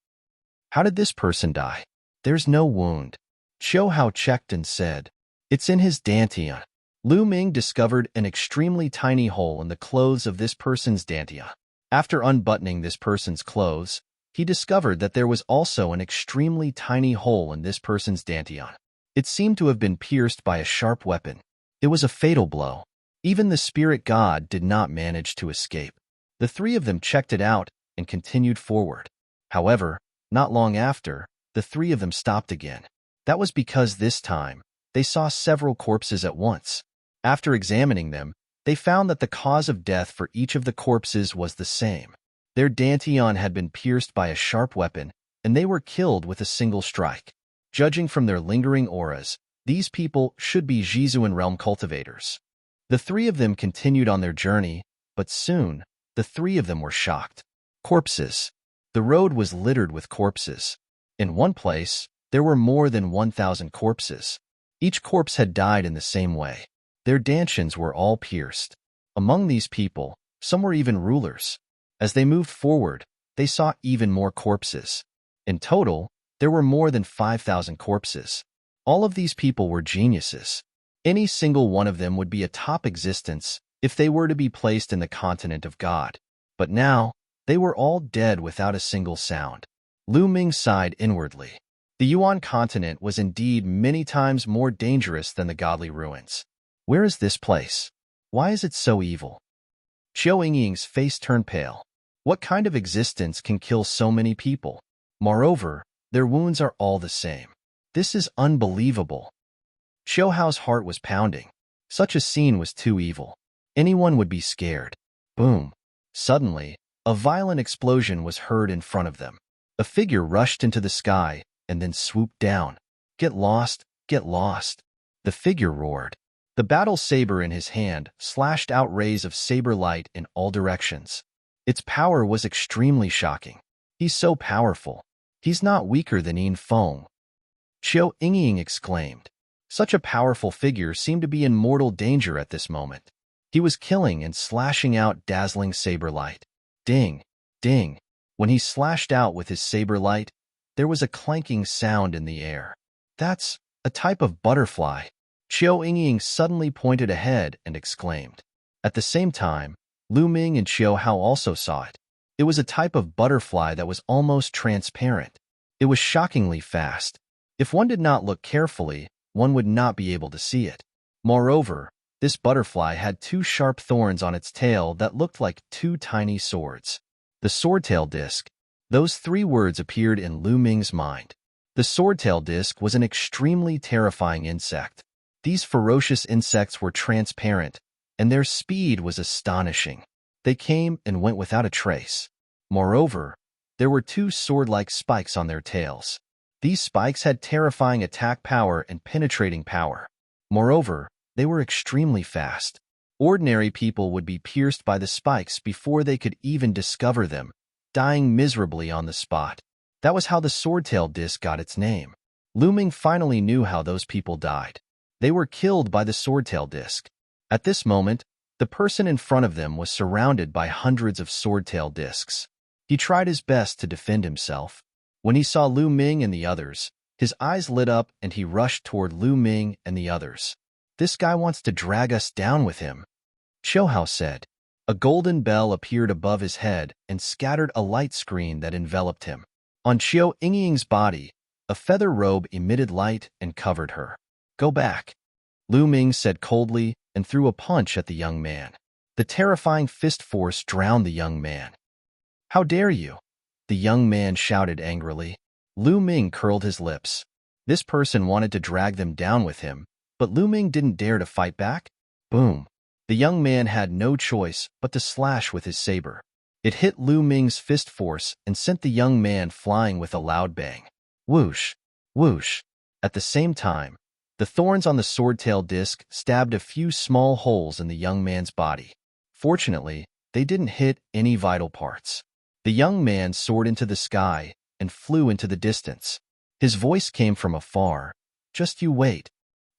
S1: How did this person die? There's no wound. Qiu Hao checked and said, it's in his dantian. Lu Ming discovered an extremely tiny hole in the clothes of this person's dantian. After unbuttoning this person's clothes, he discovered that there was also an extremely tiny hole in this person's dantian. It seemed to have been pierced by a sharp weapon. It was a fatal blow. Even the spirit god did not manage to escape. The 3 of them checked it out and continued forward. However, not long after, the 3 of them stopped again. That was because this time, they saw several corpses at once. After examining them, they found that the cause of death for each of the corpses was the same. Their dantian had been pierced by a sharp weapon, and they were killed with a single strike. Judging from their lingering auras, these people should be Jizuan realm cultivators. The 3 of them continued on their journey, but soon, the 3 of them were shocked. Corpses. The road was littered with corpses. In one place, there were more than 1,000 corpses. Each corpse had died in the same way. Their dantians were all pierced. Among these people, some were even rulers. As they moved forward, they saw even more corpses. In total, there were more than 5,000 corpses. All of these people were geniuses. Any single one of them would be a top existence if they were to be placed in the continent of God. But now, they were all dead without a single sound. Lu Ming sighed inwardly. The Yuan continent was indeed many times more dangerous than the godly ruins. Where is this place? Why is it so evil? Qiu Yingying's face turned pale. What kind of existence can kill so many people? Moreover, their wounds are all the same. This is unbelievable. Qiu Hao's heart was pounding. Such a scene was too evil. Anyone would be scared. Boom. Suddenly, a violent explosion was heard in front of them. A figure rushed into the sky and then swooped down. "Get lost! Get lost!" the figure roared. The battle saber in his hand slashed out rays of saber light in all directions. Its power was extremely shocking. "He's so powerful. He's not weaker than Yin Feng," Qiu Yingying exclaimed. Such a powerful figure seemed to be in mortal danger at this moment. He was killing and slashing out dazzling saber light. Ding! Ding! When he slashed out with his saber light, there was a clanking sound in the air. "That's a type of butterfly," Qiu Yingying suddenly pointed ahead and exclaimed. At the same time, Lu Ming and Qiu Hao also saw it. It was a type of butterfly that was almost transparent. It was shockingly fast. If one did not look carefully, one would not be able to see it. Moreover, this butterfly had two sharp thorns on its tail that looked like two tiny swords. The swordtail disc. Those three words appeared in Lu Ming's mind. The swordtail disc was an extremely terrifying insect. These ferocious insects were transparent, and their speed was astonishing. They came and went without a trace. Moreover, there were two sword-like spikes on their tails. These spikes had terrifying attack power and penetrating power. Moreover, they were extremely fast. Ordinary people would be pierced by the spikes before they could even discover them, dying miserably on the spot. That was how the swordtail disc got its name. Lu Ming finally knew how those people died. They were killed by the swordtail disc. At this moment, the person in front of them was surrounded by hundreds of swordtail discs. He tried his best to defend himself. When he saw Lu Ming and the others, his eyes lit up and he rushed toward Lu Ming and the others. "This guy wants to drag us down with him," Qiu Hao said. A golden bell appeared above his head and scattered a light screen that enveloped him. On Qiu Yingying's body, a feather robe emitted light and covered her. "Go back," Lu Ming said coldly and threw a punch at the young man. The terrifying fist force drowned the young man. "How dare you?" the young man shouted angrily. Lu Ming curled his lips. This person wanted to drag them down with him, but Lu Ming didn't dare to fight back. Boom! The young man had no choice but to slash with his saber. It hit Lu Ming's fist force and sent the young man flying with a loud bang. Whoosh! Whoosh! At the same time, the thorns on the swordtail disc stabbed a few small holes in the young man's body. Fortunately, they didn't hit any vital parts. The young man soared into the sky and flew into the distance. His voice came from afar. "Just you wait."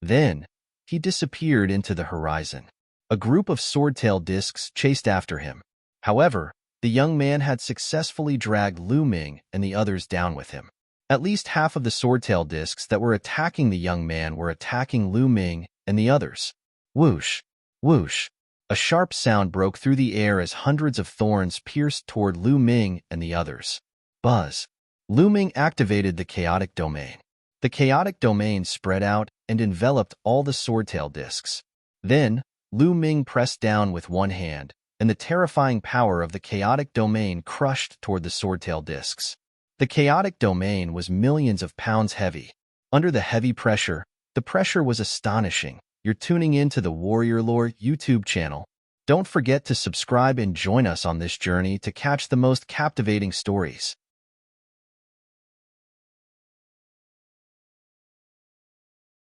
S1: Then, he disappeared into the horizon. A group of swordtail discs chased after him. However, the young man had successfully dragged Lu Ming and the others down with him. At least half of the swordtail discs that were attacking the young man were attacking Lu Ming and the others. Whoosh! Whoosh! A sharp sound broke through the air as hundreds of thorns pierced toward Lu Ming and the others. Buzz! Lu Ming activated the chaotic domain. The chaotic domain spread out and enveloped all the swordtail discs. Then, Lu Ming pressed down with one hand, and the terrifying power of the chaotic domain crushed toward the swordtail discs. The chaotic domain was millions of pounds heavy. Under the heavy pressure, the pressure was astonishing. You're tuning in to the Warrior Lore YouTube channel. Don't forget to subscribe and join us on this journey to catch the most captivating stories.